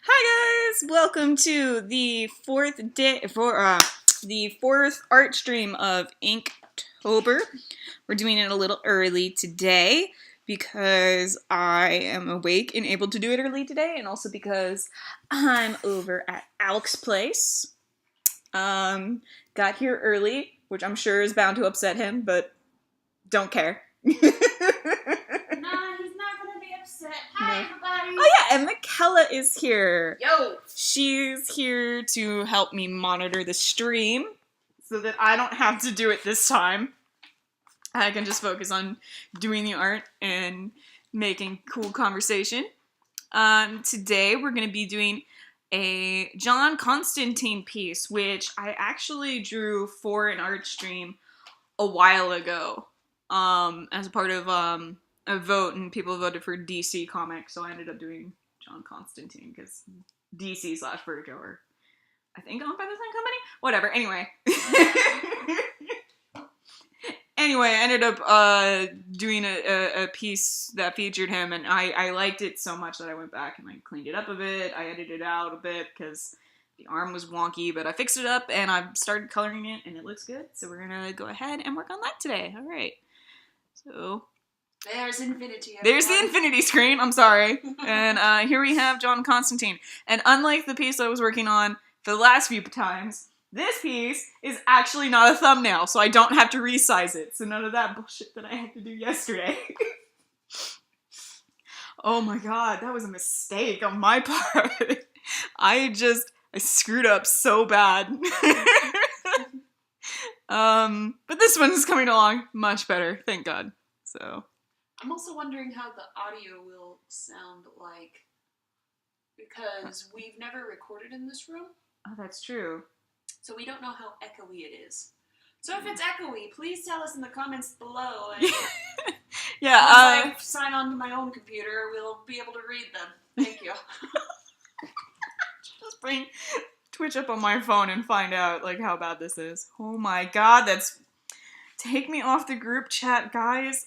Hi guys! Welcome to the fourth art stream of Inktober. We're doing it a little early today because I am awake and able to do it early today, and also because I'm over at Alch's place. Got here early, which I'm sure is bound to upset him, but don't care. Hi, everybody. Oh yeah, and Mikella is here. Yo. She's here to help me monitor the stream so that I don't have to do it this time. I can just focus on doing the art and making cool conversation. Today we're going to be doing a John Constantine piece, which I actually drew for an art stream a while ago as a part of a vote, and people voted for DC Comics, so I ended up doing John Constantine because DC/Vertigo are, I think, owned by the same company. Whatever. Anyway, I ended up doing a piece that featured him, and I liked it so much that I went back and I cleaned it up a bit. I edited it out a bit because the arm was wonky, but I fixed it up and I started coloring it, and it looks good. So we're gonna go ahead and work on that today. All right. So. There's infinity. Everyone. There's the infinity screen, I'm sorry. And here we have John Constantine. And unlike the piece I was working on for the last few times, this piece is actually not a thumbnail, so I don't have to resize it. So none of that bullshit that I had to do yesterday. Oh my god, that was a mistake on my part. I screwed up so bad. But this one's coming along much better, thank god. So... I'm also wondering how the audio will sound like, because we've never recorded in this room. Oh, that's true. So we don't know how echoey it is. So if it's echoey, please tell us in the comments below. And yeah. Once I sign on to my own computer, we'll be able to read them. Thank you. Just bring Twitch up on my phone and find out like how bad this is. Oh my god, that's... Take me off the group chat, guys.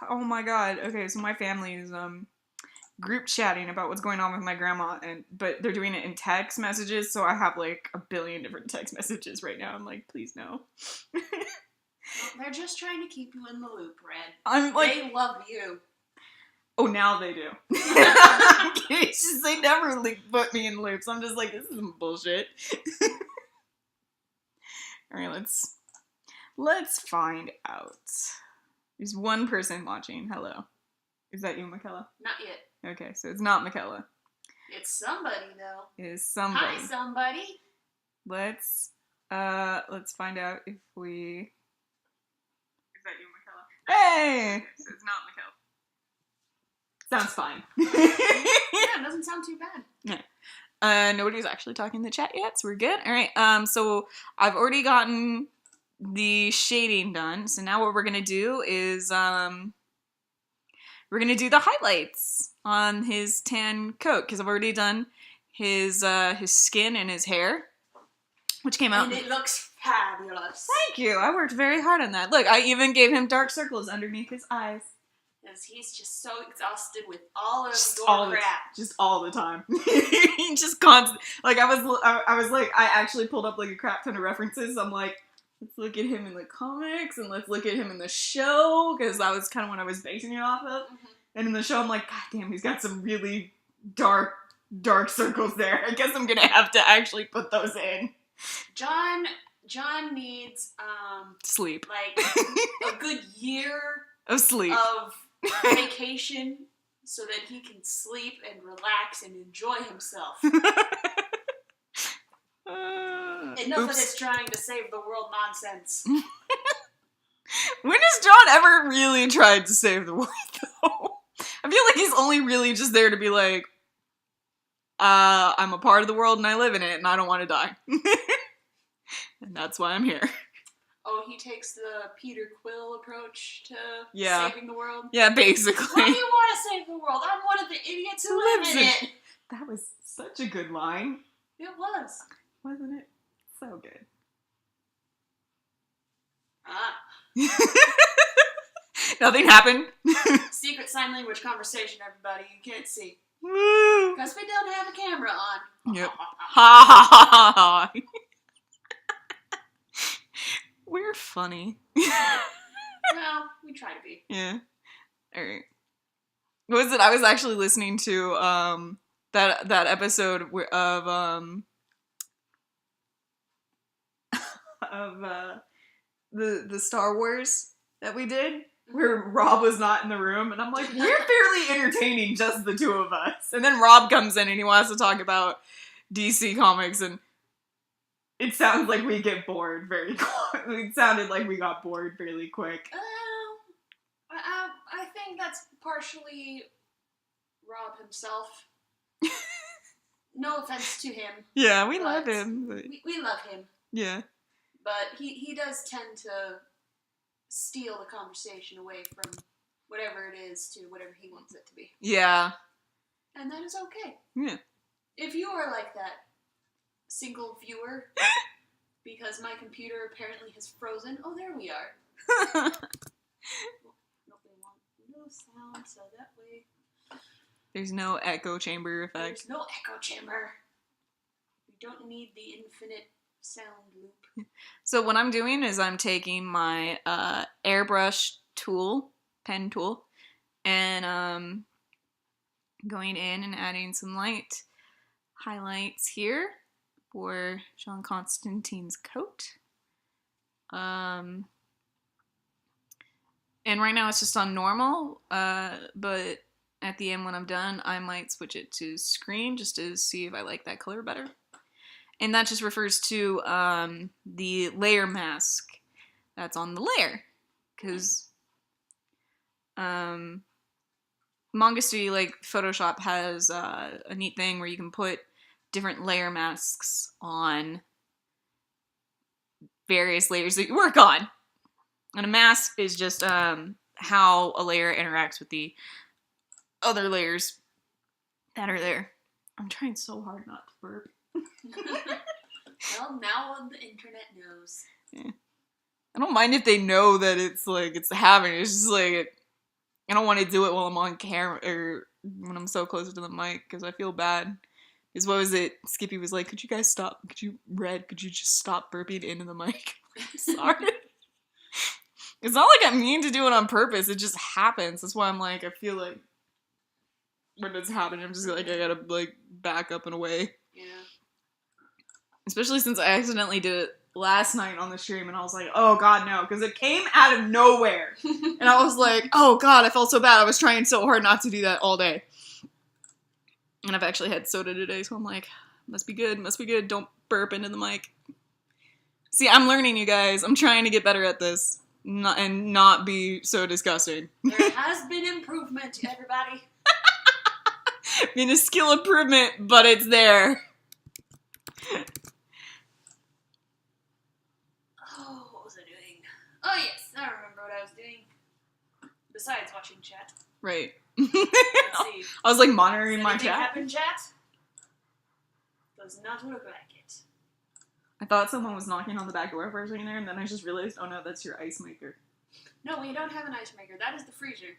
Oh my god. Okay, so my family is group chatting about what's going on with my grandma, but they're doing it in text messages, so I have like a billion different text messages right now. I'm like, please no. They're just trying to keep you in the loop, Red. I'm like, they love you. Oh, now they do. They never put me in loops. I'm just like, this is some bullshit. Alright, Let's find out. There's one person watching. Hello. Is that you, Mikella? Not yet. Okay, so it's not Mikella. It's somebody, though. It is somebody. Hi, somebody. Let's find out if we... Is that you, Mikella? Hey! Okay, so it's not Mikella. Sounds fine. Yeah, it doesn't sound too bad. No. Nobody's actually talking in the chat yet, so we're good. Alright, so I've already gotten the shading done, so now what we're gonna do is we're gonna do the highlights on his tan coat, because I've already done his skin and his hair, which came out, and it looks fabulous. Thank you. I worked very hard on that. Look, I even gave him dark circles underneath his eyes. Because he's just so exhausted with all of your crap. Just all the time. Just constant. Like I was like, I actually pulled up like a crap ton of references. I'm like, let's look at him in the comics, and let's look at him in the show, because that was kind of what I was basing it off of. Mm-hmm. And in the show, I'm like, god damn, he's got some really dark circles there. I guess I'm gonna have to actually put those in. John needs, sleep. Like, a good year of sleep. Of vacation, so that he can sleep and relax and enjoy himself. Enough of this trying to save the world nonsense. When has John ever really tried to save the world, though? I feel like he's only really just there to be like, I'm a part of the world and I live in it and I don't want to die. And that's why I'm here. Oh, he takes the Peter Quill approach to saving the world? Yeah, basically. Why do you want to save the world? I'm one of the idiots who lives in it. That was such a good line. It was. Wasn't it? So good. Ah. Nothing happened. Secret sign language conversation, everybody. You can't see. Woo! Because we don't have a camera on. Yep. Ha ha ha ha! We're funny. Well, we try to be. Yeah. Alright. What was it? I was actually listening to that episode of the Star Wars that we did, where Rob was not in the room, and I'm like, we're fairly entertaining, just the two of us. And then Rob comes in and he wants to talk about DC Comics, and it sounds like we get bored very quick. It sounded like we got bored fairly quick. I think that's partially Rob himself. No offense to him. Yeah, we love him. But... We love him. Yeah. But he does tend to steal the conversation away from whatever it is to whatever he wants it to be. Yeah. And that is okay. Yeah. If you are like that single viewer, because my computer apparently has frozen. Oh, there we are. Nobody wants no sound, so that way... There's no echo chamber effect. There's no echo chamber. We don't need the infinite sound loop. So what I'm doing is I'm taking my airbrush tool, pen tool, and going in and adding some light highlights here for John Constantine's coat. And right now it's just on normal, but at the end when I'm done, I might switch it to screen just to see if I like that color better. And that just refers to the layer mask that's on the layer. Because Manga Studio, like Photoshop, has a neat thing where you can put different layer masks on various layers that you work on. And a mask is just how a layer interacts with the other layers that are there. I'm trying so hard not to burp. Well, now the internet knows. Yeah. I don't mind if they know that it's like it's happening. It's just like I don't want to do it while I'm on camera or when I'm so close to the mic because I feel bad. Because what was it? Skippy was like, "Could you guys stop? Could you just stop burping into the mic?" I'm sorry. It's not like I mean to do it on purpose. It just happens. That's why I'm like, I feel like when it's happening, I'm just like, I gotta like back up and away. Yeah. Especially since I accidentally did it last night on the stream, and I was like, oh god, no, because it came out of nowhere. And I was like, oh god, I felt so bad. I was trying so hard not to do that all day. And I've actually had soda today, so I'm like, must be good, don't burp into the mic. See, I'm learning, you guys. I'm trying to get better at this, and not be so disgusting. There has been improvement, everybody. I mean, a skill improvement, but it's there. Oh, what was I doing? Oh yes, I remember what I was doing. Besides watching chat. Right. Let's see. I was like monitoring Does my anything chat. happen, chat? Does not look like it. I thought someone was knocking on the back door for a second there, and then I just realized, oh no, that's your ice maker. No, we don't have an ice maker. That is the freezer.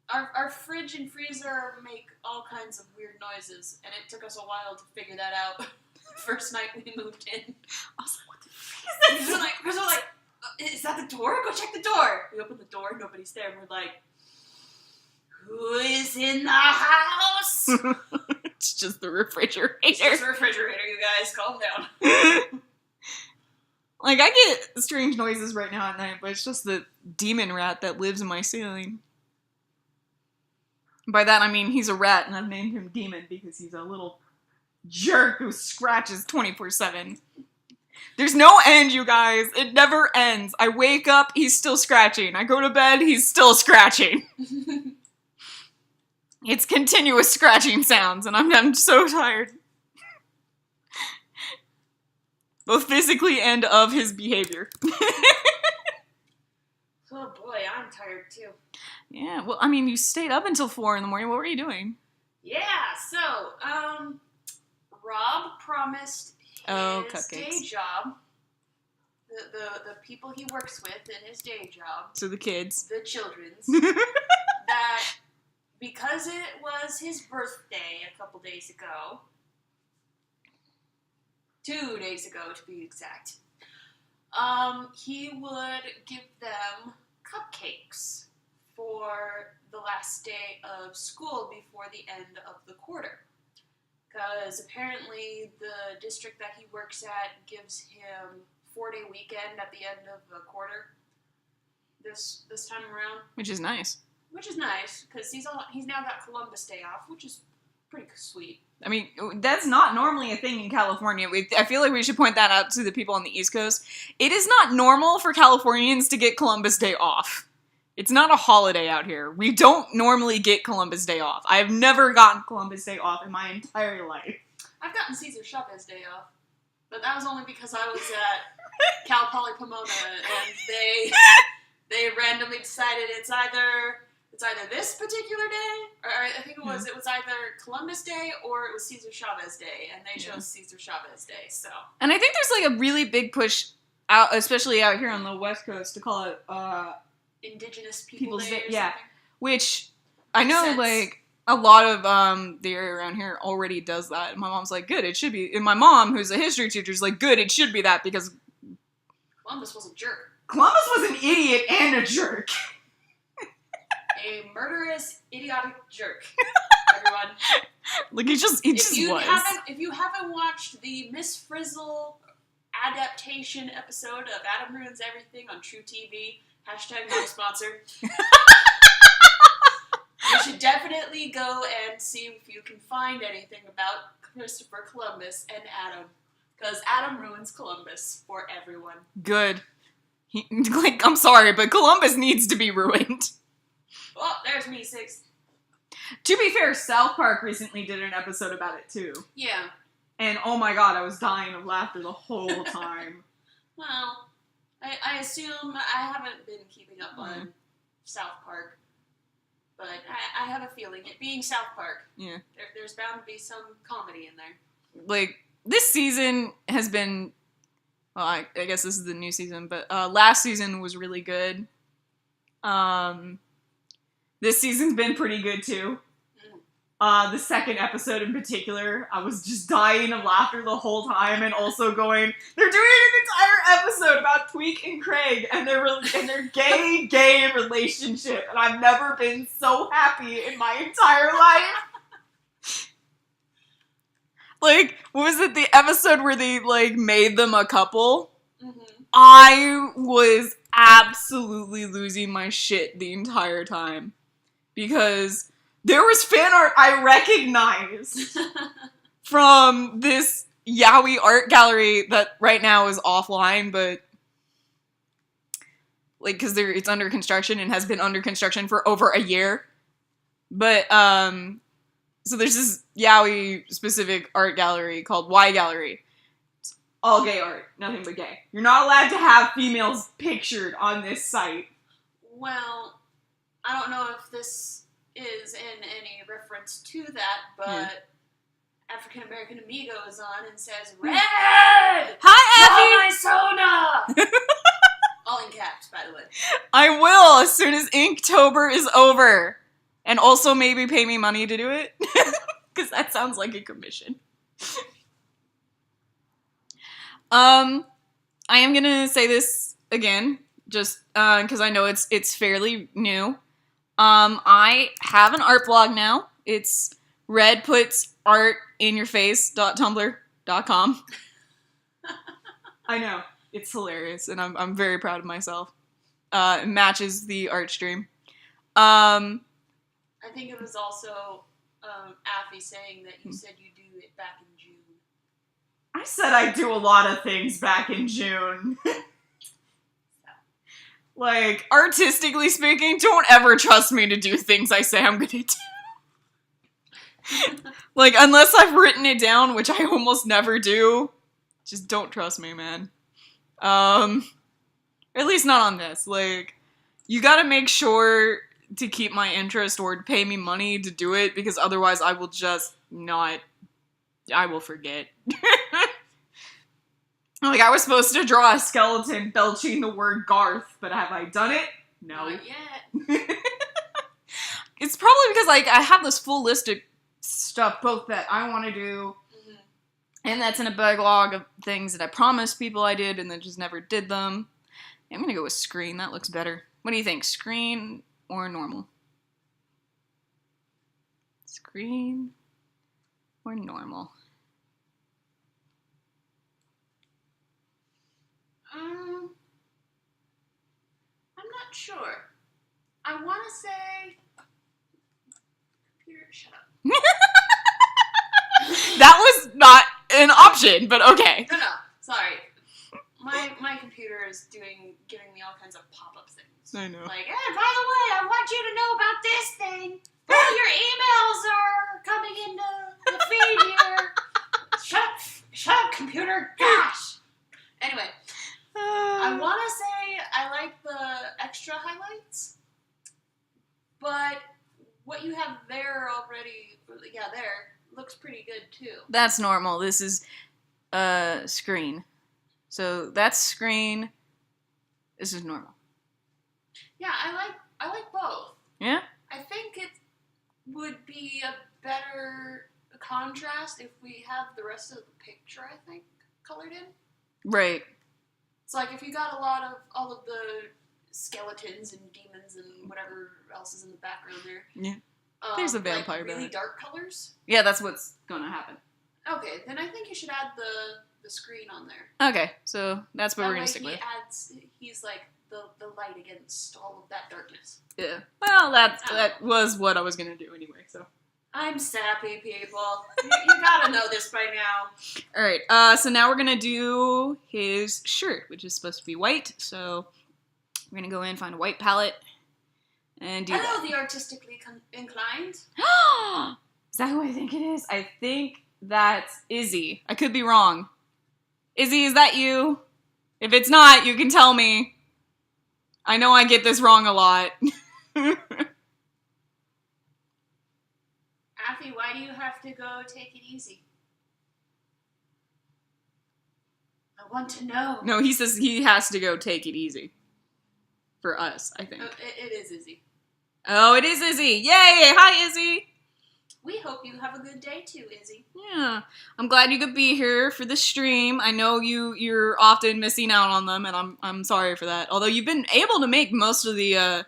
Our fridge and freezer make all kinds of weird noises, and it took us a while to figure that out. First night we moved in. I was like, what the fuck is that? Because we're like, is that the door? Go check the door. We open the door, nobody's there, and we're like, who is in the house? It's just the refrigerator. It's just the refrigerator, you guys. Calm down. Like, I get strange noises right now at night, but it's just the demon rat that lives in my ceiling. By that, I mean he's a rat, and I've named him Demon because he's a little jerk who scratches 24/7. There's no end, you guys. It never ends. I wake up, he's still scratching. I go to bed, he's still scratching. It's continuous scratching sounds, and I'm so tired. Both physically and of his behavior. Oh boy, I'm tired too. Yeah, well, I mean, you stayed up until 4 in the morning. What were you doing? Yeah, so, Rob promised his day job, the people he works with in his day job, So the kids. the children's, that because it was his birthday a couple days ago, 2 days ago to be exact, he would give them cupcakes for the last day of school before the end of the quarter. Because apparently the district that he works at gives him 4-day weekend at the end of the quarter this time around. Which is nice. Which is nice, because he's now got Columbus Day off, which is pretty sweet. I mean, that's not normally a thing in California. I feel like we should point that out to the people on the East Coast. It is not normal for Californians to get Columbus Day off. It's not a holiday out here. We don't normally get Columbus Day off. I've never gotten Columbus Day off in my entire life. I've gotten Cesar Chavez Day off, but that was only because I was at Cal Poly Pomona, and they randomly decided it's either this particular day, or I think it was either Columbus Day or it was Cesar Chavez Day, and they chose Cesar Chavez Day. So, and I think there's like a really big push out, especially out here on the West Coast, to call it Indigenous Peoples Day. Yeah, which I know like a lot of the area around here already does that. And my mom's like, good, it should be. And my mom, who's a history teacher, is like, good, it should be that because Columbus was a jerk. Columbus was an idiot and a jerk. A murderous, idiotic jerk. Everyone. Like he just was. If you haven't watched the Miss Frizzle adaptation episode of Adam Ruins Everything on True TV, hashtag no sponsor, you should definitely go and see if you can find anything about Christopher Columbus and Adam. Because Adam ruins Columbus for everyone. Good. I'm sorry, but Columbus needs to be ruined. Oh, there's me, 6. To be fair, South Park recently did an episode about it, too. Yeah. And oh my god, I was dying of laughter the whole time. Well, I assume I haven't been keeping up on South Park. But I have a feeling, it being South Park, there's bound to be some comedy in there. Like, this season has been... Well, I guess this is the new season, but last season was really good. This season's been pretty good, too. The second episode in particular, I was just dying of laughter the whole time, and also going, they're doing an entire episode about Tweak and Craig and their gay relationship, and I've never been so happy in my entire life. Like, what was it, the episode where they, like, made them a couple? Mm-hmm. I was absolutely losing my shit the entire time. Because there was fan art I recognized from this yaoi art gallery that right now is offline, but, like, because it's under construction and has been under construction for over a year. But, so there's this yaoi-specific art gallery called Y Gallery. It's all gay art, nothing but gay. You're not allowed to have females pictured on this site. Well, I don't know if this is in any reference to that, but African American Amigo is on and says, Red! Hi, Effie! My Sona! All in caps, by the way. I will, as soon as Inktober is over. And also maybe pay me money to do it. Because that sounds like a commission. I am gonna say this again, just because I know it's fairly new. I have an art blog now. It's redputsartinyourface.tumblr.com. I know. It's hilarious, and I'm very proud of myself. It matches the Artstream. I think it was also Affy saying that you said you do it back in June. I said I do a lot of things back in June. Like, artistically speaking, don't ever trust me to do things I say I'm gonna do. Like, unless I've written it down, which I almost never do, just don't trust me, man. At least not on this. Like, you gotta make sure to keep my interest or to pay me money to do it, because otherwise I will just not... I will forget. Like, I was supposed to draw a skeleton belching the word Garth, but have I done it? No. Not yet. it's probably because like I have this full list of stuff both that I want to do, and that's in a backlog of things that I promised people I did and then just never did them. I'm gonna go with screen. That looks better. What do you think? Screen or normal? Screen or normal? I'm not sure. I want to say... Computer, shut up. That was not an option, but okay. No, sorry. My computer is giving me all kinds of pop-up things. I know. Like, hey, by the way, I want you to know about this thing. All your emails are coming into the feed here. Shut up, computer. Gosh. Anyway, I want to say I like the extra highlights, but what you have there already, there, looks pretty good too. That's normal. This is screen. So that's screen. This is normal. Yeah, I like both. Yeah? I think it would be a better contrast if we have the rest of the picture, I think, colored in. Right. It's like if you got all of the skeletons and demons and whatever else is in the background there. Yeah. There's a vampire like really back. dark colors. Yeah, that's what's gonna happen. Okay, then I think you should add the screen on there. Okay, so that's what That we're way gonna stick with. he's like the light against all of that darkness. Yeah. Well, that was what I was gonna do anyway, so. I'm sappy, people. you gotta know this by now. Alright, so now we're gonna do his shirt, which is supposed to be white, so we're gonna go in, find a white palette, and do Hello, the artistically inclined. Is that who I think it is? I think that's Izzy. I could be wrong. Izzy, is that you? If it's not, you can tell me. I know I get this wrong a lot. Afi, why do you have to go take it easy? I want to know. No, he says he has to go take it easy. For us, I think. Oh, it is Izzy. Oh, it is Izzy. Yay! Hi, Izzy! We hope you have a good day too, Izzy. Yeah. I'm glad you could be here for the stream. I know you're often missing out on them, and I'm sorry for that. Although you've been able to make most of the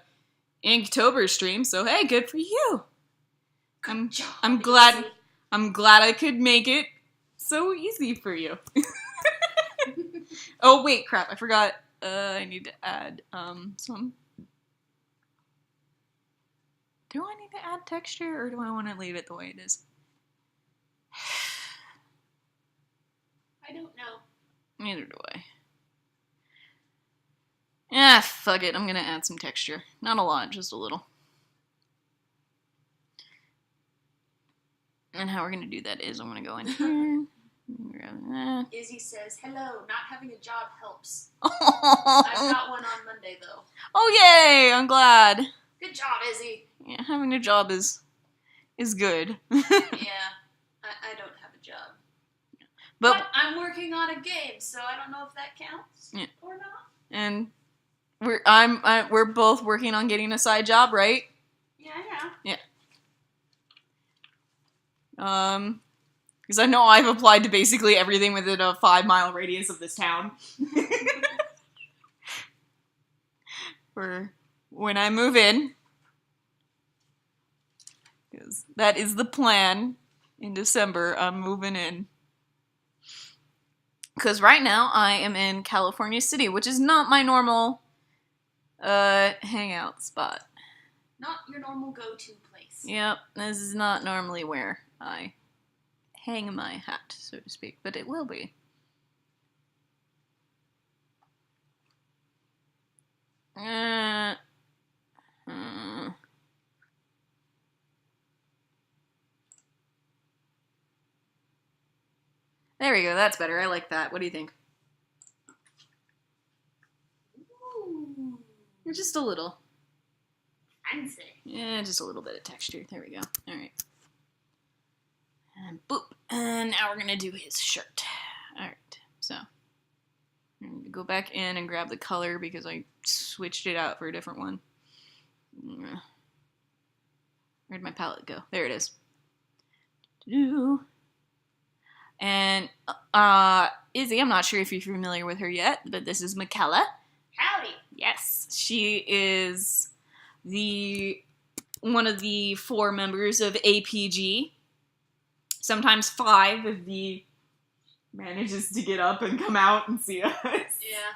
Inktober stream, so hey, good for you. Good job, I'm glad Izzy. I'm glad I could make it so easy for you. Oh wait, crap, I forgot. I need to add some. Do I need to add texture, or do I want to leave it the way it is? I don't know. Neither do I. Ah, fuck it. I'm gonna add some texture. Not a lot, just a little. And how we're gonna do that is I'm gonna go in here. Grab that. Izzy says, hello, not having a job helps. I've got one on Monday, though. Oh, yay! I'm glad. Good job, Izzy. Yeah, having a job is good. Yeah, I don't have a job. But I'm working on a game, so I don't know if that counts or not. And we're both working on getting a side job, right? Yeah. Because I know I've applied to basically everything within a 5-mile radius of this town. For when I move in. Because that is the plan. In December, I'm moving in. Because right now, I am in California City, which is not my normal hangout spot. Not your normal go-to place. Yep, this is not normally where I hang my hat, so to speak, but it will be. There we go, that's better. I like that. What do you think? Ooh. Just a little. Fancy. Yeah, just a little bit of texture. There we go. Alright. And boop. And now we're gonna do his shirt. Alright, so. I'm gonna go back in and grab the color because I switched it out for a different one. Where'd my palette go? There it is. And Izzy, I'm not sure if you're familiar with her yet, but this is Mikella. Howdy. Yes, she is one of the 4 members of APG. Sometimes 5 if V manages to get up and come out and see us. Yeah.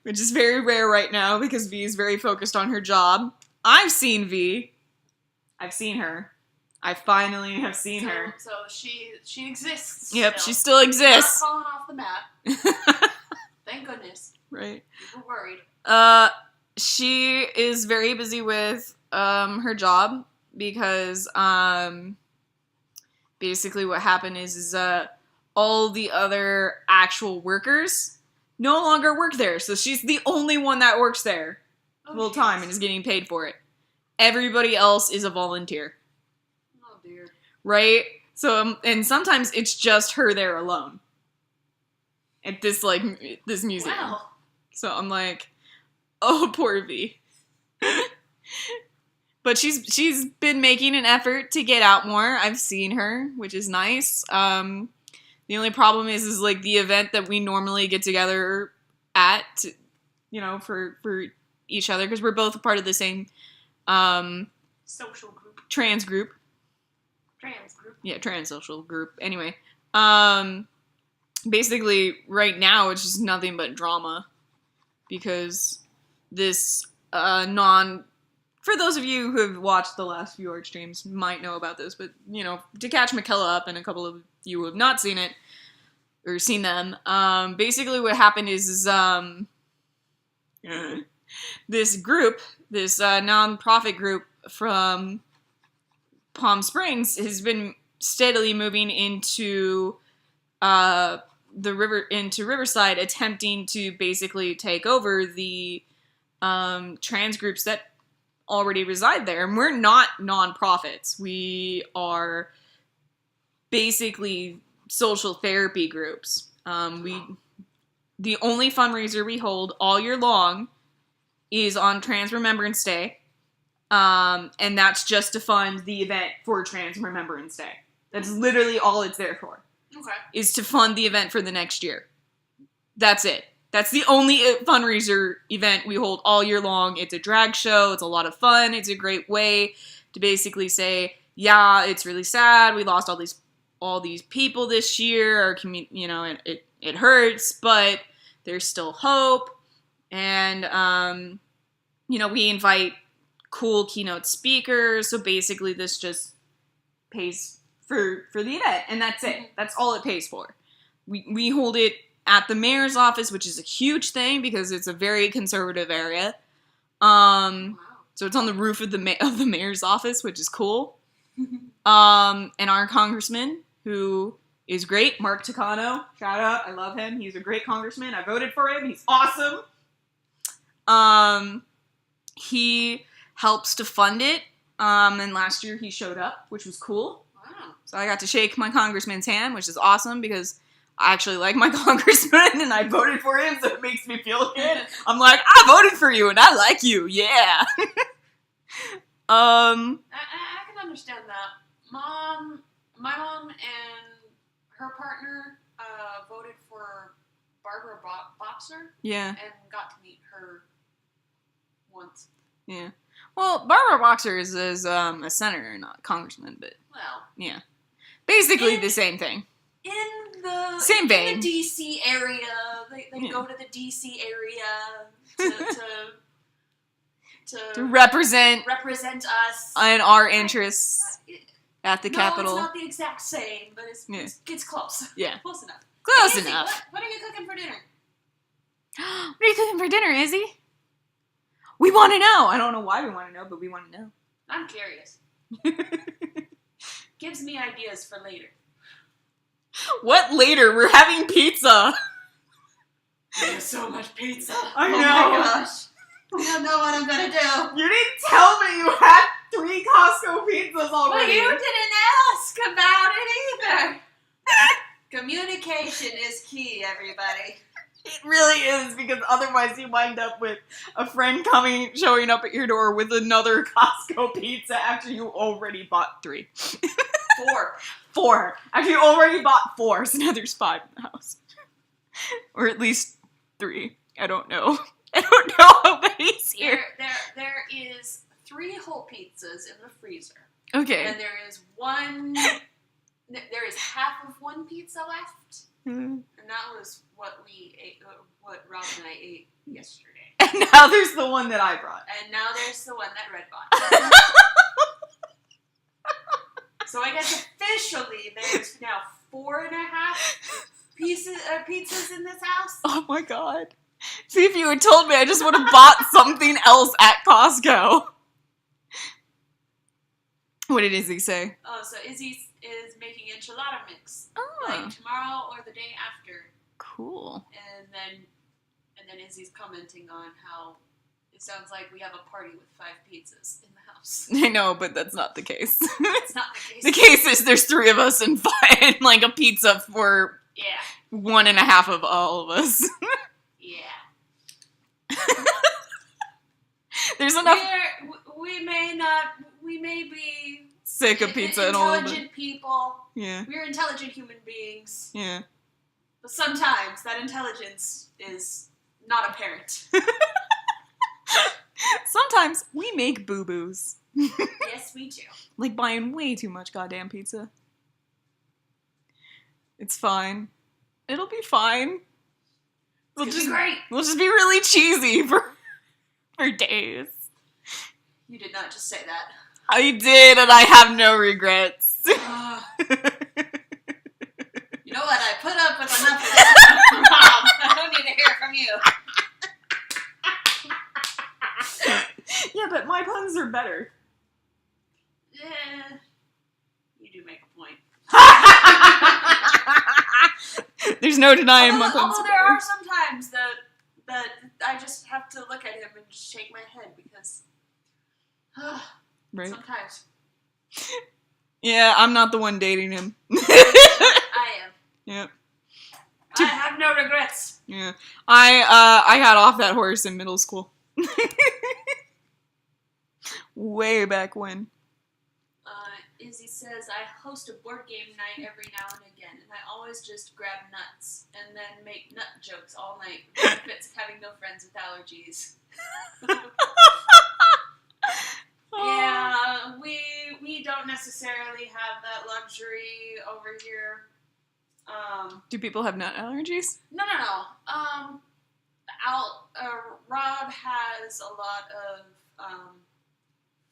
Which is very rare right now because V is very focused on her job. I've seen V. I've seen her. I finally have seen her. So she exists. Yep, still. she still exists. Not falling off the map. Thank goodness. Right. We were worried. She is very busy with her job because basically what happened is all the other actual workers no longer work there. So she's the only one that works there full time and is getting paid for it. Everybody else is a volunteer. Oh dear. Right? So and sometimes it's just her there alone. At this this museum. Wow. So I'm like, oh, poor V. But she's been making an effort to get out more. I've seen her, which is nice. The only problem is like the event that we normally get together at, for each other, because we're both a part of the same social group. Trans group. Trans group. Yeah, trans social group. Anyway, basically right now it's just nothing but drama because this for those of you who have watched the last few art streams might know about this, but to catch Mikella up and a couple of you who have not seen it or seen them, basically what happened is this group, this non-profit group from Palm Springs has been steadily moving into Riverside, attempting to basically take over the trans groups that already reside there. And we're not non-profits. We are basically social therapy groups. The only fundraiser we hold all year long is on Trans Remembrance Day. And that's just to fund the event for Trans Remembrance Day. That's literally all it's there for. Okay. Is to fund the event for the next year. That's it. That's the only fundraiser event we hold all year long. It's a drag show. It's a lot of fun. It's a great way to basically say, yeah, it's really sad. We lost all these people this year. Our community, it hurts, but there's still hope. And, we invite cool keynote speakers. So basically this just pays for the event. And that's it. That's all it pays for. We hold it at the mayor's office, which is a huge thing because it's a very conservative area. Wow. So it's on the roof of the mayor's office, which is cool. And our congressman, who is great, Mark Takano, shout out, I love him. He's a great congressman. I voted for him. He's awesome. He helps to fund it. And last year he showed up, which was cool. Wow. So I got to shake my congressman's hand, which is awesome because I actually like my congressman and I voted for him, so it makes me feel good. I'm like, I voted for you and I like you, yeah. I can understand that. My mom and her partner voted for Barbara Boxer. Yeah. And got to meet her once. Yeah. Well, Barbara Boxer is a senator, not a congressman, but Well. Yeah. Basically the same thing. In the same vein. In the DC area, they go to the DC area to represent us and our interests at the Capitol. No, it's not the exact same, but it's close. Yeah. Close enough. Close Izzy, enough. What are you cooking for dinner? What are you cooking for dinner, Izzy? We want to know. I don't know why we want to know, but we want to know. I'm curious. Gives me ideas for later. What later? We're having pizza. There's so much pizza. I know. Oh my gosh. I don't know what I'm gonna do. You didn't tell me you had 3 Costco pizzas already. Well, you didn't ask about it either. Communication is key, everybody. It really is, because otherwise you wind up with a friend showing up at your door with another Costco pizza after you already bought 3. 4. After you already bought 4, so now there's 5 in the house. Or at least 3. I don't know. I don't know how many's here. There is 3 whole pizzas in the freezer. Okay. And there is half of one pizza left. And that was what we ate, what Rob and I ate yesterday. And now there's the one that I brought. And now there's the one that Red bought. So I guess officially there's now 4.5 pizzas in this house. Oh my god. See, if you had told me, I just would have bought something else at Costco. What did Izzy say? Oh, so Izzy is making enchilada mix. Oh. Like tomorrow or the day after. Cool. And then Izzy's commenting on how it sounds like we have a party with 5 pizzas in the house. I know, but that's not the case. It's not the case. The case is there's 3 of us and 5, like a pizza for 1.5 of all of us. Yeah. There's enough. We may be sick of pizza and all of it. Intelligent people. Yeah. We're intelligent human beings. Yeah. But sometimes that intelligence is not apparent. Sometimes we make boo-boos. Yes, we do. Like buying way too much goddamn pizza. It's fine. It'll be fine. We'll be great. We'll just be really cheesy for days. You did not just say that. I did, and I have no regrets. You know what? I put up with enough of that from Mom. I don't need to hear from you. Yeah, but my puns are better. Yeah, you do make a point. There's no denying my puns although are there better. are some times that I just have to look at him and just shake my head because Right. sometimes. Yeah, I'm not the one dating him. I am. Yep. I have no regrets. Yeah. I got off that horse in middle school. Way back when. Izzy says, I host a board game night every now and again, and I always just grab nuts and then make nut jokes all night. The benefits of having no friends with allergies. Yeah, we don't necessarily have that luxury over here. Do people have nut allergies? No. Rob has a lot of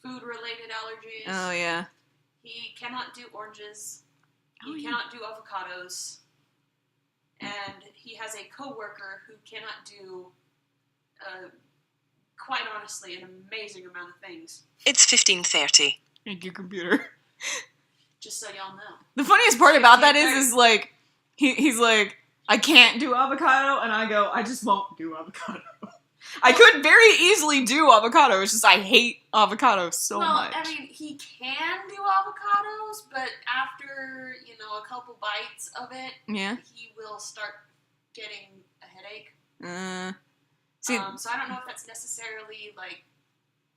food-related allergies. Oh, yeah. He cannot do oranges. Oh, He yeah. cannot do avocados. And he has a coworker who cannot do, quite honestly, an amazing amount of things. It's 15:30. Thank you, computer. Just so y'all know. The funniest part about that is like, he's like, I can't do avocado, and I go, I just won't do avocado. I could very easily do avocado, it's just I hate avocado so much. I mean, he can do avocados, but after, a couple bites of it, Yeah? he will start getting a headache. See, So I don't know if that's necessarily, like,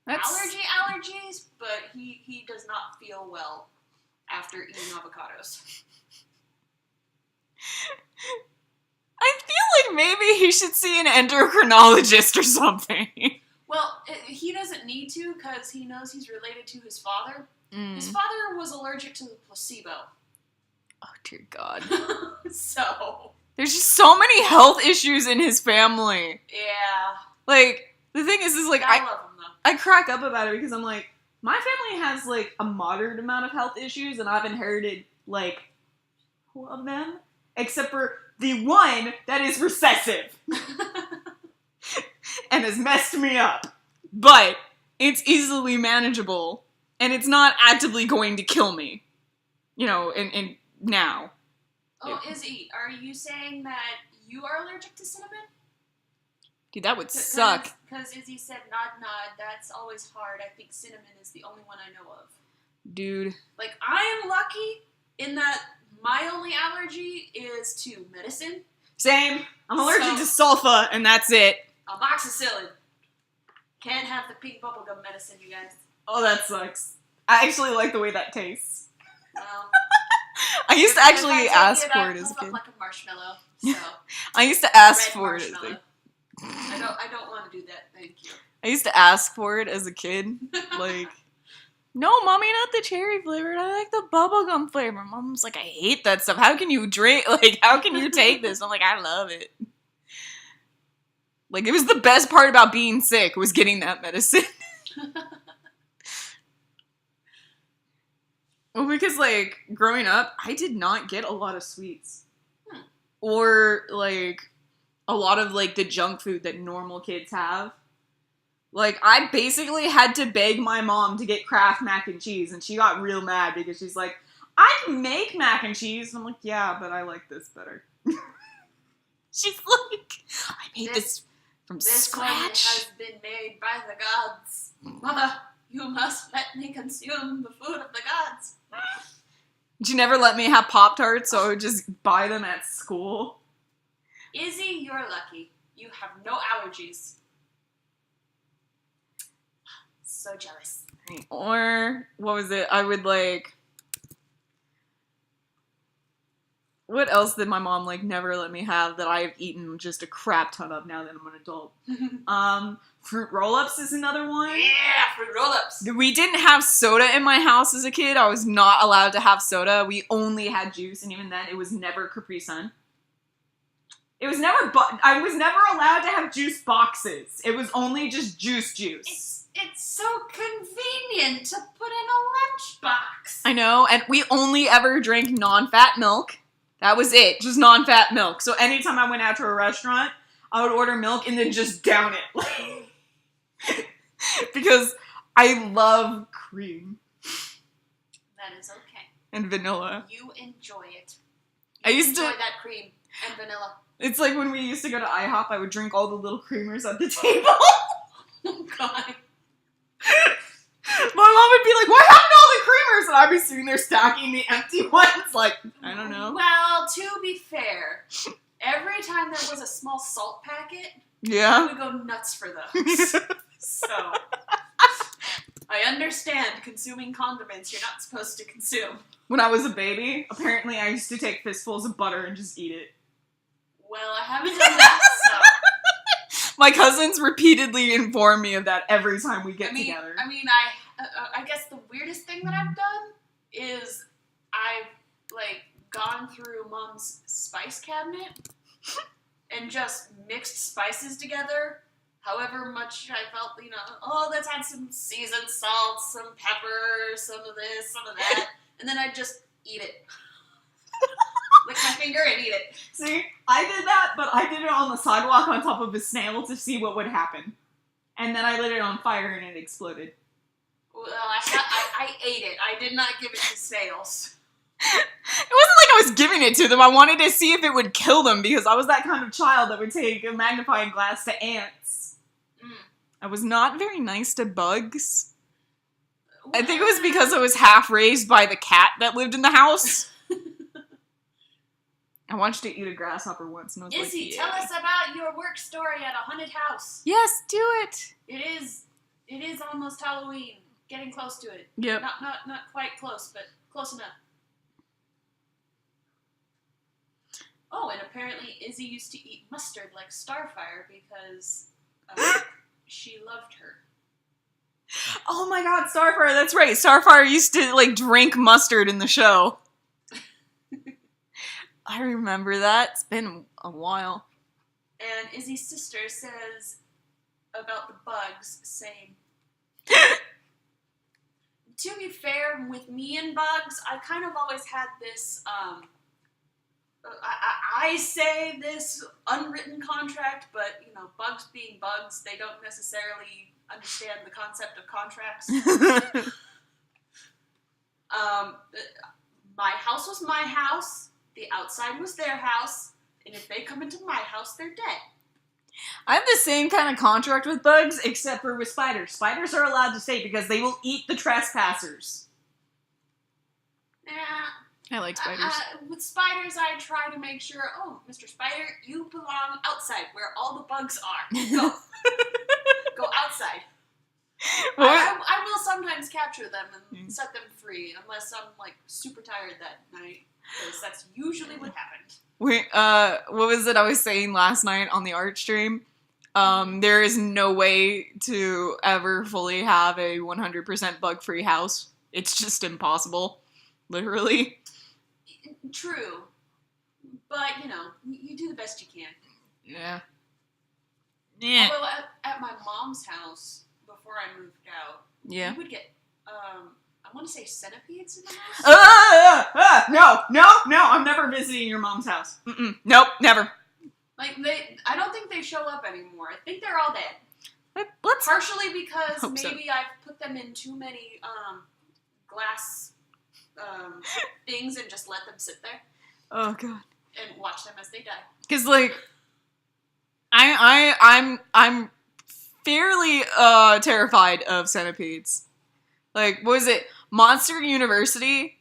that's... allergies, but he does not feel well after eating avocados. I feel like maybe he should see an endocrinologist or something. Well, he doesn't need to because he knows he's related to his father. His father was allergic to the placebo. Oh, dear God. So... There's just so many health issues in his family. Yeah. Like, the thing is like, I love him, though. I crack up about it because I'm like, my family has, like, a moderate amount of health issues, and I've inherited, like, 2 of them. Except for the one that is recessive. And has messed me up. But it's easily manageable, and it's not actively going to kill me. And now. Oh, Izzy, are you saying that you are allergic to cinnamon? Dude, that would suck. Because Izzy said, nod, that's always hard. I think cinnamon is the only one I know of. Dude. Like, I am lucky in that my only allergy is to medicine. Same. I'm allergic to sulfa, and that's it. Amoxicillin. Can't have the pink bubblegum medicine, you guys. Oh, that sucks. I actually like the way that tastes. Well, I used to actually ask for it as a kid. kid. Like a marshmallow. So I used to ask red for it as a marshmallow. I don't want to do that. Thank you. I used to ask for it as a kid. Like, no, mommy, not the cherry flavored. I like the bubblegum flavor. Mom's like, I hate that stuff. How can you drink? Like, how can you take this? I'm like, I love it. Like, it was the best part about being sick was getting that medicine. Well, because, like, growing up, I did not get a lot of sweets. Or, like, a lot of, like, the junk food that normal kids have. Like, I basically had to beg my mom to get Kraft mac and cheese, and she got real mad because she's like, I can make mac and cheese. And I'm like, yeah, but I like this better. She's like, I made this from scratch. This one has been made by the gods. Mother, you must let me consume the food of the gods. She never let me have Pop-Tarts, so I would just buy them at school. Izzy, you're lucky. You have no allergies. So jealous. Or, what was it? I would, like... What else did my mom, like, never let me have that I've eaten just a crap ton of now that I'm an adult? Fruit roll-ups is another one. Yeah, fruit roll-ups. We didn't have soda in my house as a kid. I was not allowed to have soda. We only had juice, and even then, it was never Capri Sun. It was never, I was never allowed to have juice boxes. It was only just juice. It's so convenient to put in a lunchbox. I know, and we only ever drank non-fat milk. That was it, just non-fat milk. So anytime I went out to a restaurant, I would order milk and then just down it. Because I love cream. That is okay. And vanilla. You enjoy it. I used to enjoy that cream and vanilla. It's like when we used to go to IHOP, I would drink all the little creamers at the table. Oh, God. My mom would be like, what happened to all the creamers? And I'd be sitting there stacking the empty ones. Like, I don't know. Well, to be fair, every time there was a small salt packet, yeah, I would go nuts for those. So, I understand consuming condiments you're not supposed to consume. When I was a baby, apparently I used to take fistfuls of butter and just eat it. Well, I haven't done that, so... My cousins repeatedly inform me of that every time we get together. I guess the weirdest thing that I've done is I've, like, gone through Mom's spice cabinet and just mixed spices together, however much I felt, you know, oh, let's add some seasoned salt, some pepper, some of this, some of that, and then I'd just eat it. Lick my finger and eat it. See, I did that, but I did it on the sidewalk on top of a snail to see what would happen. And then I lit it on fire and it exploded. Well, I ate it. I did not give it to snails. It wasn't like I was giving it to them. I wanted to see if it would kill them because I was that kind of child that would take a magnifying glass to ants. I was not very nice to bugs. I think it was because I was half raised by the cat that lived in the house. I watched it eat a grasshopper once and I was Izzy, like, yeah. tell us about your work story at a haunted house. Yes, do it. It is almost Halloween. Getting close to it. Yep. Not quite close, but close enough. Oh, and apparently Izzy used to eat mustard like Starfire because she loved her. Oh my god, Starfire, that's right. Starfire used to, like, drink mustard in the show. I remember that. It's been a while. And Izzy's sister says about the bugs, saying, to be fair, with me and bugs, I kind of always had this, I say this unwritten contract, but, you know, bugs being bugs, they don't necessarily understand the concept of contracts. My house was my house, the outside was their house, and if they come into my house, they're dead. I have the same kind of contract with bugs, except for with spiders. Spiders are allowed to stay because they will eat the trespassers. Yeah. I like spiders. With spiders, I try to make sure, oh, Mr. Spider, you belong outside where all the bugs are. Go. Go outside. I will sometimes capture them and set them free, unless I'm, like, super tired that night, because that's usually what happened. Wait, what was it I was saying last night on the Artstream? There is no way to ever fully have a 100% bug-free house. It's just impossible. Literally. True. But, you know, you do the best you can. Yeah. Yeah. Although at my mom's house, before I moved out, Yeah. we would get, I want to say centipedes in the house? No, I'm never visiting your mom's house. Nope, never. Like, I don't think they show up anymore. I think they're all dead. Let's Partially because maybe so. I've put them in too many, glass, things and just let them sit there. Oh, God. And watch them as they die. Because, like, I'm fairly, terrified of centipedes. Like, what was it? Monster University?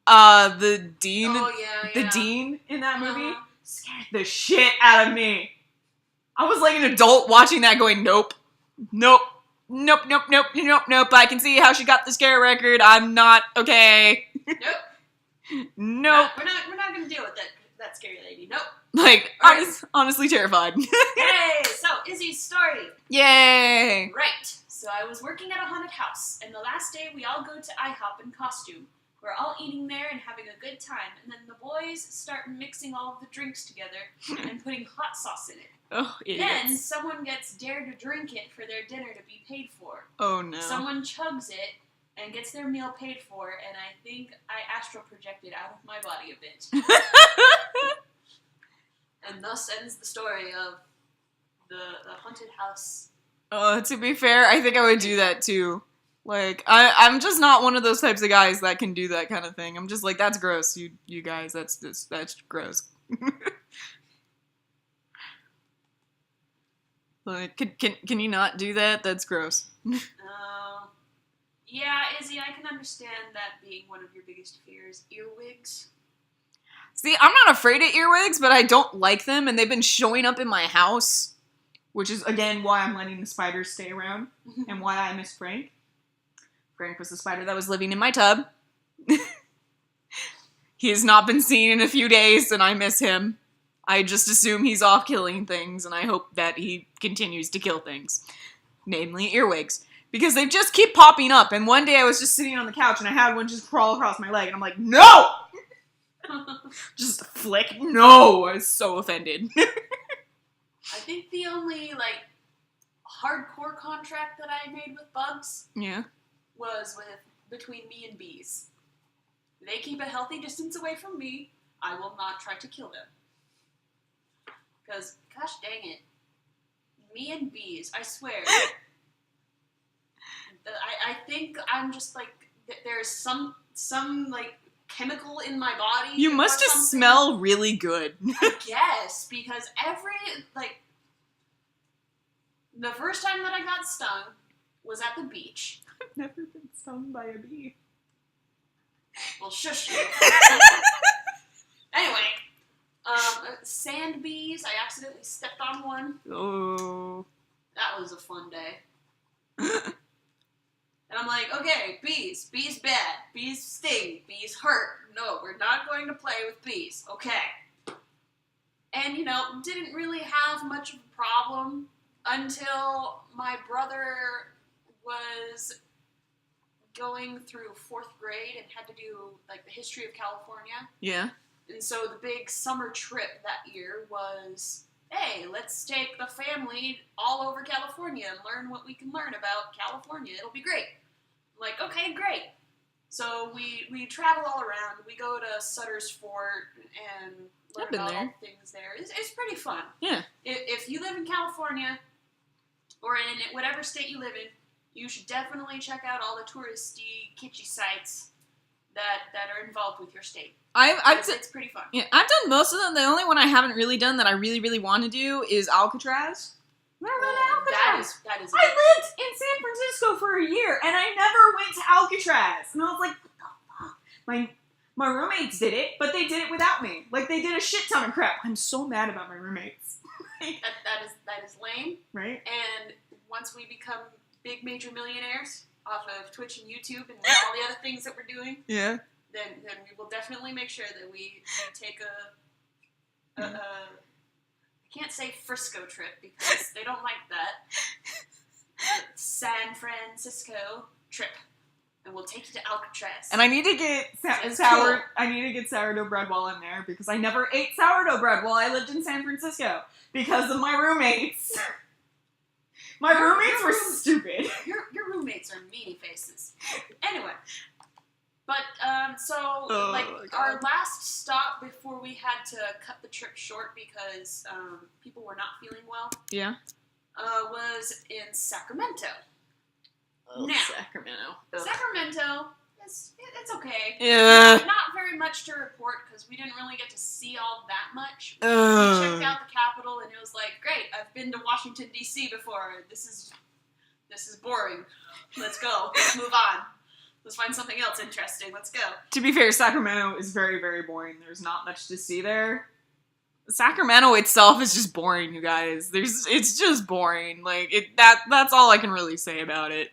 The dean... Oh, yeah. The dean in that movie scared the shit out of me. I was like an adult watching that going, nope. I can see how she got the scare record. I'm not okay. Nope. We're not gonna deal with that scary lady. Nope. Like, Right. honestly terrified. Yay! So, Izzy's story. Yay! Right. So I was working at a haunted house, and the last day we all go to IHOP in costume. We're all eating there and having a good time, and then the boys start mixing all of the drinks together and putting hot sauce in it. Oh, Then idiots. someone gets dared to drink it for their dinner to be paid for. Oh, no. Someone chugs it and gets their meal paid for, and I think I astral projected out of my body a bit. And thus ends the story of the haunted house. To be fair, I think I would do that too. Like, I'm just not one of those types of guys that can do that kind of thing. I'm just like, that's gross, you guys. That's gross. Like, can you not do that? That's gross. Yeah, Izzy, I can understand that being one of your biggest fears. Earwigs. See, I'm not afraid of earwigs, but I don't like them, and they've been showing up in my house, which is, again, why I'm letting the spiders stay around, and why I miss Frank. Frank was the spider that was living in my tub. He has not been seen in a few days, and I miss him. I just assume he's off killing things, and I hope that he continues to kill things. Namely, earwigs. Because they just keep popping up, and one day I was just sitting on the couch, and I had one just crawl across my leg, and I'm like, no! Just flick, no! I was so offended. I think the only, like, hardcore contract that I made with bugs was between me and bees. They keep a healthy distance away from me. I will not try to kill them. Because, gosh dang it. Me and bees, I swear. I think I'm just, like, there's some like, chemical in my body. You must just smell really good. Yes, because the first time that I got stung was at the beach. I've never been stung by a bee. Well, shush you. Anyway, sand bees, I accidentally stepped on one. Oh. That was a fun day. And I'm like, okay, bees bad, bees sting, bees hurt. No, we're not going to play with bees, okay. And, didn't really have much of a problem until my brother was going through 4th grade and had to do, like, the history of California. Yeah. And so the big summer trip that year was, hey, let's take the family all over California and learn what we can learn about California. It'll be great. I'm like, okay, great. So we travel all around. We go to Sutter's Fort and learn about all the things there. It's pretty fun. Yeah. If you live in California or in whatever state you live in, you should definitely check out all the touristy, kitschy sites that are involved with your state. It's pretty fun. Yeah, I've done most of them. The only one I haven't really done that I really, really want to do is Alcatraz. That is. I lived in San Francisco for a year, and I never went to Alcatraz. And I was like, what the fuck? My roommates did it, but they did it without me. Like, they did a shit ton of crap. I'm so mad about my roommates. that is lame. Right? And once we become big major millionaires off of Twitch and YouTube and all the other things that we're doing, Yeah. then we will definitely make sure that we take I can't say Frisco trip because they don't like that. San Francisco trip. And we'll take you to Alcatraz. And I need to get sourdough bread while I'm there because I never ate sourdough bread while I lived in San Francisco because of my roommates. My roommates were stupid. Your roommates are meanie faces. Anyway. But, our last stop before we had to cut the trip short because people were not feeling well. Yeah. Was in Sacramento. Oh, now, Sacramento. Sacramento, it's okay. Yeah. Not very much to report because we didn't really get to see all that much. We checked out the Capitol and it was like, great, I've been to Washington, D.C. before. This is boring. Let's go. Let's move on. Let's find something else interesting. Let's go. To be fair, Sacramento is very, very boring. There's not much to see there. Sacramento itself is just boring, you guys. It's just boring. Like, that's all I can really say about it.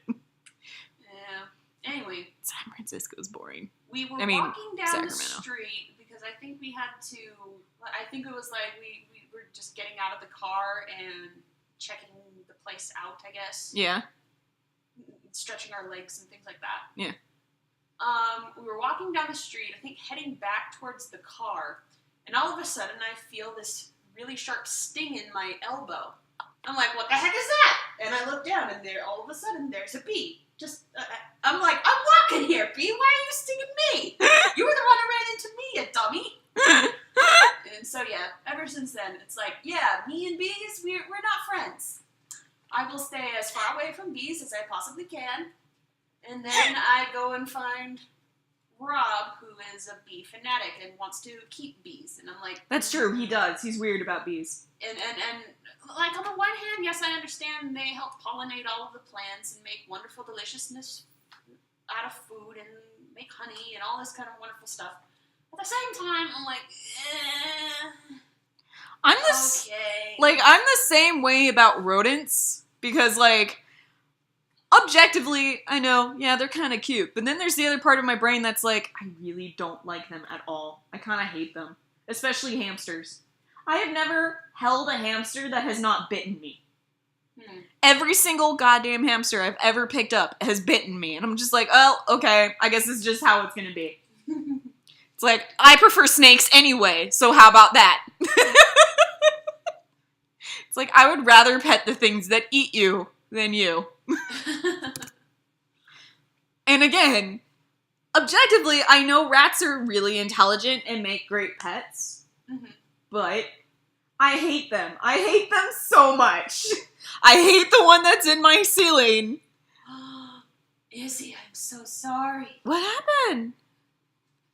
Anyway, San Francisco's boring. We were walking down Sacramento. the street because I think we had to. I think it was like we were just getting out of the car and checking the place out. I guess. Yeah. Stretching our legs and things like that. Yeah. We were walking down the street. I think heading back towards the car, and all of a sudden I feel this really sharp sting in my elbow. I'm like, what the heck is that? And I look down, and there, all of a sudden, there's a bee. Just, I'm like, I'm walking here, bee. Why are you stinging me? You were the one who ran into me, you dummy. And so, yeah, ever since then, it's like, yeah, me and bees, we're not friends. I will stay as far away from bees as I possibly can. And then I go and find Rob, who is a bee fanatic and wants to keep bees. And I'm like... That's true, he does. He's weird about bees. And like, on the one hand, yes, I understand they help pollinate all of the plants and make wonderful deliciousness out of food and make honey and all this kind of wonderful stuff. At the same time, I'm like, I'm the same way about rodents, because, like, objectively, I know, yeah, they're kind of cute, but then there's the other part of my brain that's like, I really don't like them at all. I kind of hate them. Especially hamsters. I have never held a hamster that has not bitten me. Every single goddamn hamster I've ever picked up has bitten me, and I'm just like, oh, okay, I guess it's just how it's gonna be. It's like, I prefer snakes anyway, so how about that? It's like, I would rather pet the things that eat you than you. And again, objectively, I know rats are really intelligent and make great pets, but I hate them. I hate them so much. I hate the one that's in my ceiling. Izzy, I'm so sorry. What happened?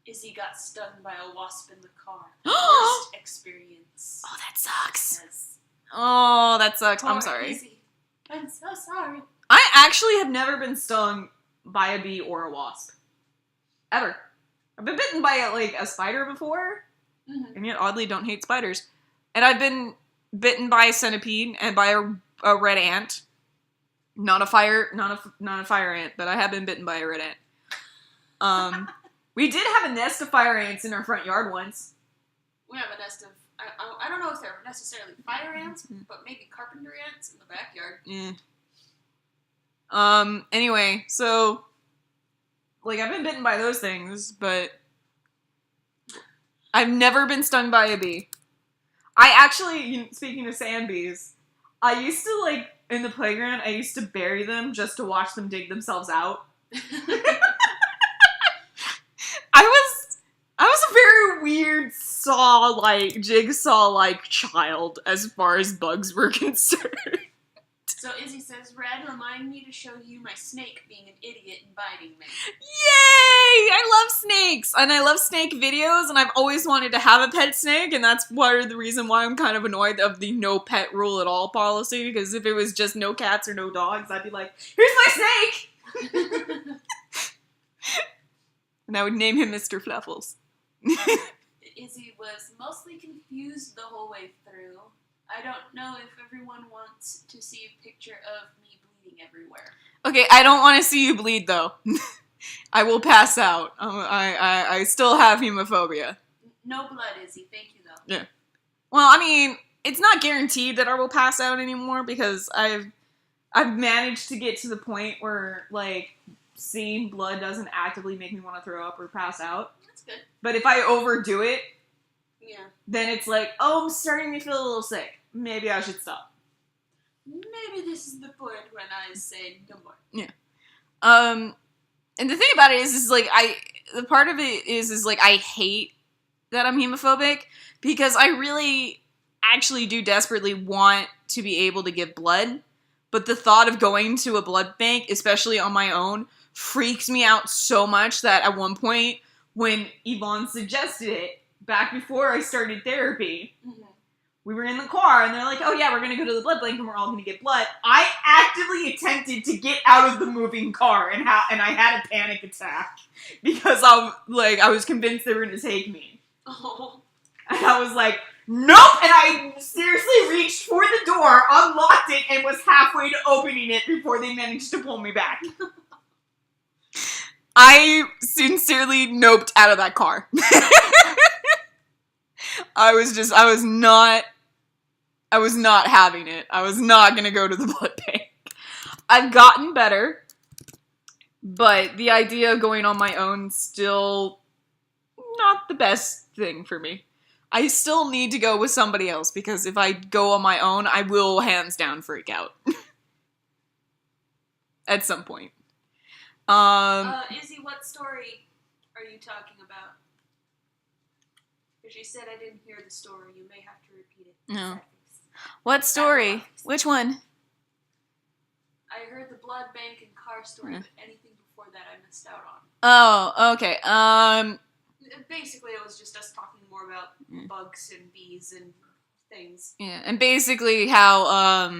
Izzy got stung by a wasp in the car. Worst experience. Oh, that sucks. Yes. Oh, that sucks. Poor I'm sorry. Izzy. I'm so sorry. I actually have never been stung by a bee or a wasp. Ever. I've been bitten by, like, a spider before, and yet oddly don't hate spiders. And I've been bitten by a centipede and by a red ant. Not a fire ant, but I have been bitten by a red ant. We did have a nest of fire ants in our front yard once. We have a nest of, I don't know if they're necessarily fire ants, but maybe carpenter ants in the backyard. Anyway, so, like, I've been bitten by those things, but I've never been stung by a bee. I actually, speaking of sand bees, I used to, like, in the playground, I used to bury them just to watch them dig themselves out. I was a very weird jigsaw-like child as far as bugs were concerned. So Izzy says, Red, remind me to show you my snake being an idiot and biting me. Yay! I love snakes! And I love snake videos, and I've always wanted to have a pet snake, and that's part of the reason why I'm kind of annoyed of the no pet rule at all policy, because if it was just no cats or no dogs, I'd be like, here's my snake! And I would name him Mr. Fluffles. Izzy was mostly confused the whole way through. I don't know if everyone wants to see a picture of me bleeding everywhere. Okay, I don't want to see you bleed, though. I will pass out. I still have hemophobia. No blood, Izzy. Thank you, though. Yeah. Well, I mean, it's not guaranteed that I will pass out anymore because I've managed to get to the point where, like, seeing blood doesn't actively make me want to throw up or pass out. That's good. But if I overdo it, yeah, then it's like, oh, I'm starting to feel a little sick. Maybe I should stop. Maybe this is the point when I say no more. Yeah. And the thing about it is like, the part of it is like, I hate that I'm hemophobic because I really actually do desperately want to be able to give blood. But the thought of going to a blood bank, especially on my own, freaks me out so much that at one point, when Yvonne suggested it, back before I started therapy, we were in the car, and they're like, oh yeah, we're gonna go to the blood bank, and we're all gonna get blood. I actively attempted to get out of the moving car, and I had a panic attack, because I was convinced they were gonna take me. Oh. And I was like, nope! And I seriously reached for the door, unlocked it, and was halfway to opening it before they managed to pull me back. I sincerely noped out of that car. I was not having it. I was not gonna go to the blood bank. I've gotten better, but the idea of going on my own still not the best thing for me. I still need to go with somebody else, because if I go on my own, I will hands down freak out. At some point. Izzy, what story are you talking about? Because you said I didn't hear the story. You may have to repeat it. No. What story? Which one? I heard the blood bank and car story, but anything before that I missed out on. Oh, okay. Basically, it was just us talking more about bugs and bees and things. Yeah, and basically how,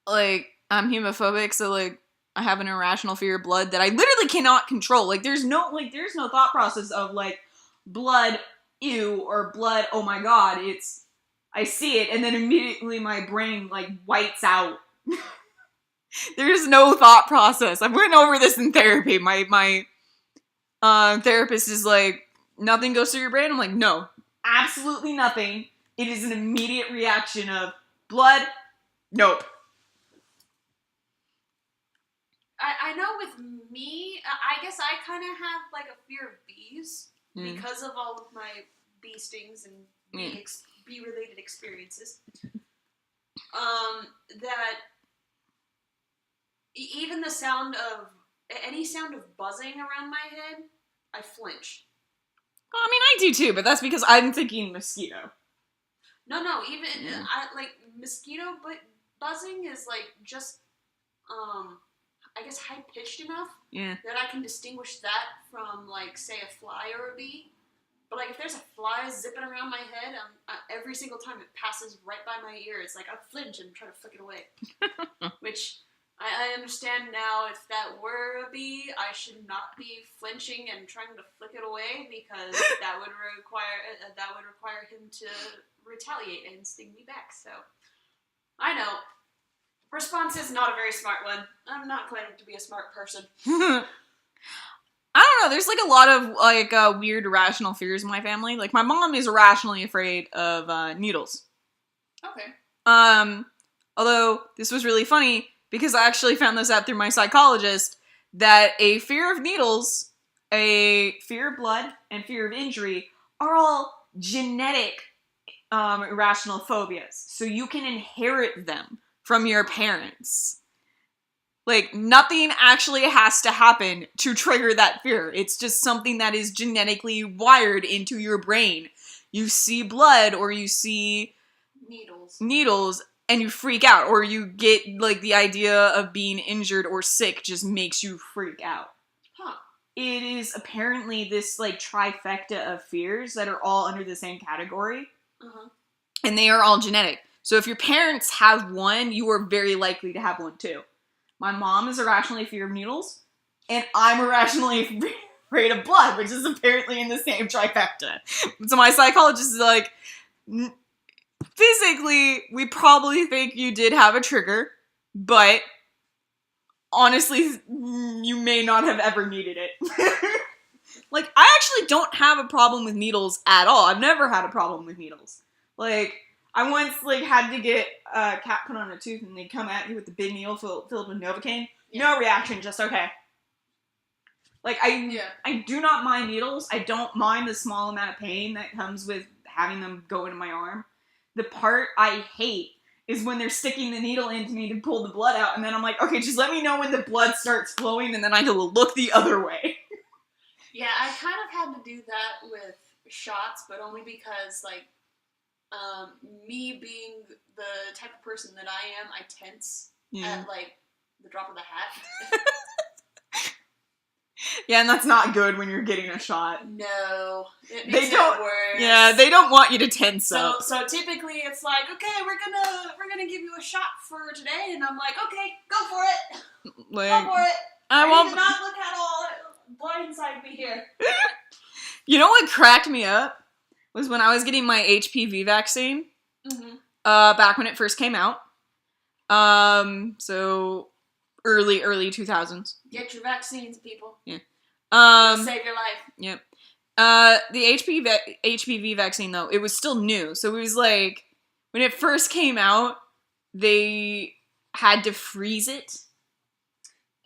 like, I'm hemophobic, so, like, I have an irrational fear of blood that I literally cannot control. Like, there's no thought process of, like, blood, ew, or blood, oh my god. It's, I see it, and then immediately my brain, like, whites out. There's no thought process. I went over this in therapy. My therapist is like, nothing goes through your brain? I'm like, no, absolutely nothing. It is an immediate reaction of blood, nope. I know with me, I guess I kind of have, like, a fear of bees because of all of my bee stings and bee-related experiences. That even the sound of, any sound of buzzing around my head, I flinch. Well, I mean, I do too, but that's because I'm thinking mosquito. No, even, mosquito buzzing is, like, just, I guess high-pitched enough that I can distinguish that from, like, say, a fly or a bee. But, like, if there's a fly zipping around my head, every single time it passes right by my ear, it's like I flinch and try to flick it away. Which, I understand now, if that were a bee, I should not be flinching and trying to flick it away, because that would require him to retaliate and sting me back. So, I know. Response is not a very smart one. I'm not claiming to be a smart person. I don't know, there's, like, a lot of, like, weird irrational fears in my family. Like, my mom is irrationally afraid of, needles. Okay. Although, this was really funny, because I actually found this out through my psychologist, that a fear of needles, a fear of blood, and fear of injury are all genetic, irrational phobias. So you can inherit them from your parents. Like, nothing actually has to happen to trigger that fear. It's just something that is genetically wired into your brain. You see blood, or you see needles, and you freak out. Or you get, like, the idea of being injured or sick just makes you freak out. Huh. It is apparently this, like, trifecta of fears that are all under the same category. Uh-huh. And they are all genetic. So if your parents have one, you are very likely to have one too. My mom is irrationally fear of needles, and I'm irrationally afraid of blood, which is apparently in the same trifecta. So my psychologist is like, physically, we probably think you did have a trigger, but honestly, you may not have ever needed it. Like, I actually don't have a problem with needles at all. I've never had a problem with needles. Like, I once, like, had to get a cap put on a tooth, and they come at you with the big needle filled with Novocaine. No reaction, just okay. Like, I do not mind needles. I don't mind the small amount of pain that comes with having them go into my arm. The part I hate is when they're sticking the needle into me to pull the blood out, and then I'm like, okay, just let me know when the blood starts flowing, and then I can look the other way. Yeah, I kind of had to do that with shots, but only because, like, me being the type of person that I am, I tense at, like, the drop of the hat. Yeah, and that's not good when you're getting a shot. No, it makes it worse. Yeah, they don't want you to tense up. So typically it's like, okay, we're gonna give you a shot for today, and I'm like, okay, go for it. Like, go for it. I did not look at all blindside me here. You know what cracked me up was when I was getting my HPV vaccine. Mm-hmm. Back when it first came out. So early 2000s. Get your vaccines, people. Yeah. It'll save your life. Yep. The HPV vaccine, though, it was still new. So it was like, when it first came out, they had to freeze it.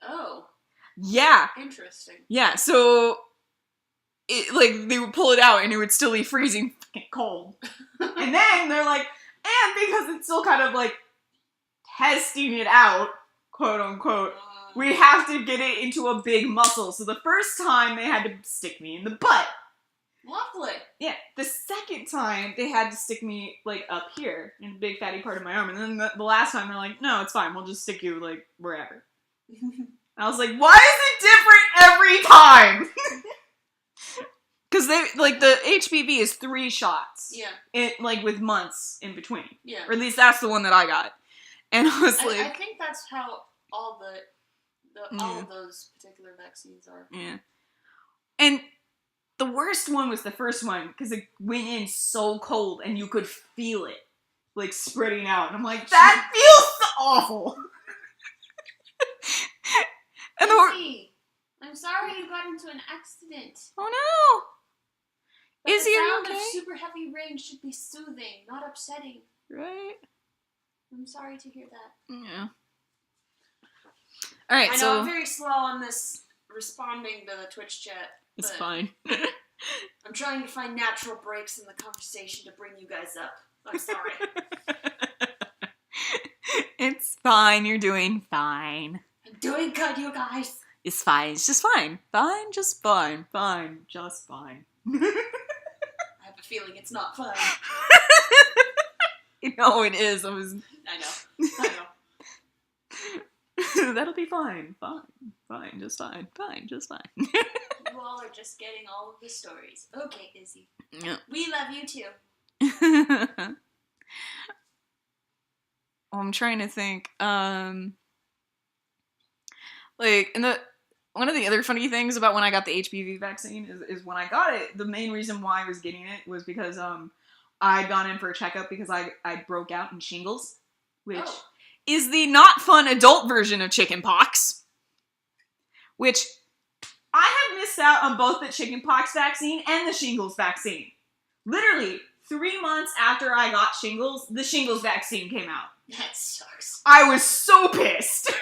Oh. Yeah. Interesting. Yeah, so, they would pull it out and it would still be freezing fucking cold. And then they're like, and because it's still kind of like testing it out, quote unquote, we have to get it into a big muscle. So the first time they had to stick me in the butt. Lovely. Yeah. The second time they had to stick me like up here in a big fatty part of my arm. And then the last time they're like, no, it's fine. We'll just stick you like wherever. I was like, why is it different every time? Because the HPV is 3 shots. Yeah. It, like, with months in between. Yeah. Or at least that's the one that I got. And I was like... I think that's how all all of those particular vaccines are. Yeah. And the worst one was the first one, because it went in so cold, and you could feel it, like, spreading out. And I'm like, that feels awful! And I'm sorry you got into an accident. Oh no! But Is the he sound okay? of super heavy rain should be soothing, not upsetting. Right? I'm sorry to hear that. Yeah. Alright, I know so... I'm very slow on this responding to the Twitch chat. It's fine. I'm trying to find natural breaks in the conversation to bring you guys up. I'm sorry. It's fine, you're doing fine. I'm doing good, you guys. It's fine, it's just fine. Fine, just fine. Fine, just fine. I have a feeling it's not fun. You know it is. I know. That'll be fine. Fine. Fine, just fine. Fine, just fine. You all are just getting all of the stories. Okay, Izzy. Yep. We love you too. I'm trying to think. Like, one of the other funny things about when I got the HPV vaccine is when I got it, the main reason why I was getting it was because I'd gone in for a checkup because I broke out in shingles, which is the not fun adult version of chickenpox. Which I have missed out on both the chickenpox vaccine and the shingles vaccine. Literally, 3 months after I got shingles, the shingles vaccine came out. That sucks. I was so pissed.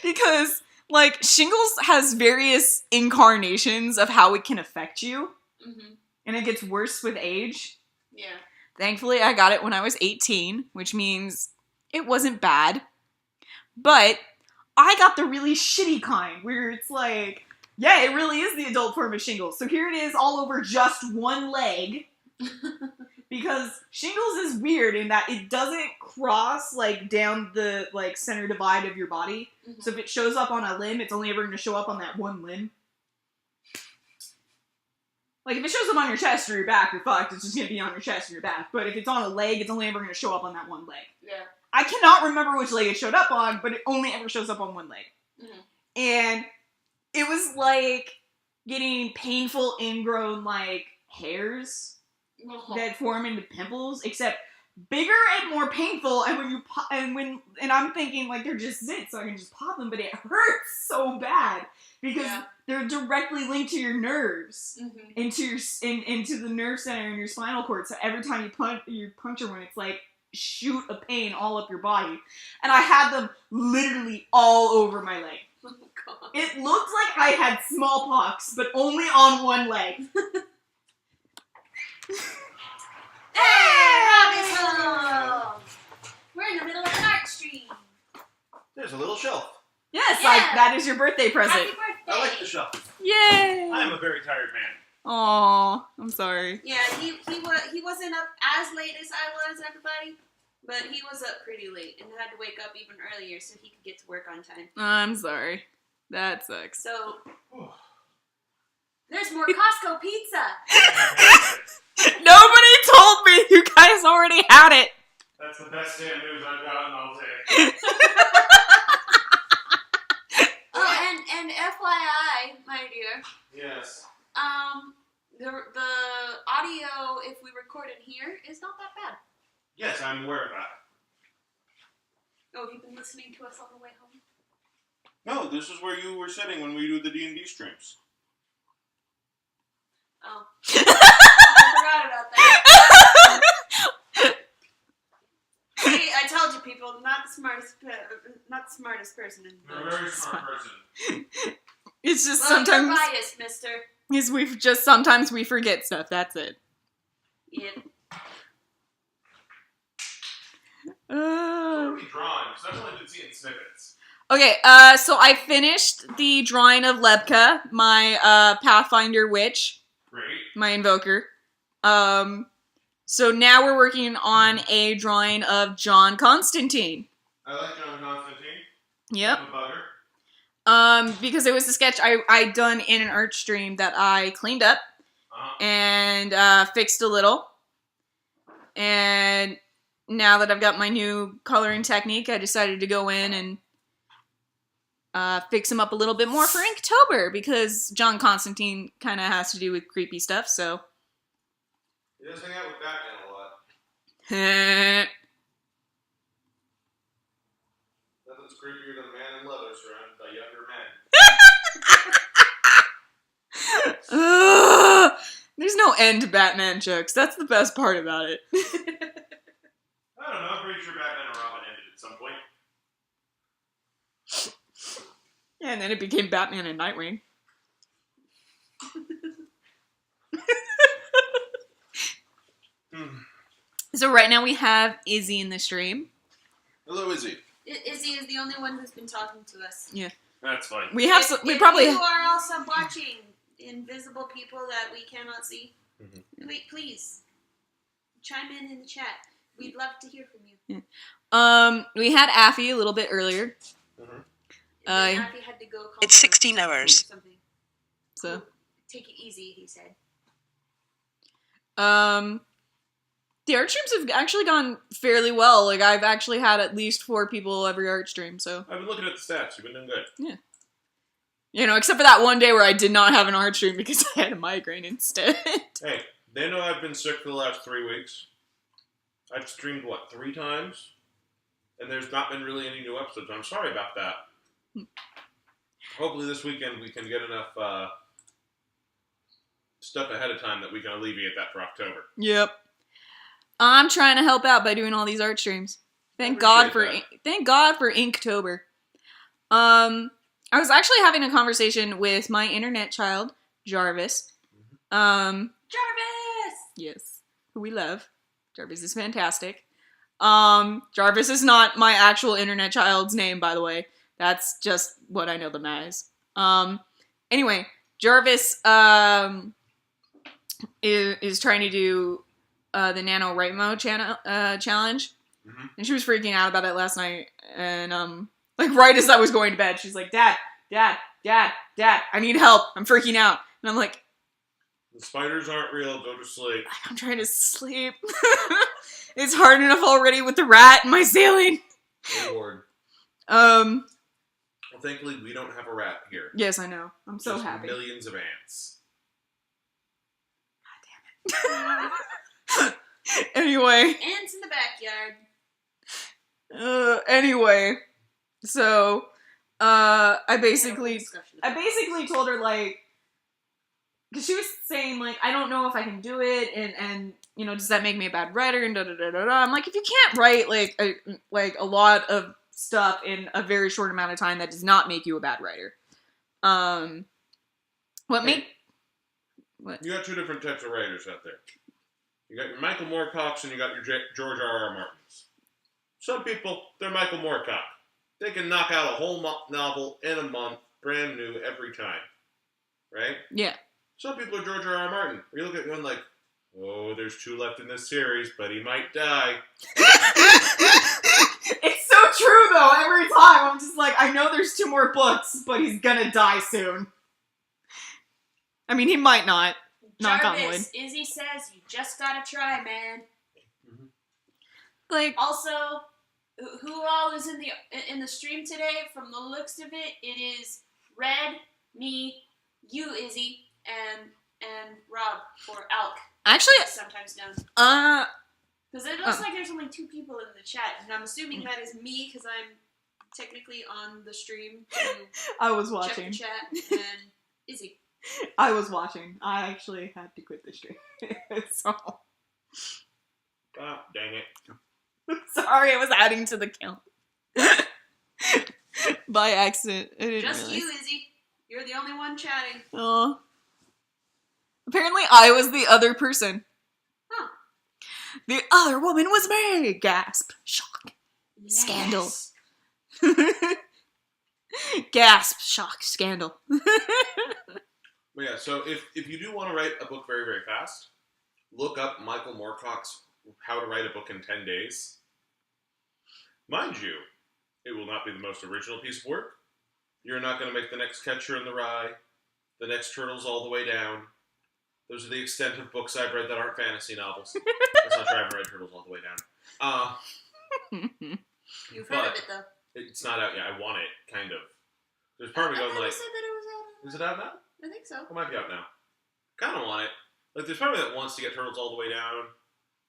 Because, like, shingles has various incarnations of how it can affect you. Mm-hmm. And it gets worse with age. Yeah. Thankfully, I got it when I was 18, which means it wasn't bad. But I got the really shitty kind, where it's like, yeah, it really is the adult form of shingles. So here it is all over just one leg. Because shingles is weird in that it doesn't cross, like, down the, like, center divide of your body. Mm-hmm. So if it shows up on a limb, it's only ever going to show up on that one limb. Like, if it shows up on your chest or your back, you're fucked. It's just going to be on your chest or your back. But if it's on a leg, it's only ever going to show up on that one leg. Yeah. I cannot remember which leg it showed up on, but it only ever shows up on one leg. Mm-hmm. And like getting painful ingrown like hairs that form into pimples, except bigger and more painful. And and I'm thinking like they're just zits, so I can just pop them, but it hurts so bad because they're directly linked to your nerves, into the nerve center in your spinal cord. So every time you puncture one, it's like shoot a pain all up your body. And I had them literally all over my leg. Oh, God. It looked like I had smallpox, but only on one leg. Hey, Robbie's home! We're in the middle of an Artstream. There's a little shelf. Yes, Yeah. that is your birthday present. Happy birthday! I like the shelf. Yay! I am a very tired man. Aw, I'm sorry. Yeah, he wasn't up as late as I was, everybody, but he was up pretty late and had to wake up even earlier so he could get to work on time. I'm sorry. That sucks. So, there's more Costco pizza. Nobody told me you guys already had it. That's the best damn news I've gotten all day. Oh, and FYI, my dear. Yes. The audio, if we record in here, is not that bad. Yes, I'm aware of that. Oh, have you been listening to us on the way home? No, this is where you were sitting when we do the D&D streams. Oh. I forgot about that. See, I told you people, not the smartest person in the You're a very smart person. It's just Well, sometimes you're biased, mister. sometimes we forget stuff. That's it. Yeah. What are we drawing? Because I've only been seeing snippets. Okay, so I finished the drawing of Lebka, my Pathfinder witch, Great. my invoker. So now we're working on a drawing of John Constantine. I like John Constantine. Yep. I'm a bugger. Because it was a sketch I done in an Artstream that I cleaned up and fixed a little. And now that I've got my new coloring technique, I decided to go in and fix him up a little bit more for Inktober, because John Constantine kind of has to do with creepy stuff, so. He does hang out with Batman a lot. Nothing's creepier than a man in leather surrounded by younger men. There's no end to Batman jokes. That's the best part about it. I don't know, I'm pretty sure Batman and Robin ended at some point. Yeah, and then it became Batman and Nightwing. So right now we have Izzy in the stream. Hello, Izzy. Izzy is the only one who's been talking to us. Yeah. That's fine. We have If we you probably are also watching invisible people that we cannot see, please chime in the chat. We'd love to hear from you. we had Affy a little bit earlier. Happy had to go call It's 16 hours. something. So Take it easy, he said. the art streams have actually gone fairly well. Like, I've actually had at least 4 people every art stream, so. I've been looking at the stats. You've been doing good. Yeah. You know, except for that one day where I did not have an art stream because I had a migraine instead. Hey, they know I've been sick for the last 3 weeks. I've streamed, 3 times? And there's not been really any new episodes. I'm sorry about that. Hopefully this weekend we can get enough stuff ahead of time that we can alleviate that for October. Yep. I'm trying to help out by doing all these art streams. Thank Appreciate God for Inktober. I was actually having a conversation with my internet child, Jarvis. Jarvis! Yes, who we love. Jarvis is fantastic. Jarvis is not my actual internet child's name, by the way. That's just what I know them as. Anyway, Jarvis is trying to do the NaNoWriMo challenge. Mm-hmm. And she was freaking out about it last night. And like right as I was going to bed, she's like, Dad, I need help. I'm freaking out. And I'm like, The spiders aren't real. Go to sleep. I'm trying to sleep. It's hard enough already with the rat in my ceiling. Lord. Um, Well, thankfully, we don't have a rat here. Yes, I know. I'm so Just happy. millions of ants. Anyway. Ants in the backyard. Anyway. So, I basically Discussion about told her, like, because she was saying, like, I don't know if I can do it, and you know, does that make me a bad writer, and da-da-da-da-da. I'm like, if you can't write, like a lot of stuff in a very short amount of time, that does not make you a bad writer. What? You got two different types of writers out there. You got your Michael Moorcocks and you got your George R.R. Martins. Some people, they're Michael Moorcock. They can knock out a whole novel in a month, brand new every time. Right? Yeah. Some people are George R.R. Martin. You look at one like, oh, there's 2 left in this series, but he might die. It's so true, though, every time. I'm just like, I know there's 2 more books, but he's gonna die soon. I mean, he might not. Knock on wood. Jarvis, Izzy says you just gotta try, man. Mm-hmm. Like, Also, who all is in the stream today? From the looks of it, it is Red, me, you, Izzy, and Rob or Alch. actually, Sometimes known. Because it looks like there's only 2 people in the chat, and I'm assuming that is me because I'm technically on the stream to I was check watching. the chat, and Izzy. I was watching. I actually had to quit the stream. So, God dang it. sorry, I was adding to the count. By accident. I didn't Just realize. you, Izzy. You're the only one chatting. Oh. Apparently, I was the other person. Huh. The other woman was me! Gasp. Shock. Scandal. Yes. Gasp. Shock. Scandal. But yeah, so if you do want to write a book very, very fast, look up Michael Moorcock's How to Write a Book in 10 Days. Mind you, it will not be the most original piece of work. You're not going to make the next Catcher in the Rye, the next Turtles All the Way Down. Those are the extent of books I've read that aren't fantasy novels. That's not true, I haven't read Turtles All the Way Down. You've heard of it, though. It's not out yet. I want it, kind of. There's part of me going I like, said that it was out. is it out now? I think so. It might be out now. Kind of want it. Like, there's part of me that wants to get Turtles All the Way Down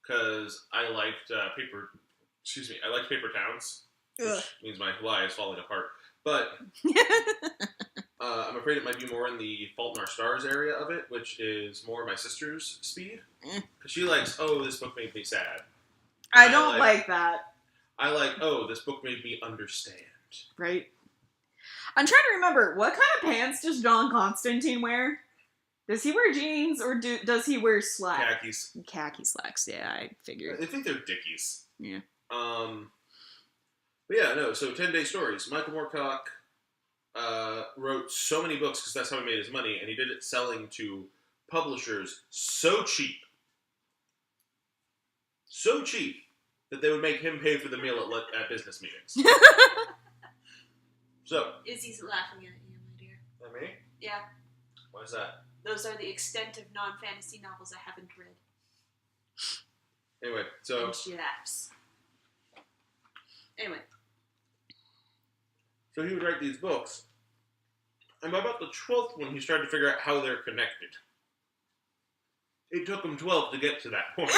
because I liked Paper Towns, which means my Hawaii is falling apart. But I'm afraid it might be more in the Fault in Our Stars area of it, which is more my sister's speed. Because she likes, oh, this book made me sad. I don't like that. I like, oh, this book made me understand. Right? I'm trying to remember, what kind of pants does John Constantine wear? Does he wear jeans or does he wear slacks? Khakis. Khaki slacks, yeah, I figured. I think they're Dickies. Yeah. But yeah, no, so 10-Day Stories. Michael Moorcock wrote so many books because that's how he made his money, and he did it selling to publishers so cheap. So cheap that they would make him pay for the meal at business meetings. So. Izzy's laughing at you, my dear. That me? Yeah. Why is that? Those are the extent of non-fantasy novels I haven't read. Anyway, so. And she laughs. Anyway. So he would write these books, and by about the 12th one, he started to figure out how they're connected. It took him 12 to get to that point.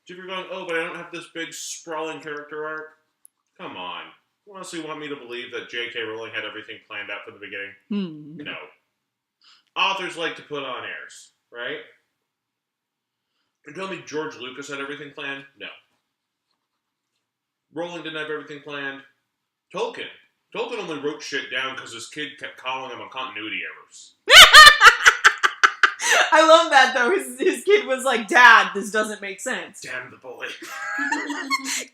So if you're going, oh, but I don't have this big sprawling character arc, come on. You honestly want me to believe that J.K. Rowling had everything planned out from the beginning? No. Authors like to put on airs, right? You tell me George Lucas had everything planned? No. Rowling didn't have everything planned. Tolkien only wrote shit down because his kid kept calling him on continuity errors. I love that, though. His kid was like, Dad, this doesn't make sense. Damn the boy.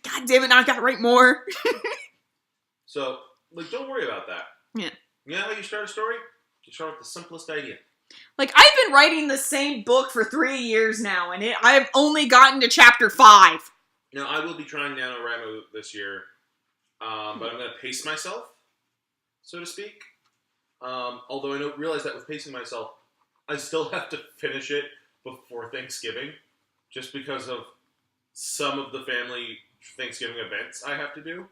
God damn it, now I gotta write more. So, like, don't worry about that. Yeah. You know how you start a story? You start with the simplest idea. Like, I've been writing the same book for 3 years now, and I've only gotten to chapter 5. Now, I will be trying NaNoWriMo this year, but I'm going to pace myself, so to speak. Although I don't realize that with pacing myself, I still have to finish it before Thanksgiving, just because of some of the family Thanksgiving events I have to do.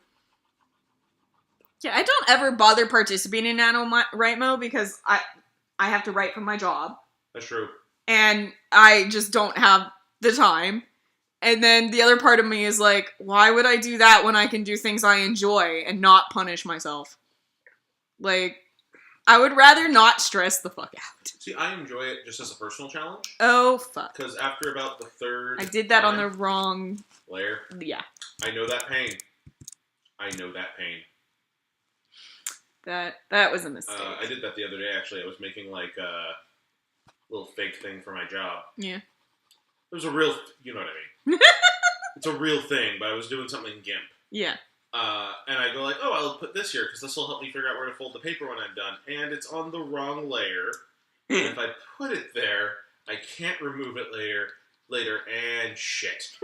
Yeah, I don't ever bother participating in NaNoWriMo because I have to write for my job. That's true. And I just don't have the time. And then the other part of me is like, why would I do that when I can do things I enjoy and not punish myself? Like, I would rather not stress the fuck out. See, I enjoy it just as a personal challenge. Oh, fuck. Because after about the third I did that on the wrong... layer. Yeah. I know that pain. I know that pain. That was a mistake. I did that the other day, actually. I was making, like, a little fake thing for my job. Yeah. It was a real... You know what I mean. It's a real thing, but I was doing something in GIMP. Yeah. And I go like, oh, I'll put this here, because this will help me figure out where to fold the paper when I'm done. And it's on the wrong layer. And if I put it there, I can't remove it later, and shit.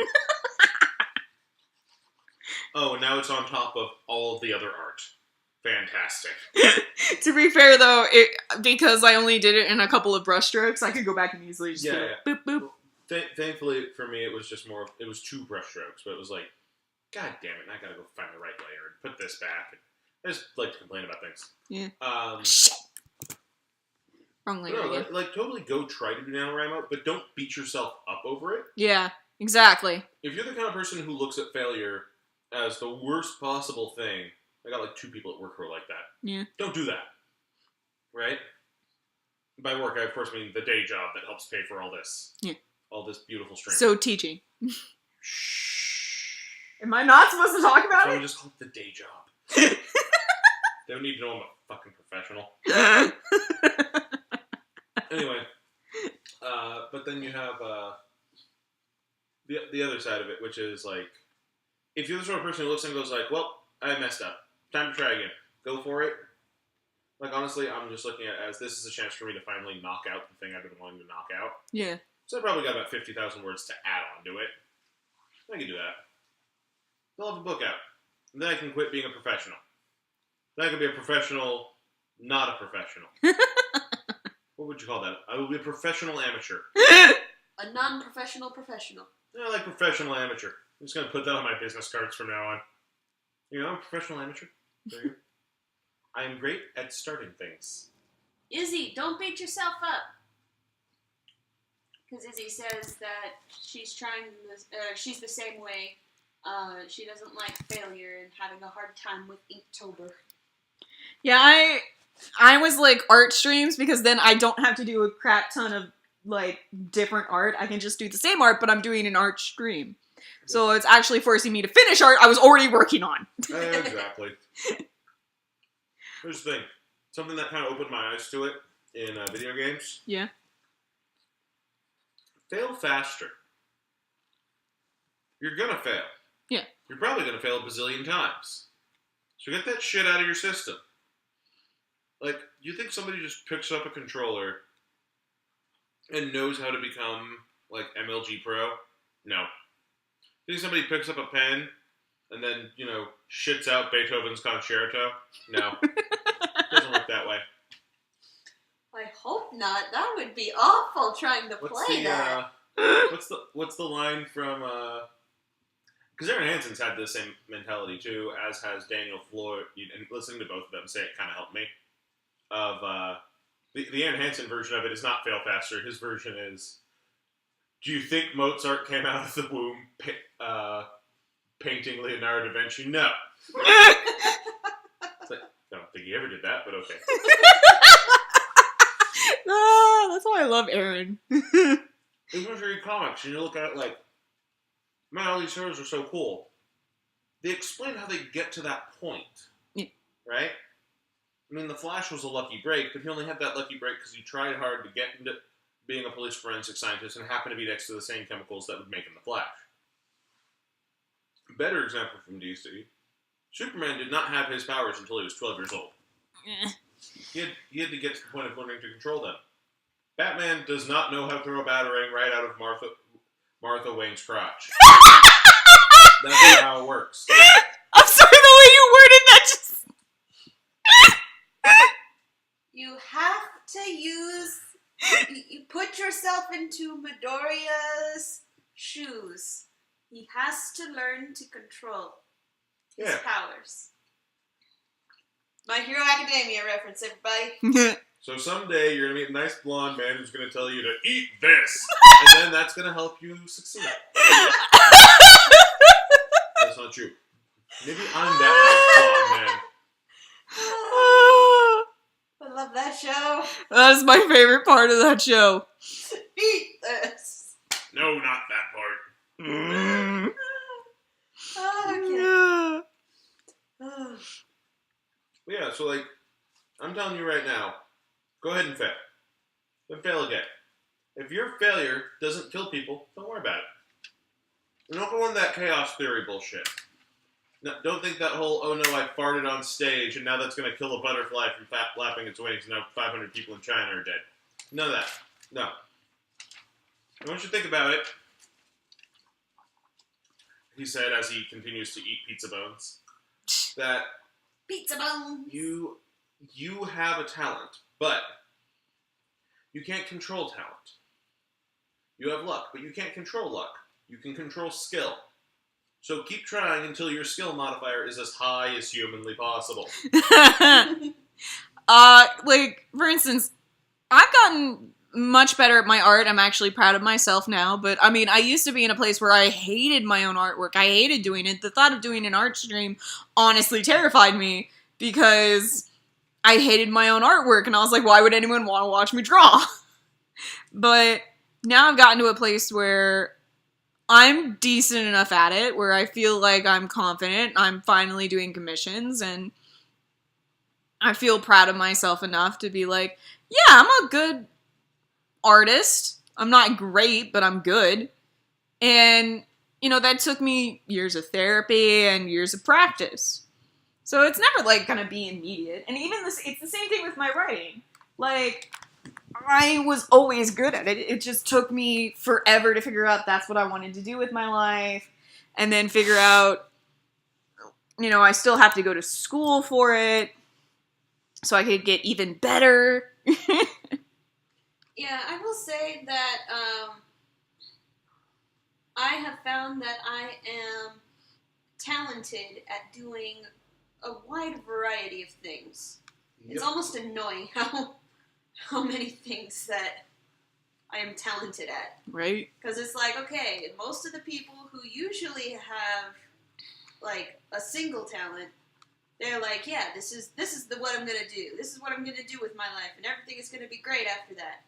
Oh, and now it's on top of all of the other art. Fantastic. To be fair, though, because I only did it in a couple of brush strokes, I could go back and easily just boop, boop. Thankfully, for me, it was just it was 2 brush strokes, but it was like, God damn it, I gotta go find the right layer and put this back. I just like to complain about things. Yeah. Shit. Wrong layer No, again. like totally go try to do NaNoWriMo, but don't beat yourself up over it. Yeah, exactly. If you're the kind of person who looks at failure as the worst possible thing, I got like 2 people at work who are like that. Yeah. Don't do that. Right? By work, I of course mean the day job that helps pay for all this. Yeah. All this beautiful streaming. So teaching. Shh. Am I not supposed to talk about So it? I just call it the day job. They don't need to know I'm a fucking professional. Anyway, but then you have the other side of it, which is like, if you're the sort of person who looks and goes like, well, I messed up. Time to try again. Go for it. Like, honestly, I'm just looking at it as this is a chance for me to finally knock out the thing I've been wanting to knock out. Yeah. So I probably got about 50,000 words to add on to it. I can do that. I'll have a book out. And then I can quit being a professional. Then I can be a professional, not a professional. What would you call that? I will be a professional amateur. A non-professional professional. I like professional amateur. I'm just going to put that on my business cards from now on. You know, I'm a professional amateur. There you go. I am great at starting things. Izzy, don't beat yourself up. Because Izzy says that she's trying this, she's the same way. She doesn't like failure and having a hard time with Inktober. Yeah, I was like art streams because then I don't have to do a crap ton of like different art. I can just do the same art, but I'm doing an art stream. So it's actually forcing me to finish art I was already working on. Exactly. Here's the thing. Something that kind of opened my eyes to it in video games. Yeah. Fail faster. You're gonna fail. Yeah. You're probably gonna fail a bazillion times. So get that shit out of your system. Like, you think somebody just picks up a controller and knows how to become, like, MLG Pro? No. Think somebody picks up a pen and then, you know, shits out Beethoven's Concerto? No. Doesn't work that way. I hope not. That would be awful trying to play that. What's the line from, because Aaron Hansen's had the same mentality too, as has Daniel Floyd, and listening to both of them say it kind of helped me. Of the Aaron Hansen version of it is not fail faster. His version is, do you think Mozart came out of the womb painting Leonardo da Vinci? No. It's like, I don't think he ever did that, but okay. That's why I love Aaron. Even if you read comics and you look at it like, man, all these heroes are so cool. They explain how they get to that point. Yeah. Right? I mean, the Flash was a lucky break, but he only had that lucky break because he tried hard to get into being a police forensic scientist and happened to be next to the same chemicals that would make him the Flash. A better example from DC, Superman did not have his powers until he was 12 years old. He had to get to the point of learning to control them. Batman does not know how to throw a batarang right out of Martha Wayne's crotch. That's not how it works. I'm sorry, the way you worded that just... You have to use... You put yourself into Midoriya's shoes. He has to learn to control his powers. My Hero Academia reference, everybody. So someday you're gonna meet a nice blonde man who's gonna tell you to eat this, and then that's gonna help you succeed. That's not true. Maybe I'm that nice blonde man. I love that show. That's my favorite part of that show. Eat this. No, not that part. Mm. Oh, Yeah. okay. But yeah, so like, I'm telling you right now, go ahead and fail. Then fail again. If your failure doesn't kill people, don't worry about it. Don't go on that chaos theory bullshit. No, don't think that whole, oh no, I farted on stage and now that's going to kill a butterfly from flapping its wings and now 500 people in China are dead. None of that. No. I want you to think about it, he said as he continues to eat pizza bones, that Pizza bones. you have a talent, but you can't control talent. You have luck, but you can't control luck. You can control skill. So keep trying until your skill modifier is as high as humanly possible. Like, for instance, I've gotten much better at my art. I'm actually proud of myself now, but I mean, I used to be in a place where I hated my own artwork. I hated doing it. The thought of doing an art stream honestly terrified me because I hated my own artwork, and I was like, why would anyone want to watch me draw? But now I've gotten to a place where I'm decent enough at it, where I feel like I'm confident, I'm finally doing commissions, and I feel proud of myself enough to be like, yeah, I'm a good artist. I'm not great, but I'm good. And, you know, that took me years of therapy and years of practice. So it's never, like, gonna be immediate. And even this, it's the same thing with my writing. Like, I was always good at it. It just took me forever to figure out that's what I wanted to do with my life. And then figure out, you know, I still have to go to school for it so I could get even better. Yeah, I will say that I have found that I am talented at doing a wide variety of things. Yep. It's almost annoying how many things that I am talented at. Right? Because it's like, okay, most of the people who usually have like a single talent, they're like, yeah, this is what I'm gonna do. This is what I'm gonna do with my life, and everything is gonna be great after that.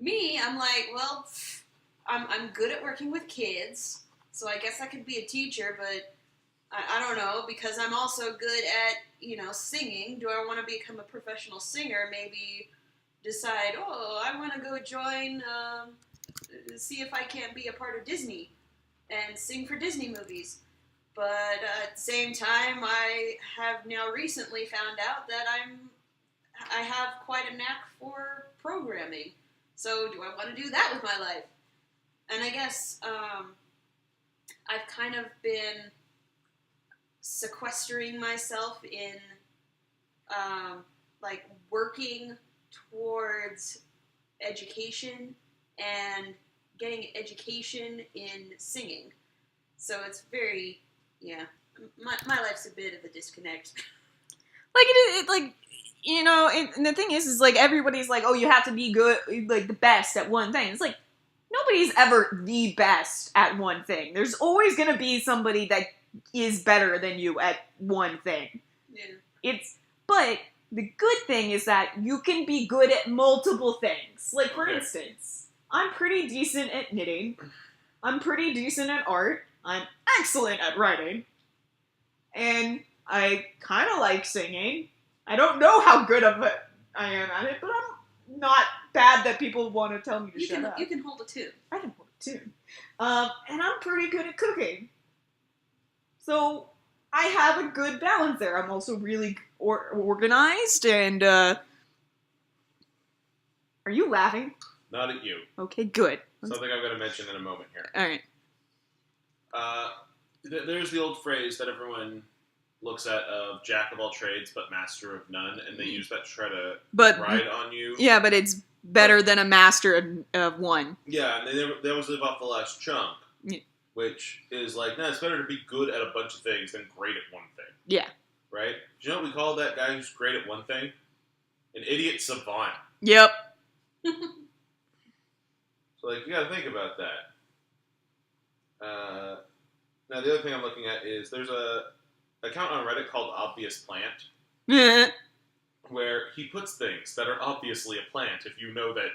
Me, I'm like, well, I'm good at working with kids, so I guess I could be a teacher, but I don't know, because I'm also good at, you know, singing. Do I want to become a professional singer? Maybe decide, oh, I want to go join, see if I can't be a part of Disney and sing for Disney movies. But at the same time, I have now recently found out that I have quite a knack for programming. So do I want to do that with my life? And I guess I've kind of been sequestering myself in like working towards education and getting education in singing. So it's very, yeah, my life's a bit of a disconnect. Like, it like, you know, and the thing is like, everybody's like, oh, you have to be good, like, the best at one thing. It's like, nobody's ever the best at one thing. There's always gonna be somebody that is better than you at one thing. Yeah. But the good thing is that you can be good at multiple things. Like, for instance, I'm pretty decent at knitting. I'm pretty decent at art. I'm excellent at writing. And I kind of like singing. I don't know how good of it I am at it, but I'm not bad that people want to tell me to shut up. You can hold a tune. I can hold a tune. And I'm pretty good at cooking. So I have a good balance there. I'm also really organized and, are you laughing? Not at you. Okay, good. Something I'm going to mention in a moment here. Alright. There's the old phrase that everyone looks at of jack of all trades but master of none, and they use that to try to ride on you. Yeah, but it's better than a master of one. Yeah, and they always live off the last chunk. Yeah. Which is like, no, it's better to be good at a bunch of things than great at one thing. Yeah. right? Do you know what we call that guy who's great at one thing? An idiot savant. Yep. So, like, you gotta think about that. Now, the other thing I'm looking at is there's a account on Reddit called Obvious Plant, where he puts things that are obviously a plant if you know that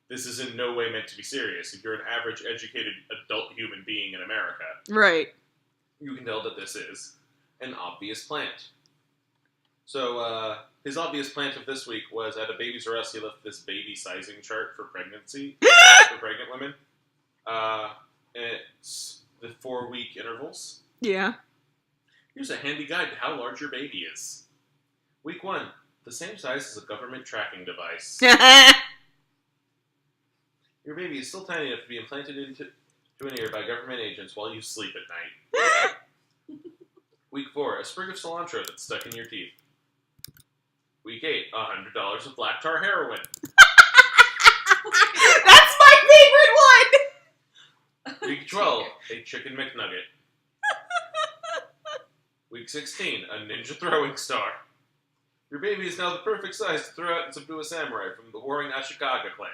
this is in no way meant to be serious. If you're an average, educated, adult human being in America, Right. you can tell that this is an obvious plant. So, his obvious plant of this week was at a Babies R Us, he left this baby sizing chart for pregnancy, for pregnant women. It's the 4-week intervals. Yeah. Here's a handy guide to how large your baby is. Week 1, the same size as a government tracking device. Your baby is still tiny enough to be implanted into an ear by government agents while you sleep at night. Week 4, a sprig of cilantro that's stuck in your teeth. Week 8, $100 of black tar heroin. That's my favorite one! Week 12, a chicken McNugget. Week 16, a ninja throwing star. Your baby is now the perfect size to throw out and subdue a samurai from the warring Ashikaga clan.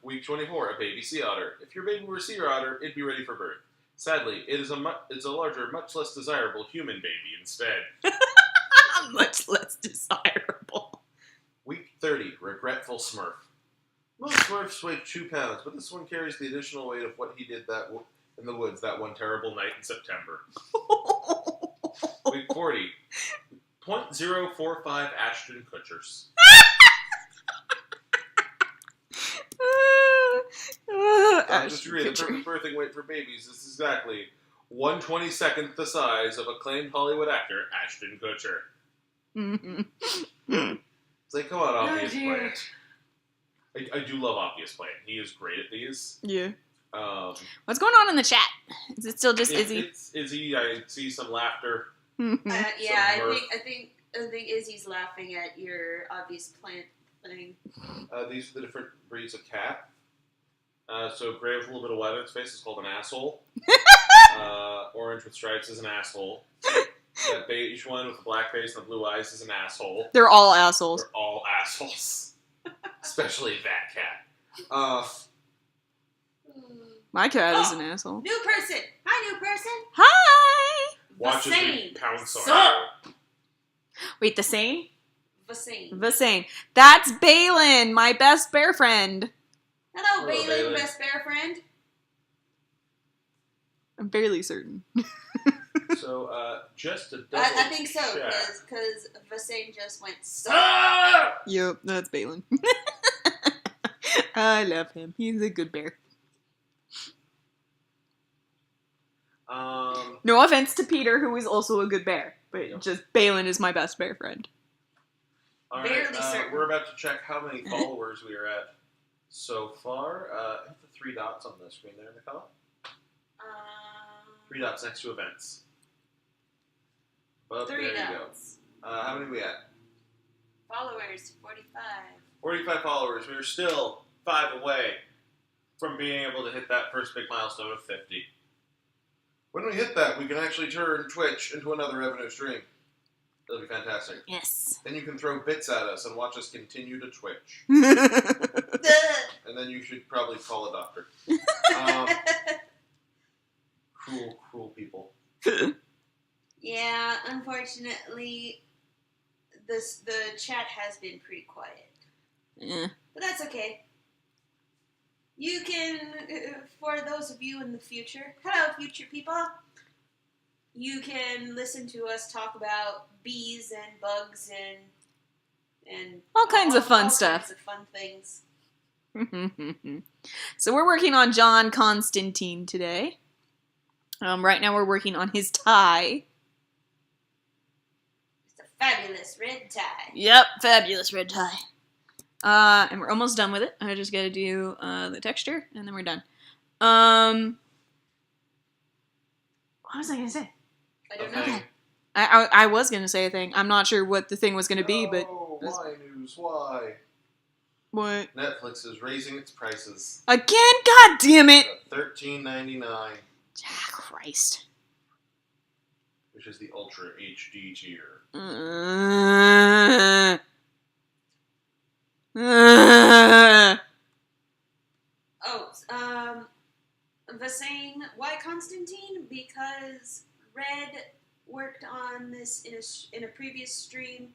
Week 24, a baby sea otter. If your baby were a sea otter, it'd be ready for birth. Sadly, it's a larger, much less desirable human baby instead. Much less desirable. Week 30, regretful Smurf. Most Smurfs weigh 2 pounds, but this one carries the additional weight of what he did in the woods that one terrible night in September. Week 40, 0.045 Ashton Kutchers. Just to read, the perfect birthing weight for babies is exactly 1/22nd the size of acclaimed Hollywood actor Ashton Kutcher. It's like, come on, Obvious Plant. I do love Obvious Plant. He is great at these. Yeah. What's going on in the chat? Is it still just Izzy? It's Izzy. I see some laughter. Yeah, I think Izzy's laughing at your Obvious Plant thing. These are the different breeds of cat. So gray with a little bit of white on its face is called an asshole. Orange with stripes is an asshole. That beige one with the black face and the blue eyes is an asshole. They're all assholes. They're all assholes. Especially that cat. My cat is an asshole. New person! Hi, new person! Hi! Watch as we Vasane. pounce on her. Wait, the same? Vasane. Vasane. That's Balin, my best bear friend. Hello, Hello, Bailey, Bailey. best bear friend. I'm fairly certain. So, just to double I think so, check. because Vasane just went Yep, that's Balin. I love him. He's a good bear. No offense to Peter, who is also a good bear, but just Balin is my best bear friend. Alright, Barely certain. we're about to check how many followers we are at so far. Hit the 3 dots on the screen there, Mikella. 3 dots next to events. But 3 there you dots. go. How many are we at? Followers, 45. 45 followers. We are still 5 away from being able to hit that first big milestone of 50. When we hit that, we can actually turn Twitch into another revenue stream. That'll be fantastic. Yes. Then you can throw bits at us and watch us continue to Twitch. And then you should probably call a doctor. Cruel people. Yeah, unfortunately, the chat has been pretty quiet. Yeah. But that's okay. You can, for those of you in the future, hello future people, you can listen to us talk about bees and bugs and All kinds of fun stuff. Kinds of fun things. So we're working on John Constantine today. Right now we're working on his tie. It's a fabulous red tie. Yep, fabulous red tie. And we're almost done with it. I just gotta do the texture, and then we're done. What was I gonna say? I don't Okay. know. I was gonna say a thing. I'm not sure what the thing was gonna be, but Oh, why news? Why? what? Netflix is raising its prices. Again? God damn it! $13.99. Ah, Christ. which is the Ultra HD tier. Saying why Constantine? Because Red worked on this in a previous stream,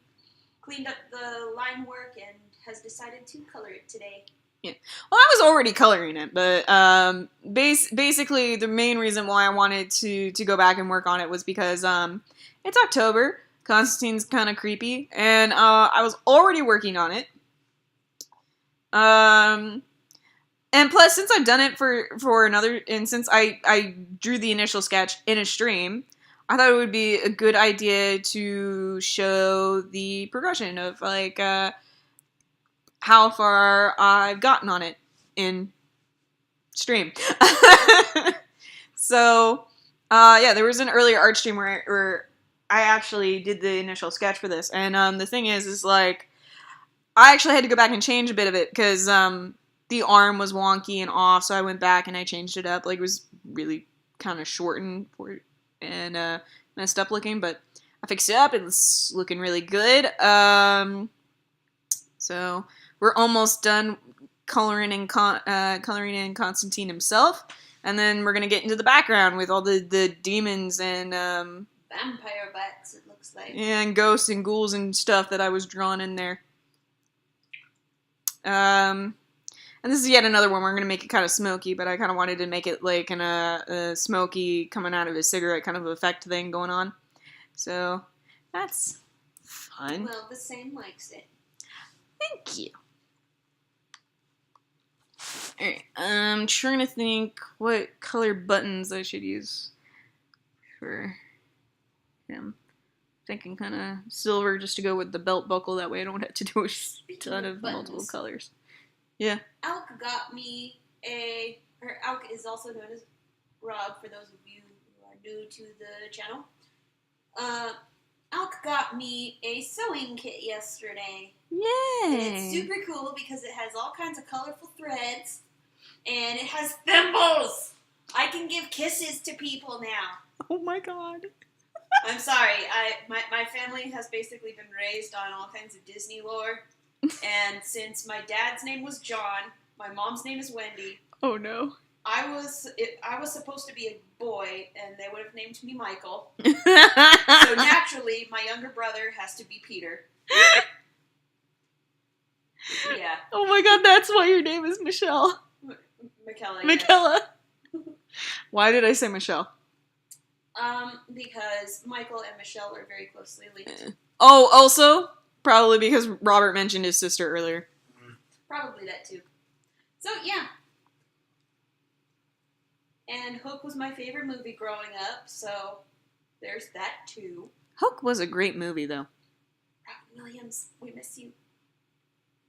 cleaned up the line work, and has decided to color it today. Yeah. Well, I was already coloring it, but basically the main reason why I wanted to go back and work on it was because it's October. Constantine's kind of creepy, and I was already working on it. And plus, since I've done it for another, and since I drew the initial sketch in a stream, I thought it would be a good idea to show the progression of, like, how far I've gotten on it in stream. So, yeah, there was an earlier Artstream where I actually did the initial sketch for this, and the thing is like, I actually had to go back and change a bit of it, because, the arm was wonky and off, so I went back and I changed it up. Like, it was really kind of shortened and messed up looking, but I fixed it up. It's looking really good. So we're almost done coloring in Constantine himself, and then we're gonna get into the background with all the demons and Vampire bats, it looks like. and ghosts and ghouls and stuff that I was drawing in there. And this is yet another one. We're going to make it kind of smoky, but I kind of wanted to make it like a smoky coming out of a cigarette kind of effect thing going on. So that's fun. Well, the same likes it. Thank you. Alright, I'm trying to think what color buttons I should use for him. Thinking kind of silver just to go with the belt buckle. That way I don't have to do a ton of multiple colors. Yeah. Alch got me Alch is also known as Rob, for those of you who are new to the channel. Alch got me a sewing kit yesterday. Yay! And it's super cool because it has all kinds of colorful threads, and it has thimbles! I can give kisses to people now. Oh my god. I'm sorry, my family has basically been raised on all kinds of Disney lore. And since my dad's name was John, my mom's name is Wendy. Oh no. I was supposed to be a boy, and they would have named me Michael. So naturally, my younger brother has to be Peter. Yeah. Oh my god, that's why your name is Michelle. Mikella. Mikella. Why did I say Michelle? Because Michael and Michelle are very closely linked. Oh, also, probably because Robert mentioned his sister earlier. Probably that too. So, yeah. And Hook was my favorite movie growing up, so there's that too. Hook was a great movie, though. Robin Williams, we miss you.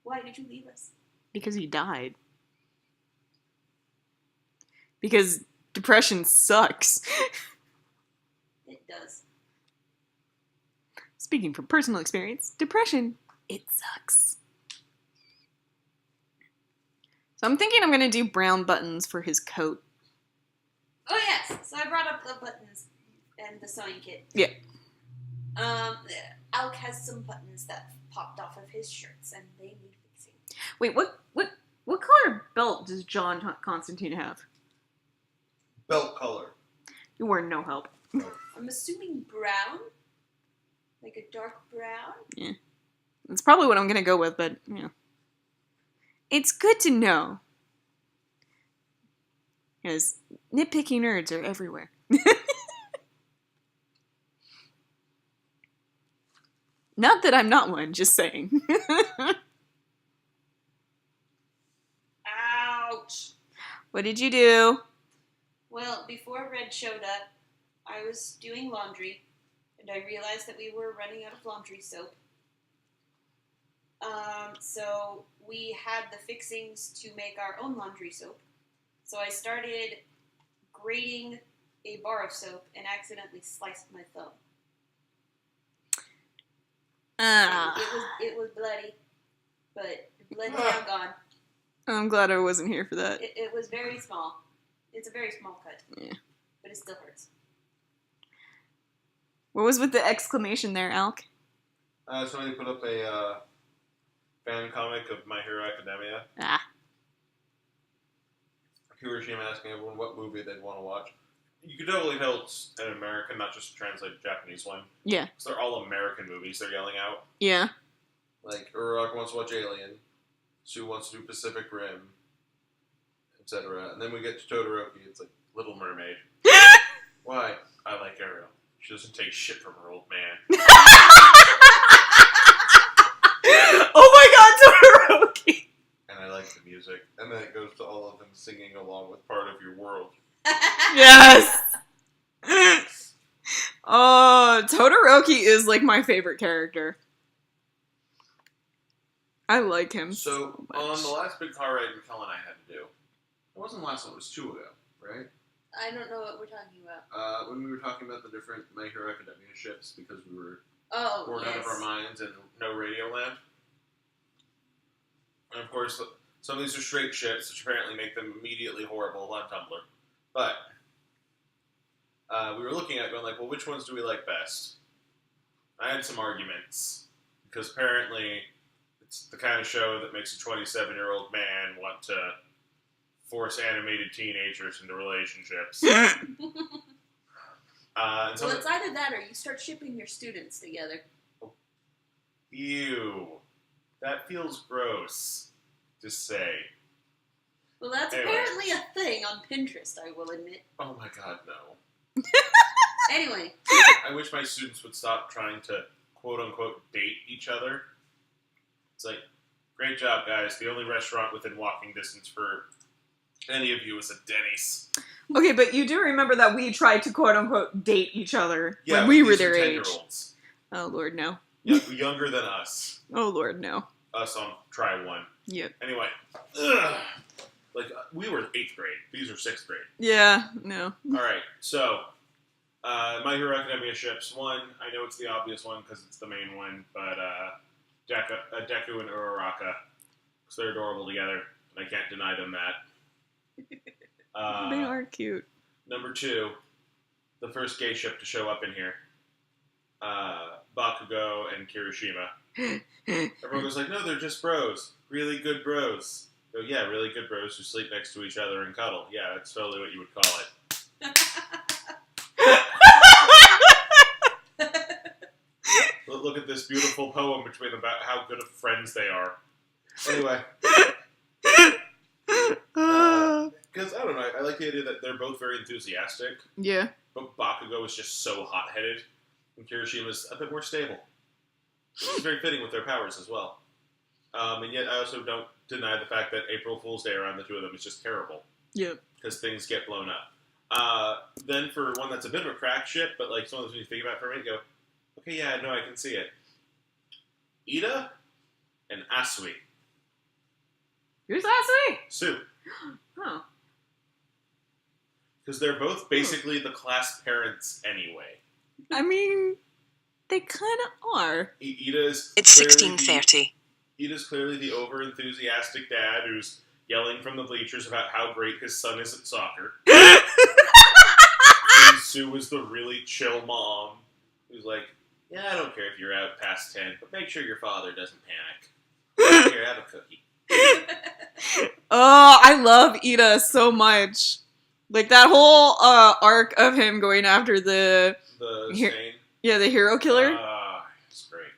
Why did you leave us? Because he died. Because depression sucks. It does. Speaking from personal experience, depression, it sucks. So I'm thinking I'm going to do brown buttons for his coat. Oh yes, so I brought up the buttons and the sewing kit. Yeah. Alch has some buttons that popped off of his shirts and they need fixing. Wait, what color belt does John Constantine have? Belt color. You were no help. I'm assuming brown? Like a dark brown? Yeah. That's probably what I'm going to go with, but, you know. It's good to know. Because nitpicky nerds are everywhere. Not that I'm not one, just saying. Ouch! What did you do? Well, before Red showed up, I was doing laundry, and I realized that we were running out of laundry soap. So we had the fixings to make our own laundry soap. So I started grating a bar of soap and accidentally sliced my thumb. It was bloody, but the blood's now gone. I'm glad I wasn't here for that. It was very small. It's a very small cut. Yeah. But it still hurts. What was with the exclamation there, Alch? Somebody put up a fan comic of My Hero Academia. Ah. Hiroshima asking everyone what movie they'd want to watch. You could totally tell it's an American, not just a translated Japanese one. Yeah. Because they're all American movies they're yelling out. Yeah. Like, Uraraka wants to watch Alien. Sue wants to do Pacific Rim. Etc. And then we get to Todoroki. It's like, Little Mermaid. Why? I like Ariel. She doesn't take shit from her old man. Oh my god, Todoroki! And I like the music. And then it goes to all of them singing along with Part of Your World. Yes! Oh, Todoroki is like my favorite character. I like him So much. on the last big car ride Mikella and I had to do, it wasn't the last one, it was 2 ago, right? I don't know what we're talking about. When we were talking about the different My Hero Academia ships because we were Oh, bored out of our minds and no Radio Land. And of course, some of these are straight ships, which apparently make them immediately horrible on Tumblr. But we were looking at it going like, well, which ones do we like best? I had some arguments because apparently it's the kind of show that makes a 27-year-old man want to force animated teenagers into relationships. And Well, it's either that or you start shipping your students together. Ew. That feels gross to say. Well, that's Anyway. apparently a thing on Pinterest, I will admit. Oh my god, no. Anyway. I wish my students would stop trying to quote-unquote date each other. It's like, great job, guys. The only restaurant within walking distance for any of you is a Denny's. Okay, but you do remember that we tried to quote-unquote date each other Yeah, when we were these their are age. 10-year-olds. Oh, Lord, no. Younger than us. Oh, Lord, no. Us on try one. Yep. Anyway. Ugh. Like, we were 8th grade. These are 6th grade. Yeah, no. Alright, so, My Hero Academia ships. One, I know it's the obvious one because it's the main one, but Deku and Uraraka, because they're adorable together, and I can't deny them that. They are cute. Number 2, the first gay ship to show up in here. Bakugo and Kirishima. Everyone was like, no, they're just bros. Really good bros. Oh, yeah, really good bros who sleep next to each other and cuddle. Yeah, that's totally what you would call it. Look at this beautiful poem between them about how good of friends they are. Anyway. Because, I don't know, I like the idea that they're both very enthusiastic, Yeah. but Bakugo is just so hot-headed, and Kirishima's a bit more stable. It's very fitting with their powers as well. And yet I also don't deny the fact that April Fool's Day around the two of them is just terrible. Yep. Because things get blown up. Then for one that's a bit of a crack ship, but like some of those when you think about it for a minute, you go, okay, yeah, no, I can see it. Ida and Asui. Who's Asui? Sue. Oh. Because they're both basically the class parents anyway. I mean, they kind of are. Ida's It's clearly 16:30. Ida's clearly the over-enthusiastic dad who's yelling from the bleachers about how great his son is at soccer. And Sue is the really chill mom who's like, yeah, I don't care if you're out past 10, but make sure your father doesn't panic. Here, have a cookie. Oh, I love Ida so much. Like, that whole arc of him going after the Stain. the hero killer. It's great.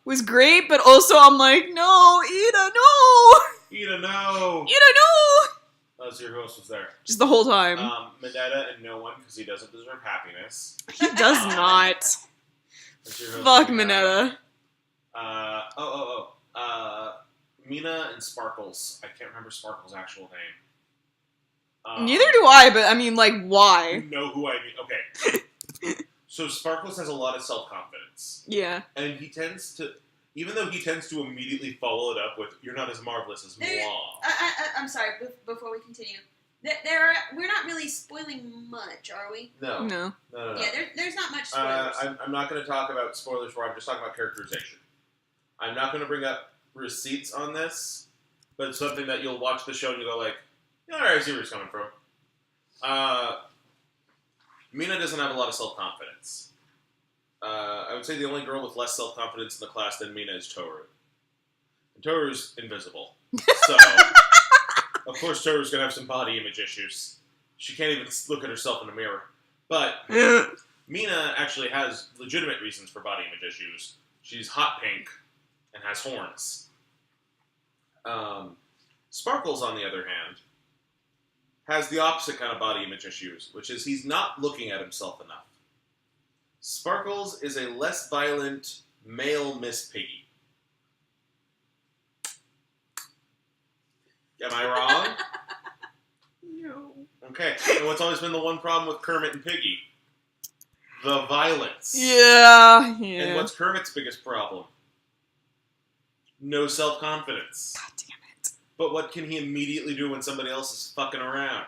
Was great, but also I'm like, no, Ida, no! Ida, no! Ida, no! So your host was there. Just the whole time. Mineta and no one, because he doesn't deserve happiness. He does not. That's your host, Fuck Mineta. Mina and Sparkles. I can't remember Sparkles' actual name. Neither do I, but I mean, like, why? You know who I mean. Okay. So Sparkles has a lot of self-confidence. Yeah. And he tends to, even though he tends to immediately follow it up with, you're not as marvelous as moi. I'm sorry, before we continue. We're not really spoiling much, are we? No. No. No. Yeah, there's not much spoilers. I'm not going to talk about spoilers for it. I'm just talking about characterization. I'm not going to bring up receipts on this, but it's something that you'll watch the show and you'll go like, yeah, alright, I see where it's coming from. Mina doesn't have a lot of self-confidence. I would say the only girl with less self-confidence in the class than Mina is Toru. And Toru's invisible. So, of course, Toru's going to have some body image issues. She can't even look at herself in the mirror. But Mina actually has legitimate reasons for body image issues. She's hot pink and has horns. Sparkles, on the other hand, has the opposite kind of body image issues, which is he's not looking at himself enough. Sparkles is a less violent male Miss Piggy. Am I wrong? No. Okay. And what's always been the one problem with Kermit and Piggy? The violence. Yeah. And what's Kermit's biggest problem? No self-confidence. God damn it. But what can he immediately do when somebody else is fucking around?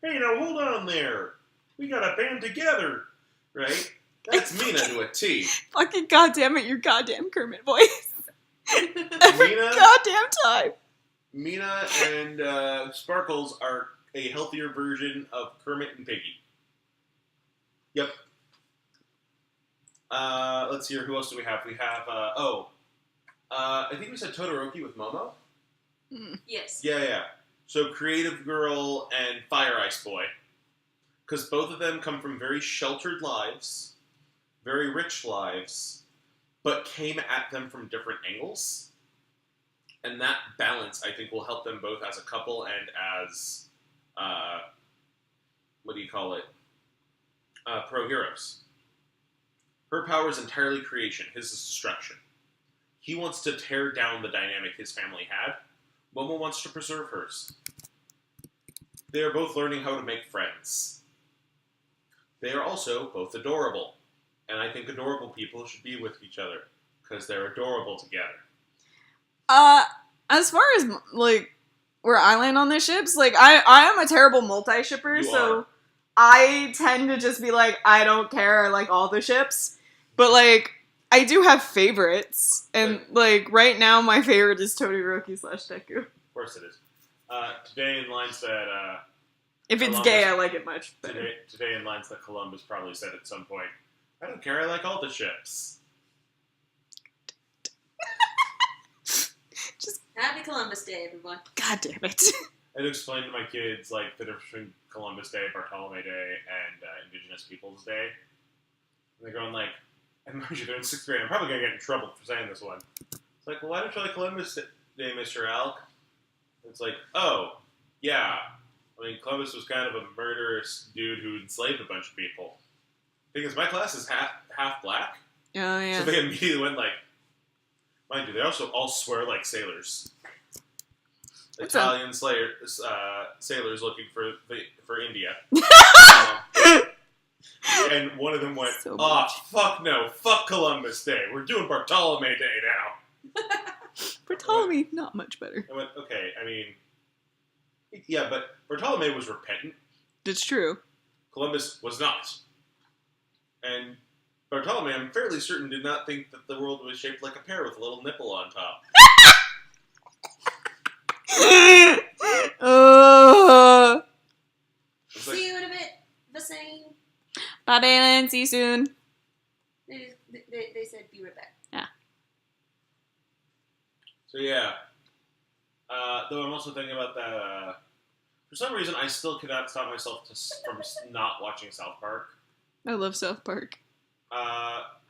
Hey, now hold on there. We gotta band together. Right? That's Mina to a T. Fucking goddamn it, your goddamn Kermit voice. Every Mina? goddamn time. Mina and Sparkles are a healthier version of Kermit and Piggy. Yep. Let's see here. Who else do we have? We have, I think we said Todoroki with Momo. Yes. Yeah. So Creative Girl and Fire Ice Boy. Because both of them come from very sheltered lives, very rich lives, but came at them from different angles. And that balance, I think, will help them both as a couple and as, pro heroes. Her power is entirely creation. His is destruction. He wants to tear down the dynamic his family had. Momo wants to preserve hers. They are both learning how to make friends. They are also both adorable. And I think adorable people should be with each other. Because they're adorable together. As far as, like, where I land on the ships, like, I am a terrible multi-shipper, so I tend to just be like, I don't care, I like all the ships. But, like, I do have favorites. And, like, right now my favorite is Todoroki / Deku. Of course it is. Today in lines that, if it's Columbus, gay, I like it much better. Today in lines that Columbus probably said at some point, I don't care, I like all the ships. Happy Columbus Day, everyone. God damn it. I had to explain to my kids, like, the difference between Columbus Day, Bartolome Day, and Indigenous Peoples Day. And they're going, like, and mind you, they're in 6th grade. I'm probably going to get in trouble for saying this one. It's like, well, why don't you like Columbus Day, Mr. Alch? It's like, oh, yeah. I mean, Columbus was kind of a murderous dude who enslaved a bunch of people. Because my class is half black. Oh, yeah. So they immediately went, like, mind you, they also all swear like sailors. Italian sailors looking for India. And one of them went, fuck no, fuck Columbus Day. We're doing Bartolome Day now. Bartolome, not much better. I went, okay, I mean, yeah, but Bartolome was repentant. It's true. Columbus was not. And Bartolome, I'm fairly certain, did not think that the world was shaped like a pear with a little nipple on top. See you in a bit. The same. Bye, Dalen. See you soon. They said be right back. Yeah. So yeah. Though I'm also thinking about that. For some reason, I still cannot stop myself from not watching South Park. I love South Park.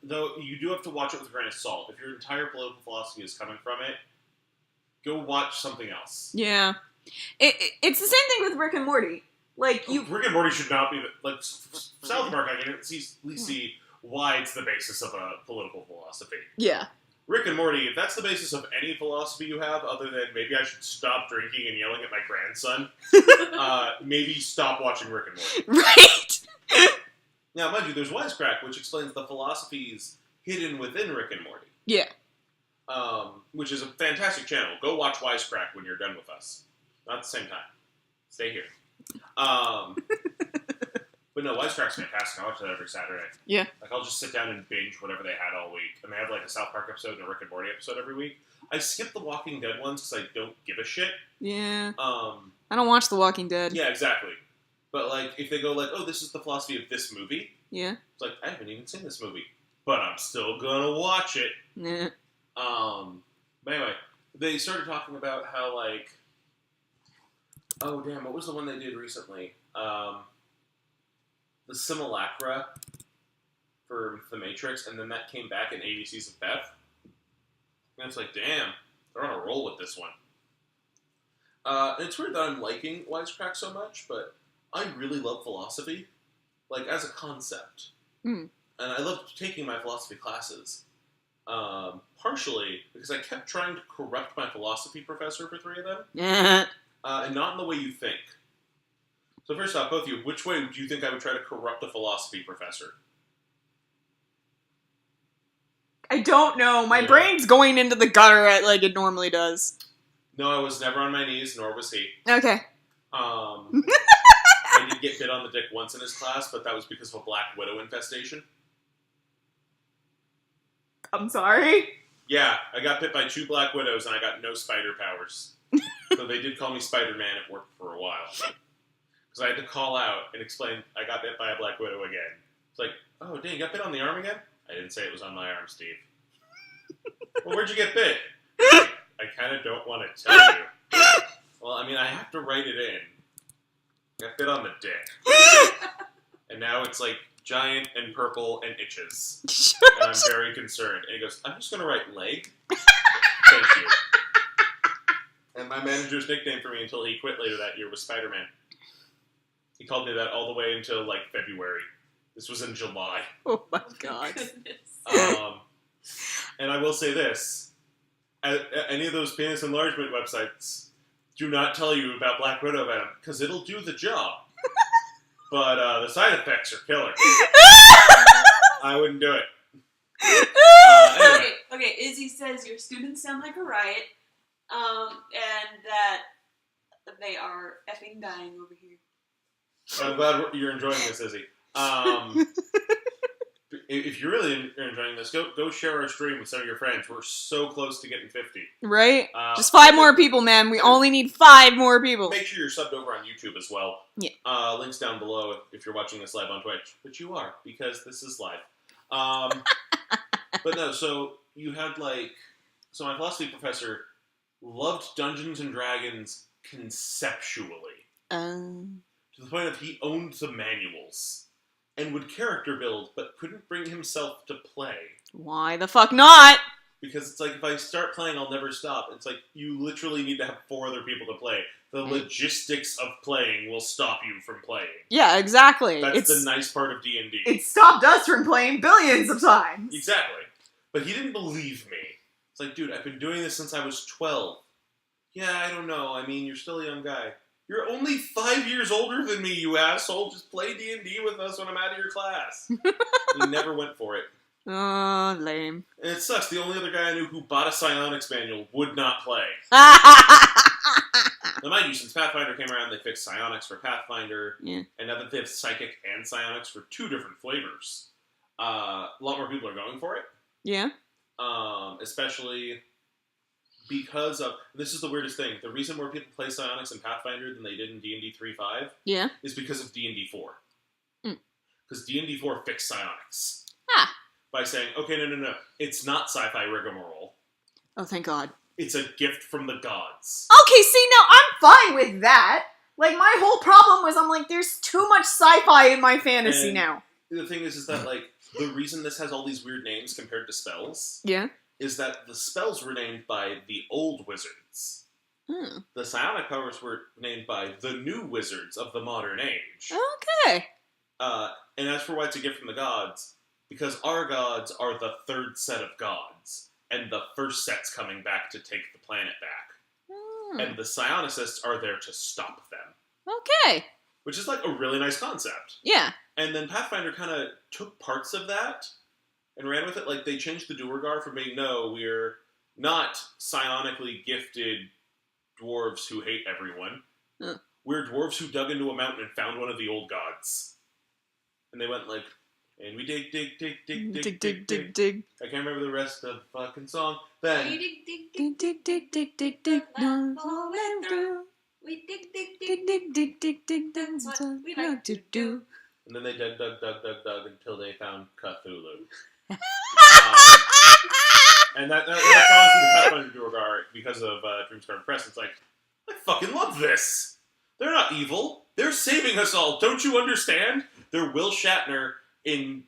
Though you do have to watch it with a grain of salt. If your entire political philosophy is coming from it, go watch something else. Yeah. It's the same thing with Rick and Morty. Like, Rick and Morty should not be like South Park. I can at least see why it's the basis of a political philosophy. Yeah. Rick and Morty, if that's the basis of any philosophy you have, other than maybe I should stop drinking and yelling at my grandson, maybe stop watching Rick and Morty. Right. Now, mind you, there's Wisecrack, which explains the philosophies hidden within Rick and Morty. Yeah. Which is a fantastic channel. Go watch Wisecrack when you're done with us. Not at the same time. Stay here. But no, Wisecrack's fantastic. I watch that every Saturday. Yeah. Like, I'll just sit down and binge whatever they had all week. And they have, like, a South Park episode and a Rick and Morty episode every week. I skip the Walking Dead ones because I don't give a shit. Yeah. I don't watch The Walking Dead. Yeah, exactly. But, like, if they go, like, oh, this is the philosophy of this movie, Yeah. it's like, I haven't even seen this movie, but I'm still gonna watch it. Nah. But anyway, they started talking about how, like, oh, damn, what was the one they did recently? The Simulacra for The Matrix, and then that came back in ABCs of Beth. And it's like, damn, they're on a roll with this one. It's weird that I'm liking Wisecrack so much, but I really love philosophy, like, as a concept. Mm. And I love taking my philosophy classes. Partially because I kept trying to corrupt my philosophy professor for 3 of them. And not in the way you think. So first off, both of you, which way do you think I would try to corrupt a philosophy professor? I don't know. My Yeah. brain's going into the gutter like it normally does. No, I was never on my knees, nor was he. Okay. I did get bit on the dick once in his class, but that was because of a Black Widow infestation. I'm sorry? Yeah, I got bit by 2 Black Widows, and I got no spider powers. So they did call me Spider-Man at work for a while. Because I had to call out and explain I got bit by a Black Widow again. It's like, oh, dang, you got bit on the arm again? I didn't say it was on my arm, Steve. Well, where'd you get bit? I kind of don't want to tell you. Well, I mean, I have to write it in. Got bit on the dick. And now it's like giant and purple and itches. And I'm very concerned. And he goes, I'm just going to write leg. Thank you. And my manager's nickname for me until he quit later that year was Spider-Man. He called me that all the way until, like, February. This was in July. Oh my god. Goodness. And I will say this. Any of those penis enlargement websites do not tell you about Black Widow venom, because it'll do the job. But the side effects are killer. I wouldn't do it. Anyway. Okay, Izzy says your students sound like a riot, and that they are effing dying over here. I'm glad you're enjoying this, Izzy. If you're really enjoying this, go share our stream with some of your friends. We're so close to getting 50. Right? Just 5 more people, man. We only need 5 more people. Make sure you're subbed over on YouTube as well. Yeah. Links down below if you're watching this live on Twitch, which you are, because this is live. But no, so you had so my philosophy professor loved Dungeons and Dragons conceptually. To the point of he owned the manuals. And would character build, but couldn't bring himself to play. Why the fuck not? Because it's like, if I start playing, I'll never stop. It's like, you literally need to have 4 other people to play. The logistics of playing will stop you from playing. Yeah, exactly. That's the nice part of D&D. It stopped us from playing billions of times. Exactly. But he didn't believe me. It's like, dude, I've been doing this since I was 12. Yeah, I don't know. I mean, you're still a young guy. You're only 5 years older than me, you asshole. Just play D&D with us when I'm out of your class. He never went for it. Oh, lame. And it sucks. The only other guy I knew who bought a psionics manual would not play. Now, mind you, since Pathfinder came around, they fixed psionics for Pathfinder. Yeah. And now that they have psychic and psionics for 2 different flavors, a lot more people are going for it. Yeah. Especially because of, this is the weirdest thing, the reason more people play psionics in Pathfinder than they did in D&D 3.5 Yeah. is because of D&D 4. Mm. Because D&D 4 fixed psionics. Ah. By saying, okay, no, it's not sci-fi rigmarole. Oh, thank God. It's a gift from the gods. Okay, see, now I'm fine with that. Like, my whole problem was I'm like, there's too much sci-fi in my fantasy And now. The thing is that, like, the reason this has all these weird names compared to spells Yeah. is that the spells were named by the old wizards. Hmm. The psionic powers were named by the new wizards of the modern age. Okay. And as for why it's a gift from the gods, because our gods are the 3rd set of gods, and the 1st set's coming back to take the planet back. Hmm. And the psionicists are there to stop them. Okay. Which is, like, a really nice concept. Yeah. And then Pathfinder kind of took parts of that and ran with it. Like, they changed the Duergar from being, no, we're not psionically gifted dwarves who hate everyone. Huh. We're dwarves who dug into a mountain and found one of the old gods. And they went like, and we dig. I can't remember the rest of the fucking song. Then, Dig. We dig. Dig, That's that's what we like to do. And then they dug until they found Cthulhu. And that's honestly the Pathfinder Duergar because of Dreamscarred Press. It's like, I fucking love this. They're not evil. They're saving us all. Don't you understand? They're Will Shatner in,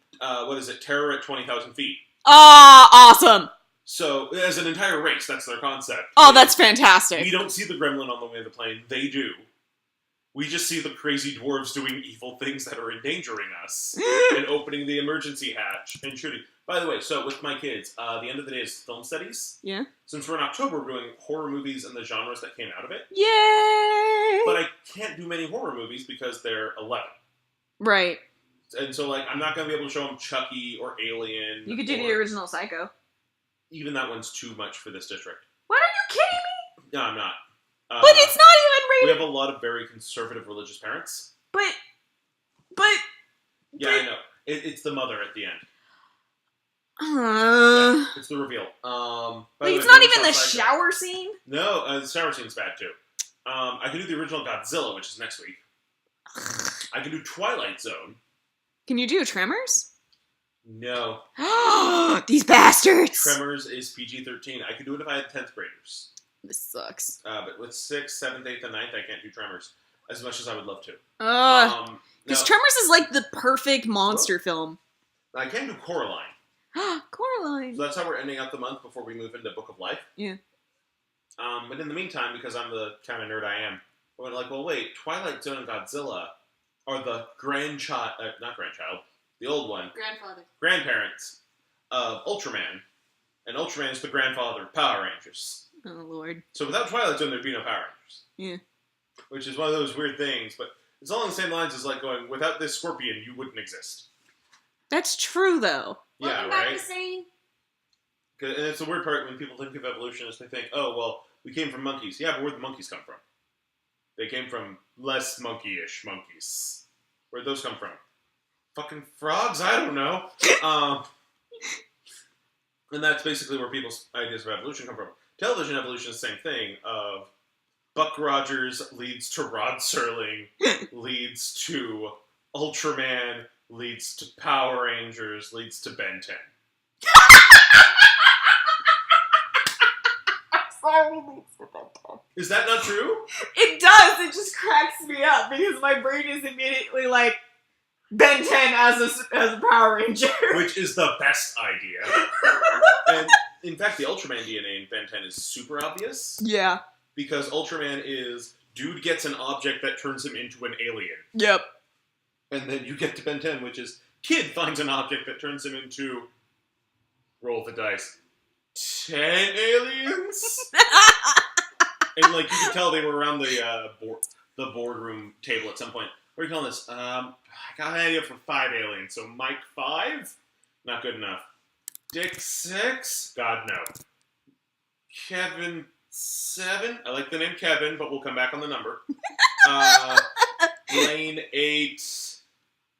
Terror at 20,000 feet. Awesome. So, as an entire race, that's their concept. Oh, that's fantastic. We don't see the gremlin on the way of the plane. They do. We just see the crazy dwarves doing evil things that are endangering us. And opening the emergency hatch and shooting. By the way, so with my kids, the end of the day is film studies. Yeah. Since we're in October, we're doing horror movies and the genres that came out of it. Yay! But I can't do many horror movies because they're 11. Right. And so, like, I'm not going to be able to show them Chucky or Alien. You could do the original Psycho. Even that one's too much for this district. What, are you kidding me? No, I'm not. But it's not even We rated. have a lot of very conservative religious parents. But. Yeah, I know. It's the mother at the end. Yeah, it's the reveal. Like, it's not even the shower scene? No, the shower scene's bad too. I can do the original Godzilla, which is next week. I can do Twilight Zone. Can you do Tremors? No. These bastards! Tremors is PG-13. I could do it if I had 10th graders. This sucks. But with 6th, 7th, 8th, and 9th, I can't do Tremors. As much as I would love to. Because Tremors is like the perfect monster film. I can do Coraline. Coraline. So that's how we're ending out the month before we move into Book of Life. Yeah. But in the meantime, because I'm the kind of nerd I am, I went like, well, wait, Twilight Zone and Godzilla are the the old one. Grandparents of Ultraman. And Ultraman is the grandfather of Power Rangers. Oh, Lord. So without Twilight Zone, there'd be no Power Rangers. Yeah. Which is one of those weird things, but it's all on the same lines as like going, without this scorpion, you wouldn't exist. That's true, though. Yeah, Welcome right? back to saying. And it's the weird part when people think of evolution is they think, oh, well, we came from monkeys. Yeah, but where'd the monkeys come from? They came from less monkey-ish monkeys. Where'd those come from? Fucking frogs? I don't know. And that's basically where people's ideas of evolution come from. Television evolution is the same thing of Buck Rogers leads to Rod Serling, leads to Ultraman, leads to Power Rangers, leads to Ben 10. Is that not true? It does. It just cracks me up because my brain is immediately like Ben 10 as a Power Ranger, which is the best idea. And in fact, the Ultraman DNA in Ben 10 is super obvious. Yeah. Because Ultraman is dude gets an object that turns him into an alien. Yep. And then you get to Ben 10, which is kid finds an object that turns him into roll the dice 10 aliens. And like you could tell they were around the boardroom table at some point. What are you calling this? I got an idea for 5 aliens. So Mike 5, not good enough. Dick 6, God no. Kevin 7, I like the name Kevin, but we'll come back on the number. Lane 8,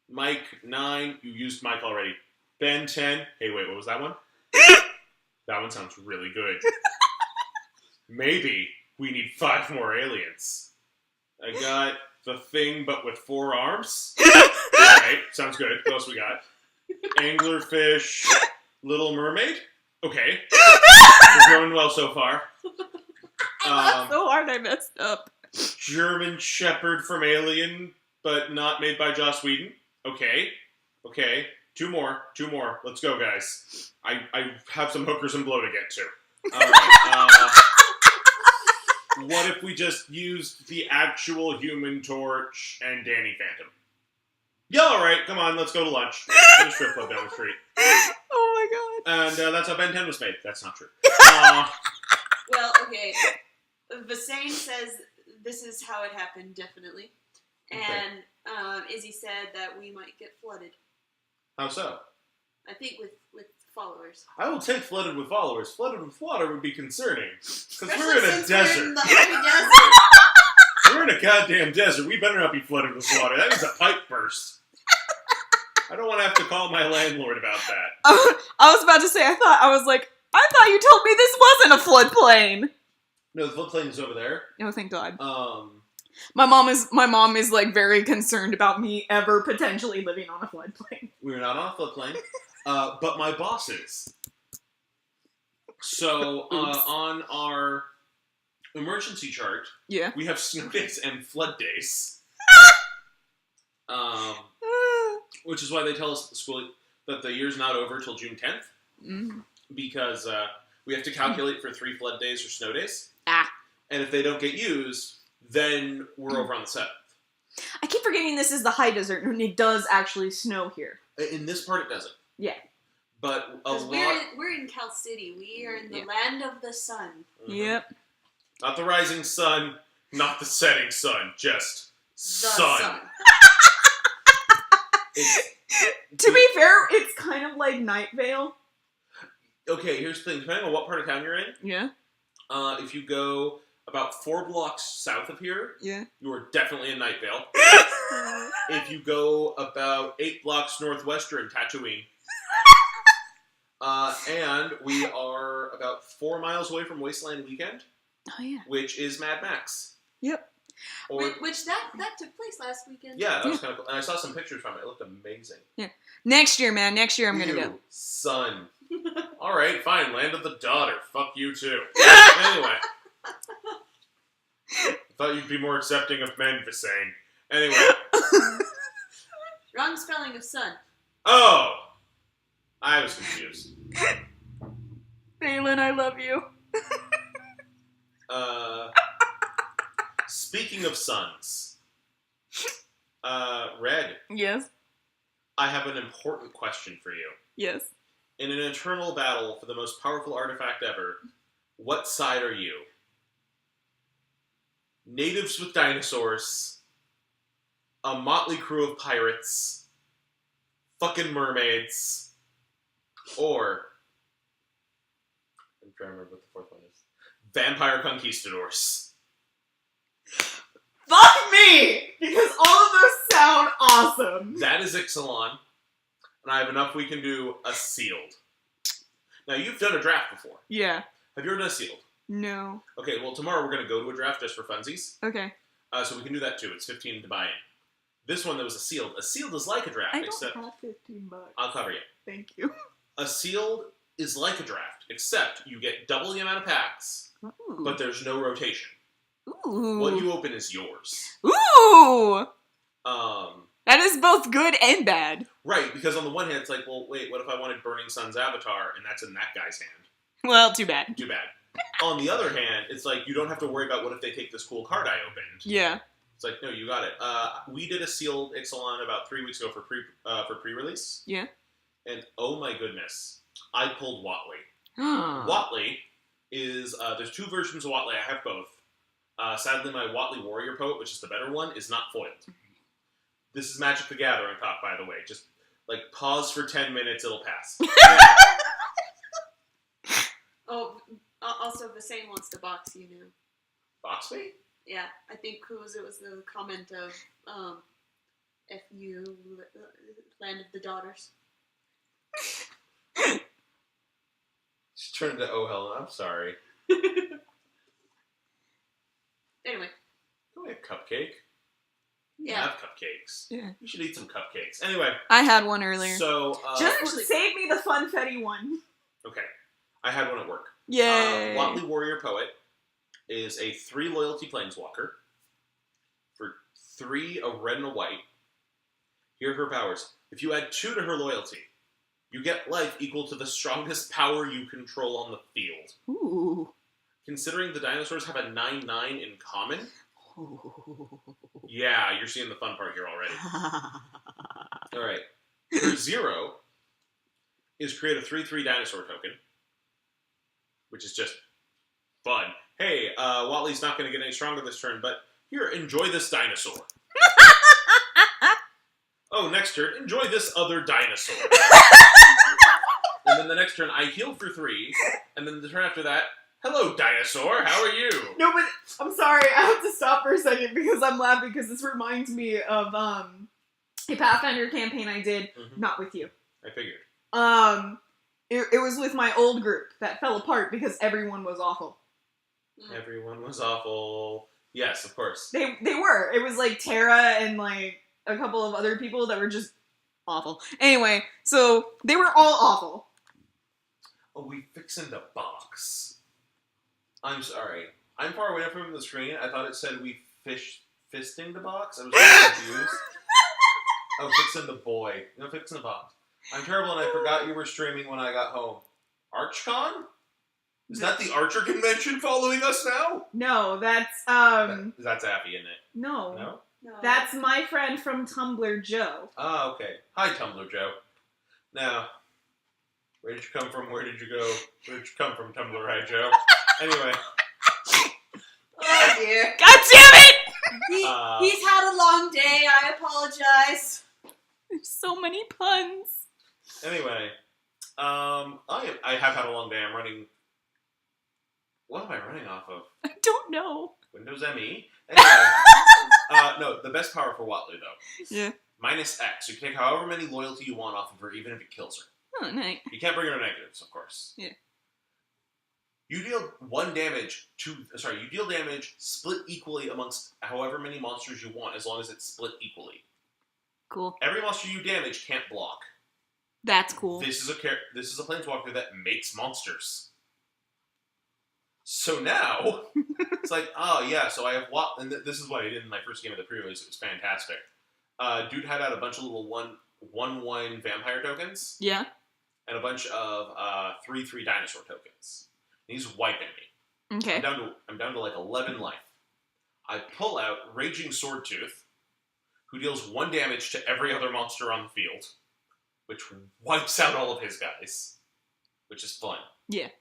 Mike 9. You used Mike already. Ben 10. Hey, wait, what was that one? That one sounds really good. Maybe we need 5 more aliens. I got the Thing, but with 4 arms. Alright, sounds good. What else we got? Anglerfish, Little Mermaid. Okay. We're going well so far. I laughed so hard I messed up. German Shepherd from Alien, but not made by Joss Whedon. Okay. 2 more. Let's go, guys. I have some hookers and blow to get to. Alright, what if we just used the actual Human Torch and Danny Phantom? Yeah, alright, come on, let's go to lunch. In a strip club down the street. Oh my god. And that's how Ben 10 was made. That's not true. Well, okay. Vasane says this is how it happened, definitely. And Izzy said that we might get flooded. How so? I think with followers. I will take flooded with followers. Flooded with water would be concerning. Because Especially we're in a since desert. We're in the high desert. We're in a goddamn desert. We better not be flooded with water. That is a pipe burst. I don't want to have to call my landlord about that. I was about to say, I thought you told me this wasn't a floodplain. No, the floodplain is over there. Oh, thank God. My mom is like very concerned about me ever potentially living on a floodplain. We're not on a floodplain, but my boss is. So on our emergency chart, Yeah. we have snow days and flood days. Which is why they tell us at the school that the year's not over till June 10th. Mm. Because we have to calculate for 3 flood days or snow days. Ah. And if they don't get used, then we're over on the 7th. I keep forgetting this is the high desert, and it does actually snow here. In this part, it doesn't. Yeah. But a lot... We're in Cal City. We are in the land of the sun. Mm-hmm. Yep. Not the rising sun, not the setting sun, just The sun. To be fair, it's kind of like Night Vale. Okay, here's the thing. Depending on what part of town you're in, Yeah. if you go about 4 blocks south of here, Yeah. you are definitely in Night Vale. If you go about 8 blocks northwest, you're in Tatooine. And we are about 4 miles away from Wasteland Weekend, Oh yeah. which is Mad Max. Yep. Or, Which that took place last weekend. yeah, that was kind of cool. And I saw some pictures from it. It looked amazing. Next year, man. Next year I'm gonna Ew, go. Son. Alright, fine. Land of the Daughter. Fuck you too. Anyway. I thought you'd be more accepting of men, Visane. Anyway. Wrong spelling of sun. Oh! I was confused. Phelan, I love you. Speaking of suns. Red, Yes. I have an important question for you. Yes. In an eternal battle for the most powerful artifact ever, what side are you? Natives with dinosaurs, a motley crew of pirates, fucking mermaids, or, I'm trying to remember what the 4th one is, vampire conquistadors. Fuck me! Because all of those sound awesome. That is Ixalan, and I have enough we can do a sealed. Now, you've done a draft before. Yeah. Have you ever done a sealed? No. Okay, well, tomorrow we're going to go to a draft just for funsies. Okay. So we can do that too. It's 15 to buy in. This one that was a sealed is like a draft, I don't except have $15. I'll cover you. Thank you. A sealed is like a draft, except you get double the amount of packs, Ooh. but there's no rotation. Ooh. What you open is yours. Ooh. Um, That is both good and bad. right, because on the one hand, it's like, well, wait, what if I wanted Burning Sun's avatar, and that's in that guy's hand? Well, too bad. Too bad. On the other hand, it's like, you don't have to worry about what if they take this cool card I opened. Yeah. It's like, no, you got it. We did a sealed Ixalan about 3 weeks ago for pre-release. Yeah. And oh my goodness, I pulled Watley. Huh. Watley is, there's 2 versions of Watley. I have both. Sadly, my Watley Warrior Poet, which is the better one, is not foiled. This is Magic the Gathering talk, by the way. Just, like, pause for 10 minutes, it'll pass. Oh, also Visane wants to box you now. Box me? Yeah, I think it was the comment of if you land of the daughters. She turned to oh Helen, I'm sorry. Anyway, Can we have cupcake? We yeah. have cupcakes. Yeah. You should eat some cupcakes. Anyway, I had one earlier. so, Just Actually- save me the funfetti one. okay. I had one at work. Yay. Watley Warrior Poet is a 3 loyalty planeswalker for 3, a red and a white. Here are her powers. If you add 2 to her loyalty, you get life equal to the strongest power you control on the field. Ooh. Considering the dinosaurs have a 9/9 in common, yeah, you're seeing the fun part here already. Alright. Her 0 is create a 3/3 dinosaur token, which is just fun. Hey, Watley's not going to get any stronger this turn, but here, enjoy this dinosaur. Oh, next turn, enjoy this other dinosaur. And then the next turn, I heal for 3, and then the turn after that, hello, dinosaur, how are you? No, but I'm sorry. I have to stop for a second because I'm laughing because this reminds me of a Pathfinder campaign I did. Mhm. Not with you. I figured. It was with my old group that fell apart because everyone was awful. Everyone was awful. Yes, of course. They were. It was like Tara and like a couple of other people that were just awful. Anyway, so they were all awful. Oh, we fixing the box. I'm sorry. I'm far away from the screen. I thought it said we fisting the box. I was really confused. Oh, fixing the boy. No, fixing the box. I'm terrible and I forgot you were streaming when I got home. ArchCon? Is that the Archer convention following us now? No, that's That's Appy, isn't it? no. No. That's my friend from Tumblr, Joe. Oh, okay. Hi, Tumblr Joe. Now, where did you come from? Where did you go? Where did you come from, Tumblr Right, Joe? Anyway. Oh dear. God damn it! He's had a long day. I apologize. There's so many puns. Anyway, I have had a long day. I'm running. What am I running off of? I don't know. Windows ME. Anyway, no, the best power for Watley though. Yeah. -X. You can take however many loyalty you want off of her, even if it kills her. Oh, nice. You can't bring her negatives, of course. Yeah. You deal you deal damage split equally amongst however many monsters you want, as long as it's split equally. Cool. Every monster you damage can't block. That's cool. This is a planeswalker that makes monsters. So now, it's like, oh yeah, so I have and this is what I did in my first game of the pre-release. It was fantastic. Dude had out a bunch of little 1/1 vampire tokens. Yeah. And a bunch of 3/3 dinosaur tokens. And he's wiping me. Okay. I'm down to like 11 life. I pull out Raging Swordtooth, who deals 1 damage to every other monster on the field, which wipes out all of his guys, which is fun. Yeah.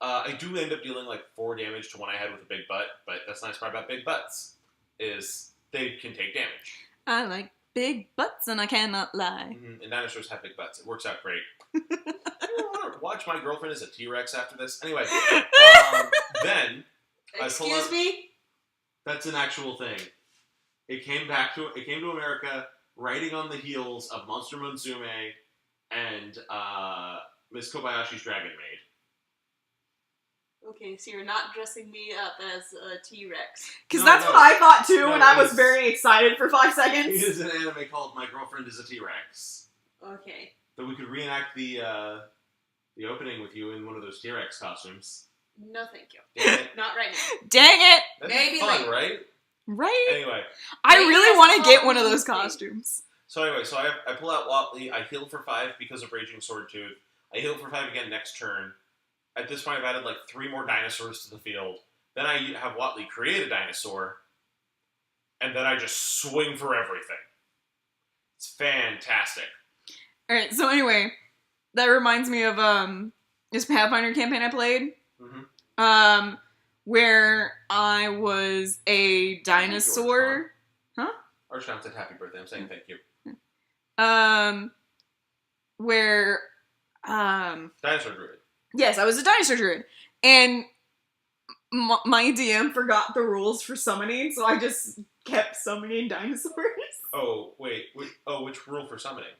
I do end up dealing like 4 damage to one I had with a big butt, but that's the nice part about big butts, is they can take damage. I like big butts and I cannot lie. And dinosaurs have big butts. It works out great. You want to watch my girlfriend as a T-Rex after this? Anyway, then Excuse me? That's an actual thing. It came to America riding on the heels of Monster Monsume and Miss Kobayashi's Dragon Maid. Okay, so you're not dressing me up as a T-Rex. Because that's what I thought too, and I was very excited for 5 It seconds. is an anime called My Girlfriend is a T-Rex. Okay. That we could reenact the opening with you in one of those T-Rex costumes. No, thank you. Dang it. Not right now. Dang it! That'd Maybe be fun, later. right? Right? Anyway. I Maybe really that's want to the get one of Halloween those thing. costumes. So anyway, I pull out Watley. I heal for 5 because of Raging Swordtooth. I heal for 5 again next turn. At this point, I've added like 3 more dinosaurs to the field. Then I have Watley create a dinosaur, and then I just swing for everything. It's fantastic. Alright, so anyway, that reminds me of this Pathfinder campaign I played. Mm-hmm. Where I was a dinosaur. Archcom said happy birthday. I'm saying thank you. Where Dinosaur Druid. yes, I was a dinosaur druid, and my DM forgot the rules for summoning, so I just kept summoning dinosaurs. Oh, wait. Oh, which rule for summoning?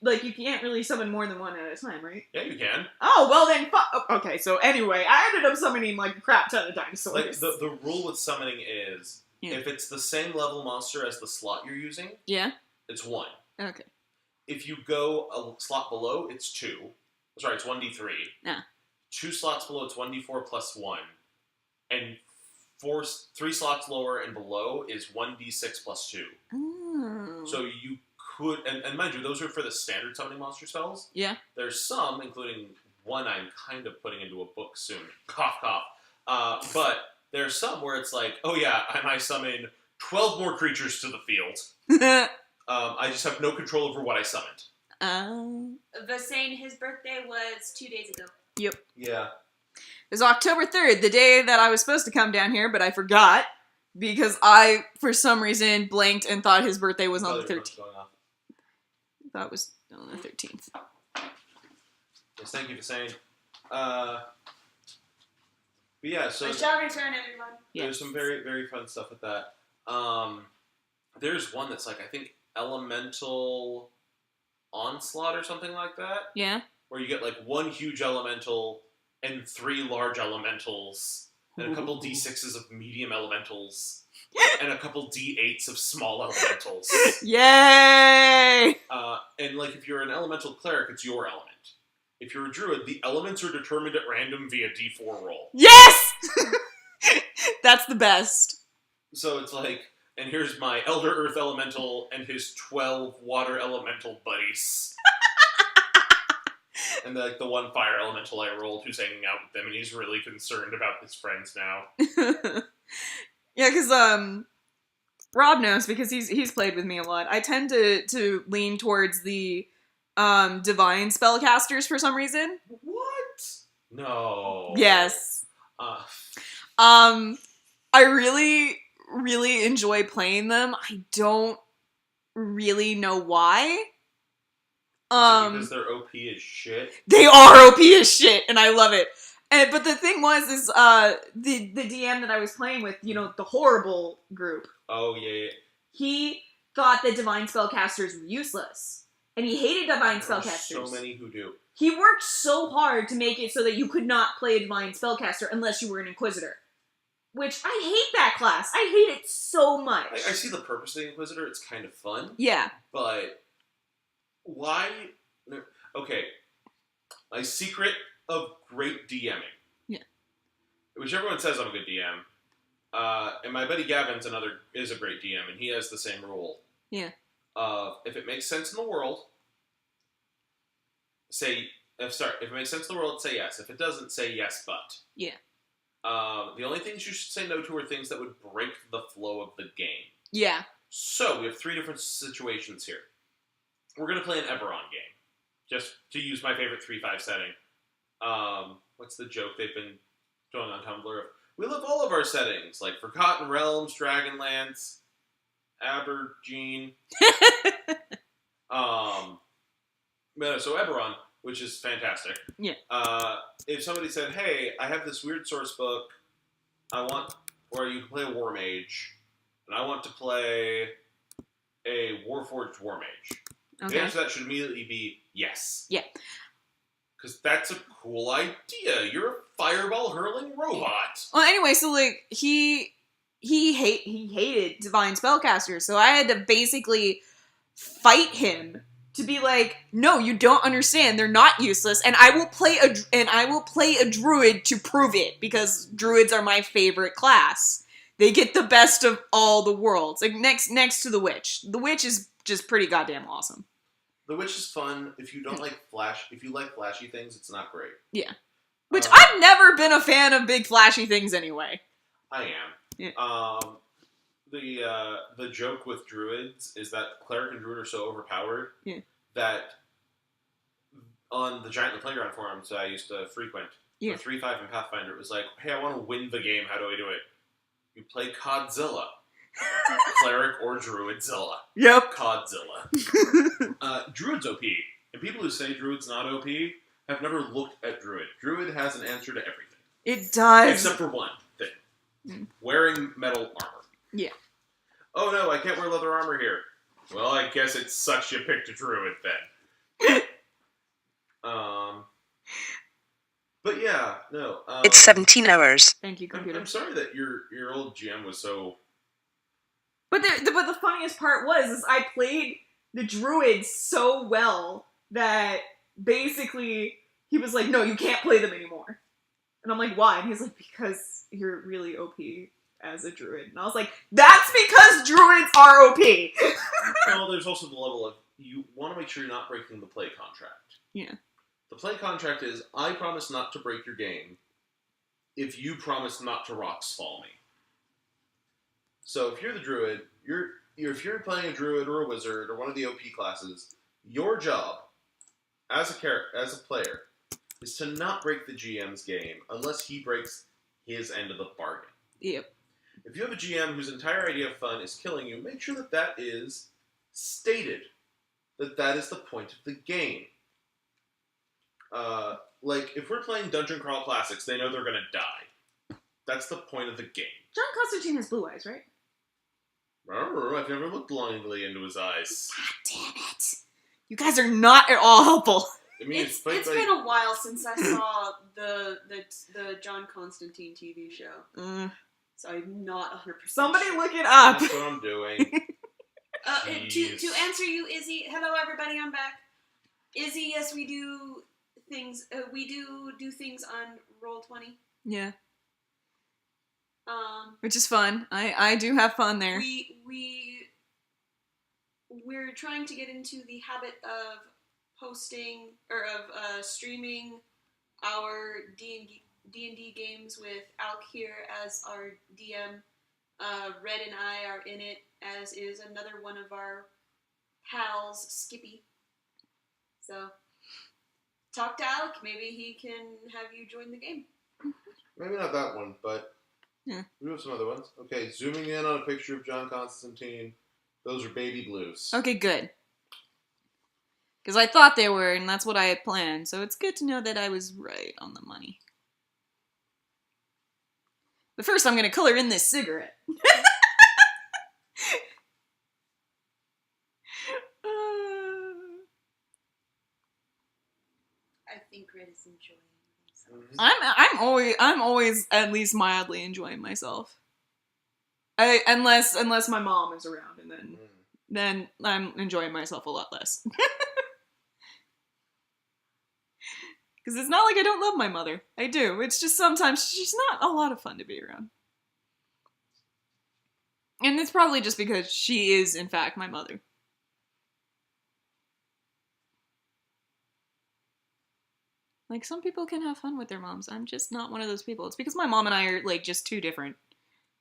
Like, you can't really summon more than one at a time, right? Yeah, you can. Oh, well then, okay, so anyway, I ended up summoning, like, a crap ton of dinosaurs. Like, the rule with summoning is, Yeah. if it's the same level monster as the slot you're using, Yeah? it's 1. Okay. If you go a slot below, it's 2. Sorry, it's 1d3. Yeah. 2 slots below, it's 1d4 plus 1. And 3 slots lower and below is 1d6 plus 2. Oh. So you could, and mind you, those are for the standard summoning monster spells. Yeah. There's some, including one I'm kind of putting into a book soon. Cough, cough. But there's some where it's like, oh yeah, I might summon 12 more creatures to the field. I just have no control over what I summoned. Vasane, his birthday was 2 days ago. Yep. Yeah. It was October 3rd, the day that I was supposed to come down here, but I forgot. Because I, for some reason, blanked and thought his birthday was on the 13th. I thought it was on the 13th. Yes, thank you for saying. But yeah, so I shall return, everyone. there's some very, very fun stuff with that. There's one that's like, I think, Elemental Onslaught or something like that. Yeah? Where you get like 1 huge elemental and 3 large elementals and a couple D6s of medium elementals, and a couple D8s of small elementals. Yay! And like if you're an elemental cleric, it's your element. If you're a druid, the elements are determined at random via D4 roll. Yes! That's the best. So it's like, and here's my Elder Earth Elemental and his 12 Water Elemental buddies. And like the one Fire Elemental I rolled who's hanging out with them, and he's really concerned about his friends now. Yeah, because Rob knows because he's played with me a lot. I tend to lean towards the divine spellcasters for some reason. What? No. Yes. I really, really enjoy playing them. I don't really know why. Because they're OP as shit. They are OP as shit, and I love it. But the thing is the DM that I was playing with, you know, the horrible group. Oh yeah. He thought that divine spellcasters were useless, and he hated divine spellcasters. So many who do. He worked so hard to make it so that you could not play a divine spellcaster unless you were an inquisitor. Which, I hate that class. I hate it so much. I see the purpose of the Inquisitor. It's kind of fun. Yeah. But why? Okay. My secret of great DMing. Yeah. Which everyone says I'm a good DM. And my buddy Gavin's is a great DM, and he has the same rule. Yeah. If it makes sense in the world, if it makes sense in the world, say yes. If it doesn't, say yes, but. Yeah. The only things you should say no to are things that would break the flow of the game. Yeah. So, we have 3 different situations here. We're going to play an Eberron game. Just to use my favorite 3-5 setting. What's the joke they've been doing on Tumblr? We love all of our settings, like Forgotten Realms, Dragonlance, Abergene. So Eberron, which is fantastic. Yeah. If somebody said, hey, I have this weird source book, or you can play a War Mage, and I want to play a Warforged War Mage. Okay. The answer to that should immediately be yes. Yeah. Because that's a cool idea. You're a fireball hurling robot. Well, anyway, so like he hated divine spellcasters, so I had to basically fight him to be like, no, you don't understand. They're not useless, and I will play a druid to prove it because druids are my favorite class. They get the best of all the worlds, like next to the witch. The witch is just pretty goddamn awesome. The witch is fun. If you don't like if you like flashy things, it's not great. Yeah. Which I've never been a fan of big flashy things anyway. I am. Yeah. The joke with druids is that cleric and druid are so overpowered that on the Giant in the Playground forums that I used to frequent, for 3.5 and Pathfinder, it was like, hey, I want to win the game. How do I do it? You play Codzilla. Cleric or Druidzilla. Yep. Codzilla. Druid's OP. And people who say Druid's not OP have never looked at Druid. Druid has an answer to everything. It does. Except for one thing. Wearing metal armor. Yeah. Oh no, I can't wear leather armor here. Well, I guess it sucks you picked a Druid then. But yeah, no. It's 17 hours. Thank you, computer. I'm sorry that your old GM was so... But the funniest part was I played the druids so well that basically he was like, no, you can't play them anymore. And I'm like, why? And he's like, because you're really OP as a druid. And I was like, that's because druids are OP! Well, there's also the level of, you want to make sure you're not breaking the play contract. Yeah. The play contract is, I promise not to break your game if you promise not to rocks fall me. So if you're the druid, if you're playing a druid or a wizard or one of the OP classes, your job as a player is to not break the GM's game unless he breaks his end of the bargain. Yep. If you have a GM whose entire idea of fun is killing you, make sure that is stated. That is the point of the game. Like, if we're playing Dungeon Crawl Classics, they know they're gonna die. That's the point of the game. John Constantine has blue eyes, right? I've never looked longingly into his eyes. God damn it. You guys are not at all helpful. I mean, It's been a while since I saw the John Constantine TV show, so I'm not 100%. Somebody sure. look it up. That's what I'm doing. To answer you, Izzy. Hello, everybody. I'm back. Izzy, yes, we do things. We do things on Roll20. Yeah. Which is fun. I do have fun there. We're trying to get into the habit of posting or of streaming our D&D games with Alch here as our DM. Red and I are in it, as is another one of our pals, Skippy. So, talk to Alch. Maybe he can have you join the game. Maybe not that one, but yeah. We have some other ones. Okay, zooming in on a picture of John Constantine. Those are baby blues. Okay, good. Because I thought they were, and that's what I had planned. So it's good to know that I was right on the money. But first, I'm going to color in this cigarette. I think Red is enjoying himself. I'm always at least mildly enjoying myself. Unless my mom is around, and then I'm enjoying myself a lot less. Because it's not like I don't love my mother. I do. It's just sometimes she's not a lot of fun to be around. And it's probably just because she is, in fact, my mother. Like, some people can have fun with their moms. I'm just not one of those people. It's because my mom and I are, like, just too different.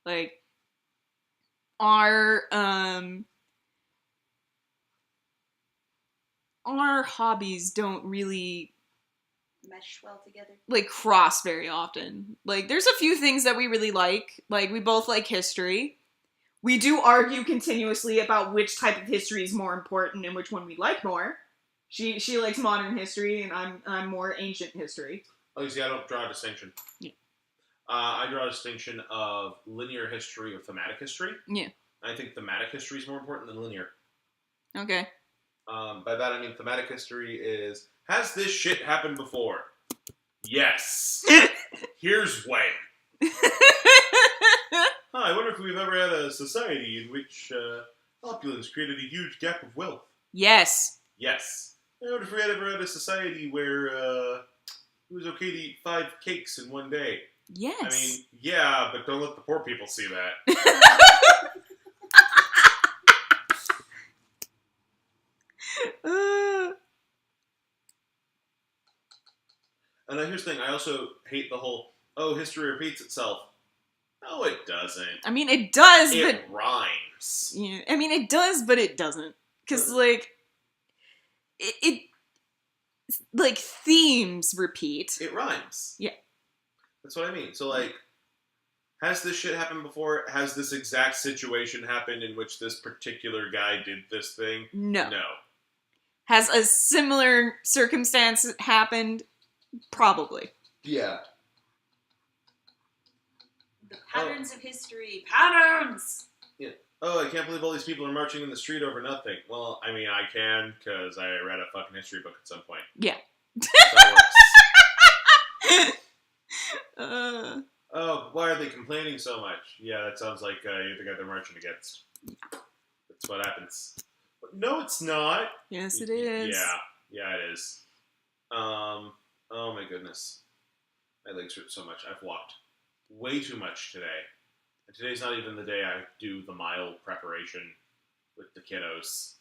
Like, our hobbies don't really mesh well together. Like, cross very often. Like, there's a few things that we really like. Like, we both like history. We do argue continuously about which type of history is more important and which one we like more. She likes modern history, and I'm more ancient history. Oh, you see, I don't draw a distinction. Yeah. I draw a distinction of linear history or thematic history. Yeah. I think thematic history is more important than linear. Okay. By that I mean thematic history is, has this shit happened before? Yes. Here's when. I wonder if we've ever had a society in which opulence created a huge gap of wealth. Yes. Yes. I wonder if we ever had a society where it was okay to eat 5 cakes in one day. Yes. I mean, yeah, but don't let the poor people see that. And here's the thing, I also hate the whole, history repeats itself. No, it doesn't. I mean, it does, it rhymes. Yeah, I mean, it does, but it doesn't. Because, like, it like, themes repeat. It rhymes. Yeah. That's what I mean. So, like, has this shit happened before? Has this exact situation happened in which this particular guy did this thing? No. No. Has a similar circumstance happened? Probably. Yeah. The patterns of history. Patterns! Yeah. Oh, I can't believe all these people are marching in the street over nothing. Well, I mean, I can, because I read a fucking history book at some point. Yeah. That works. Oh, why are they complaining so much? Yeah, that sounds like you're the guy they're marching against. That's what happens. But no, it's not. Yes, it is. Yeah, it is. Oh my goodness. My legs hurt so much. I've walked way too much today. And today's not even the day I do the mile preparation with the kiddos.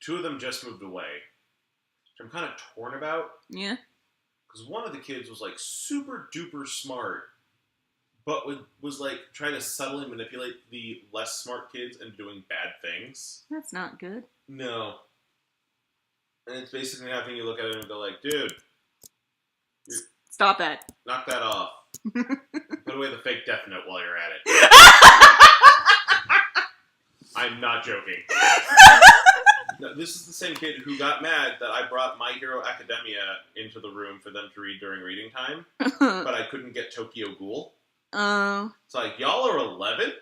2 of them just moved away, which I'm kind of torn about. Yeah. Because one of the kids was, like, super duper smart, but was like, trying to subtly manipulate the less smart kids into doing bad things. That's not good. No. And it's basically having you look at it and go like, dude, stop that. Knock that off. Put away the fake death note while you're at it. I'm not joking. No, this is the same kid who got mad that I brought My Hero Academia into the room for them to read during reading time, but I couldn't get Tokyo Ghoul. Oh. It's like, y'all are 11?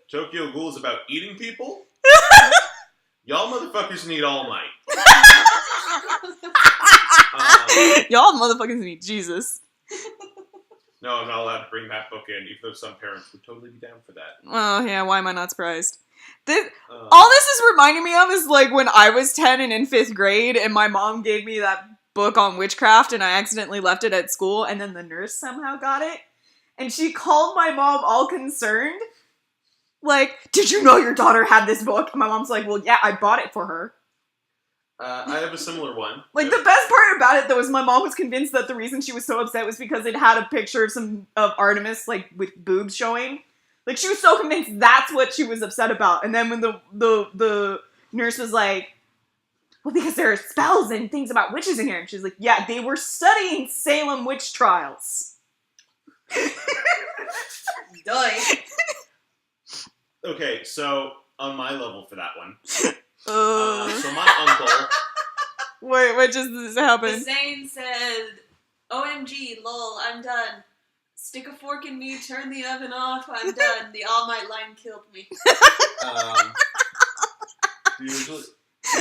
Tokyo Ghoul is about eating people? Y'all motherfuckers need All Might. Y'all motherfuckers need Jesus. No, I'm not allowed to bring that book in, even though some parents would totally be down for that. Oh, yeah, why am I not surprised? All this is reminding me of is, like, when I was 10 and in 5th grade, and my mom gave me that book on witchcraft, and I accidentally left it at school, and then the nurse somehow got it, and she called my mom all concerned, like, did you know your daughter had this book? And my mom's like, well, yeah, I bought it for her. I have a similar one. Like, the best part about it, though, is my mom was convinced that the reason she was so upset was because it had a picture of Artemis, like, with boobs showing. Like, she was so convinced that's what she was upset about. And then when the nurse was like, well, because there are spells and things about witches in here. And she's like, yeah, they were studying Salem witch trials. Duh. Okay, so on my level for that one. So My uncle... Wait, what just The happened? Zane said, OMG, lol, I'm done. Stick a fork in me, turn the oven off, I'm done. The All Might line killed me.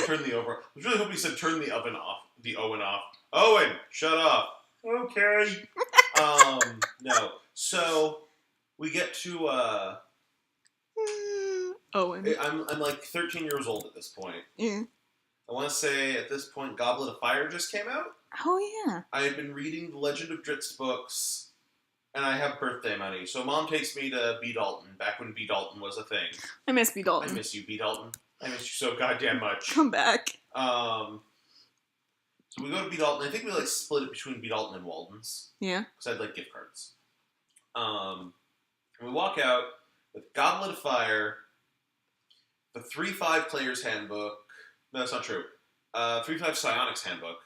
Turn the over. I was really hoping he said turn the oven off. The Owen off. Owen, shut up. Okay. No. So we get to Owen. I'm like 13 years old at this point. Yeah. I want to say at this point Goblet of Fire just came out. Oh, yeah. I had been reading the Legend of Drizzt books, and I have birthday money. So Mom takes me to B. Dalton, back when B. Dalton was a thing. I miss B. Dalton. I miss you, B. Dalton. I miss you so goddamn much. Come back. So we go to B. Dalton. I think we, like, split it between B. Dalton and Walden's. Yeah. Because I had, like, gift cards. And we walk out with Goblet of Fire, the 3-5 Player's Handbook. No, that's not true. 3-5 Psionics Handbook.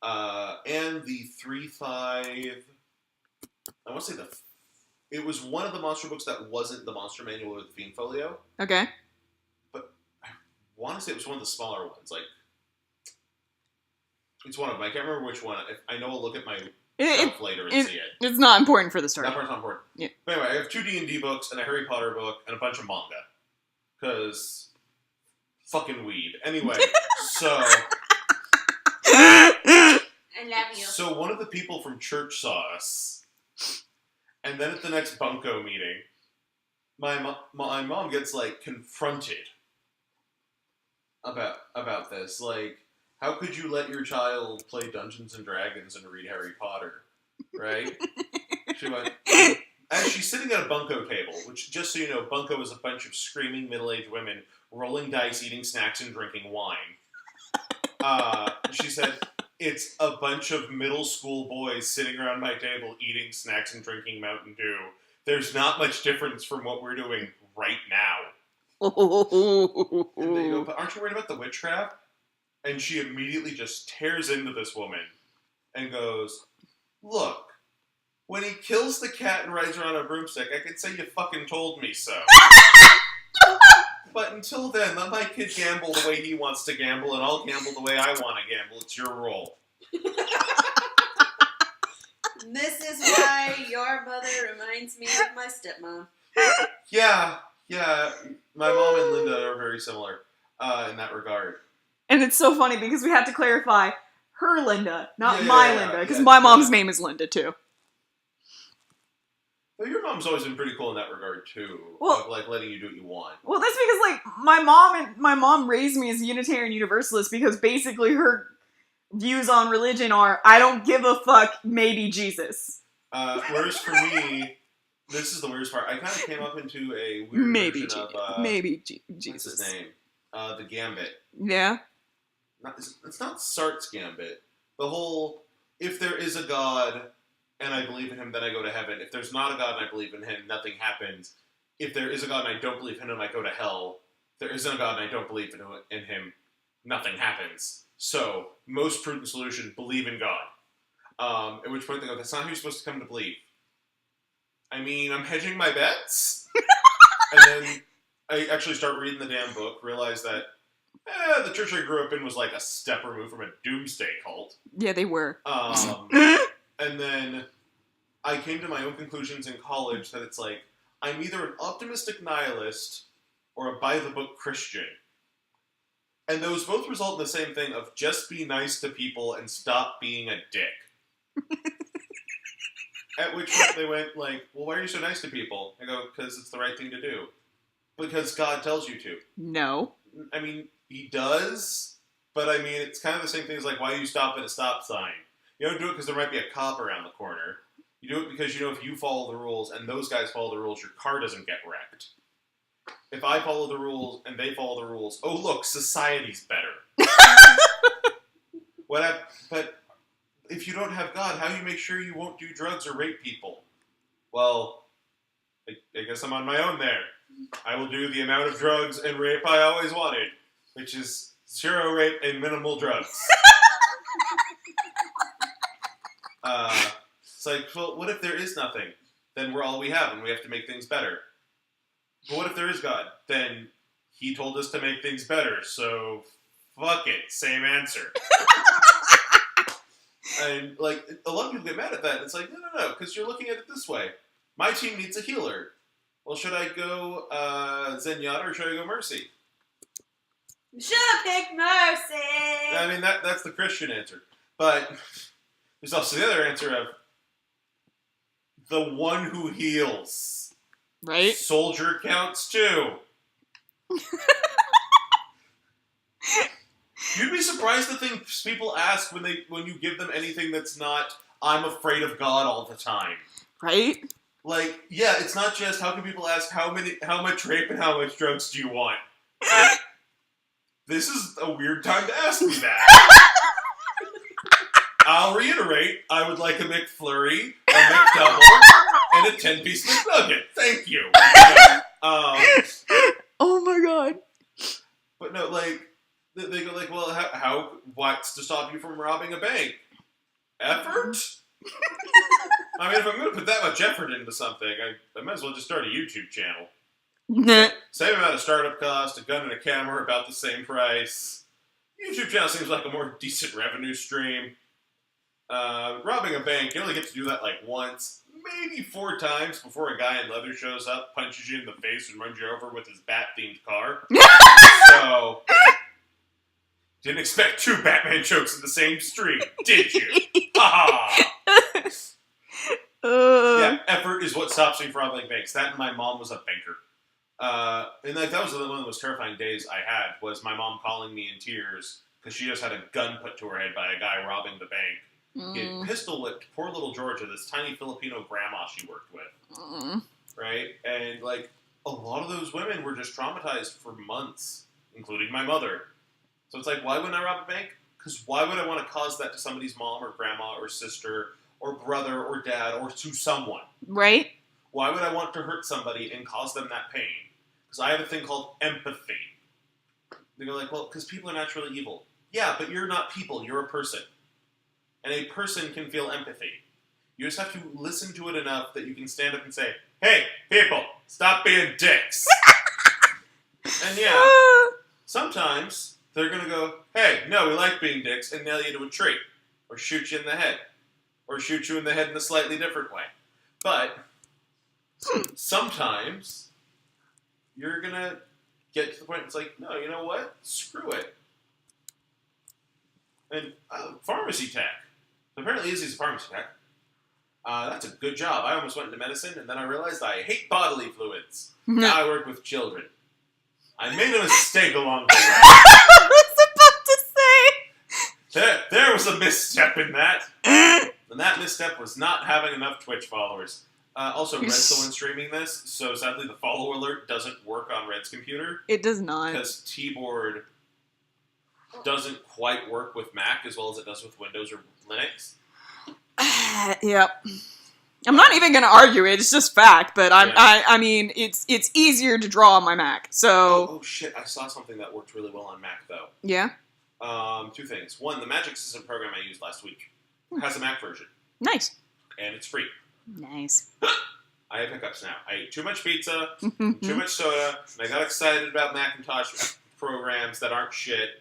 And the 3-5... I want to say it was one of the monster books that wasn't the Monster Manual or the Fiend Folio. Okay. But I want to say it was one of the smaller ones. Like, it's one of them. I can't remember which one. I know I'll look at my shelf later and see it. It's not important for the story. That part's not important. Yeah. But anyway, I have 2 D&D books and a Harry Potter book and a bunch of manga. Because fucking weed. Anyway, so... I love you. So one of the people from church saw us. And then at the next bunco meeting, my mom gets, like, confronted about this. Like, how could you let your child play Dungeons and Dragons and read Harry Potter? Right? She went, as she's sitting at a bunco table, which, just so you know, bunco is a bunch of screaming middle-aged women rolling dice, eating snacks, and drinking wine. She said, it's a bunch of middle school boys sitting around my table eating snacks and drinking Mountain Dew. There's not much difference from what we're doing right now. And they go, but aren't you worried about the witchcraft? And she immediately just tears into this woman and goes, look, when he kills the cat and rides her on a broomstick, I could say you fucking told me so. But until then, let my kid gamble the way he wants to gamble, and I'll gamble the way I want to gamble. It's your role. This is why your mother reminds me of my stepmom. Yeah. My mom and Linda are very similar in that regard. And it's so funny because we have to clarify her Linda, not Yeah, my yeah, Linda, because yeah, my mom's name is Linda too. Well, your mom's always been pretty cool in that regard too. Well- of, like, letting you do what you want. Well, that's because, like, my mom raised me as a Unitarian Universalist because basically her views on religion are, I don't give a fuck, maybe Jesus. Whereas for me, this is the weirdest part. I kind of came up into a weird Maybe version of Jesus. what's his name? The Gambit. Yeah. It's not Sartre's Gambit. The whole, if there is a God and I believe in him, then I go to heaven. If there's not a God and I believe in him, nothing happens. If there is a God and I don't believe in him, I go to hell. If there isn't a God and I don't believe in him, nothing happens. So, most prudent solution, believe in God. At which point they go, that's not who you're supposed to come to believe. I mean, I'm hedging my bets. And then I actually start reading the damn book, realize that the church I grew up in was like a step removed from a doomsday cult. Yeah, they were. And then I came to my own conclusions in college that it's like, I'm either an optimistic nihilist or a by-the-book Christian. And those both result in the same thing of just be nice to people and stop being a dick. At which point they went like, well, why are you so nice to people? I go, because it's the right thing to do. Because God tells you to. No. I mean, he does, but I mean, it's kind of the same thing as like, why do you stop at a stop sign? You don't do it because there might be a cop around the corner. You do it because you know if you follow the rules and those guys follow the rules, your car doesn't get wrecked. If I follow the rules and they follow the rules, oh look, society's better. But if you don't have God, how do you make sure you won't do drugs or rape people? Well, I guess I'm on my own there. I will do the amount of drugs and rape I always wanted, which is 0 rape and minimal drugs. It's like, well, what if there is nothing? Then we're all we have, and we have to make things better. But what if there is God? Then he told us to make things better, so fuck it. Same answer. And, like, a lot of people get mad at that. It's like, no, because you're looking at it this way. My team needs a healer. Well, should I go Zenyatta or should I go Mercy? You should have picked Mercy! I mean, that's the Christian answer. But there's also the other answer of the one who heals. Right? Soldier counts too. You'd be surprised the things people ask when you give them anything that's not, I'm afraid of God all the time. Right? Like, yeah, it's not just how can people ask how much rape and how much drugs do you want? Like, this is a weird time to ask me that. I'll reiterate, I would like a McFlurry, a McDouble, and a 10-piece McNugget. Thank you. Oh my god. But no, like, they go like, well, how what's to stop you from robbing a bank? Effort? I mean, if I'm going to put that much effort into something, I might as well just start a YouTube channel. Nah. Same amount of startup cost, a gun and a camera, about the same price. YouTube channel seems like a more decent revenue stream. Robbing a bank, you only get to do that like once, maybe 4 times before a guy in leather shows up, punches you in the face, and runs you over with his bat-themed car. So, didn't expect 2 Batman jokes in the same street, did you? Ha ha! Yeah, effort is what stops me from robbing banks. That and my mom was a banker. And like that was one of the most terrifying days I had, was my mom calling me in tears because she just had a gun put to her head by a guy robbing the bank. He had pistol whipped poor little Georgia, this tiny Filipino grandma she worked with. Right? And like a lot of those women were just traumatized for months, including my mother. So it's like, why wouldn't I rob a bank? Because why would I want to cause that to somebody's mom or grandma or sister or brother or dad or to someone? Right? Why would I want to hurt somebody and cause them that pain? Because I have a thing called empathy. They go like, well, because people are naturally evil. Yeah, but you're not people, you're a person. And a person can feel empathy. You just have to listen to it enough that you can stand up and say, hey, people, stop being dicks. And yeah, sometimes they're going to go, hey, no, we like being dicks, and nail you to a tree. Or shoot you in the head. Or shoot you in the head in a slightly different way. But sometimes you're going to get to the point it's like, no, you know what? Screw it. And pharmacy tech. Apparently Izzy's a pharmacy tech. That's a good job. I almost went into medicine, and then I realized I hate bodily fluids. Now I work with children. I made a mistake along the way. I was about to say! There was a misstep in that. And that misstep was not having enough Twitch followers. Also, Red's the one streaming this, so sadly the follow alert doesn't work on Red's computer. It does not. Because T-Board doesn't quite work with Mac as well as it does with Windows or Linux. Yep. I'm not even going to argue it. It's just fact. But Yeah. I mean, it's easier to draw on my Mac. So. Oh shit! I saw something that worked really well on Mac though. Yeah. 2 things. One, the Magic System program I used last week has a Mac version, Nice. and it's free. Nice. I have hiccups now. I ate too much pizza, too much soda, and I got excited about Macintosh programs that aren't shit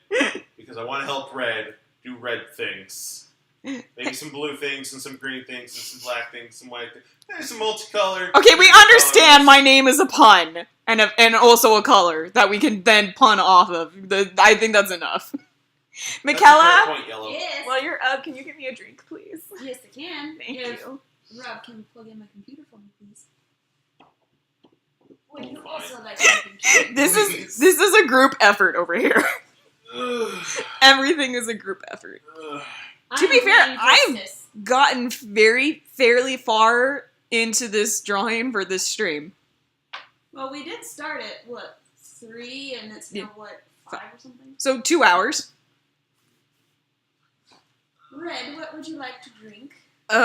because I want to help Red do Red things. Maybe some blue things and some green things and some black things, some white things. There's some multicolored. Okay, we understand my name is a pun and also a color that we can then pun off of. I think that's enough. Mikella? Point, Yellow. Yes. While you're up, can you give me a drink, please? Yes, I can. Thank you. Rob, can you plug in my computer for me, please? Would you fine. also like something cute? This is a group effort over here. Everything is a group effort. To be fair, I've gotten fairly far into this drawing for this stream. Well, we did start at, what, 3, and it's now, what, 5 or something? So 2 hours. Red, what would you like to drink? We Uh,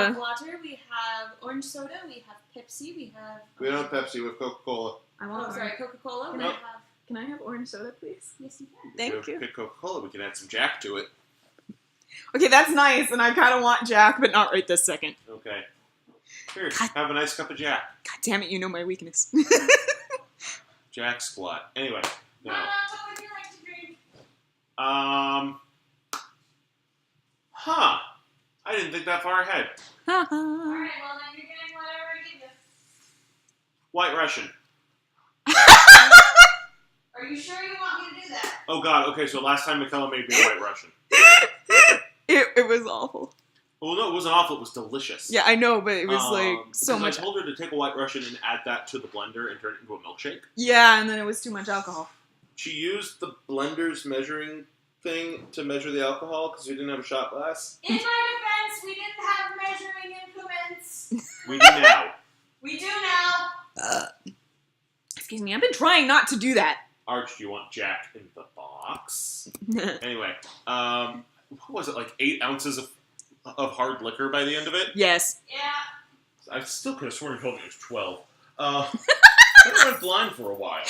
have water, we have orange soda, we have Pepsi, we have... We don't have Pepsi, we have Coca-Cola. I Oh, want sorry, Coca-Cola. Can We I- have... Can I have orange soda, please? Yes, you can. Thank If we you. pick Coca-Cola, we can add some Jack to it. Okay, that's nice, and I kind of want Jack, but not right this second. Okay. Here, God. have a nice cup of Jack. God damn it, you know my weakness. Jack squat. Anyway, no. Mama, what would you like to drink? Huh. I didn't think that far ahead. Alright, well then you're getting whatever I give you. White Russian. Are you sure you want me to do that? Oh god, okay, so last time Mikella made me a White Russian. It was awful. Well, no, it wasn't awful, it was delicious. Yeah, I know, but it was like so because much. I told her to take a White Russian and add that to the blender and turn it into a milkshake. Yeah, and then it was too much alcohol. She used the blender's measuring thing to measure the alcohol because we didn't have a shot glass. In my defense, we didn't have measuring implements. We do now. We do now. Excuse me, I've been trying not to do that. Arch, do you want Jack in the box? Anyway, what was it, like 8 ounces of hard liquor by the end of it? Yes. Yeah. I still could have sworn you told me it was 12. I went blind for a while.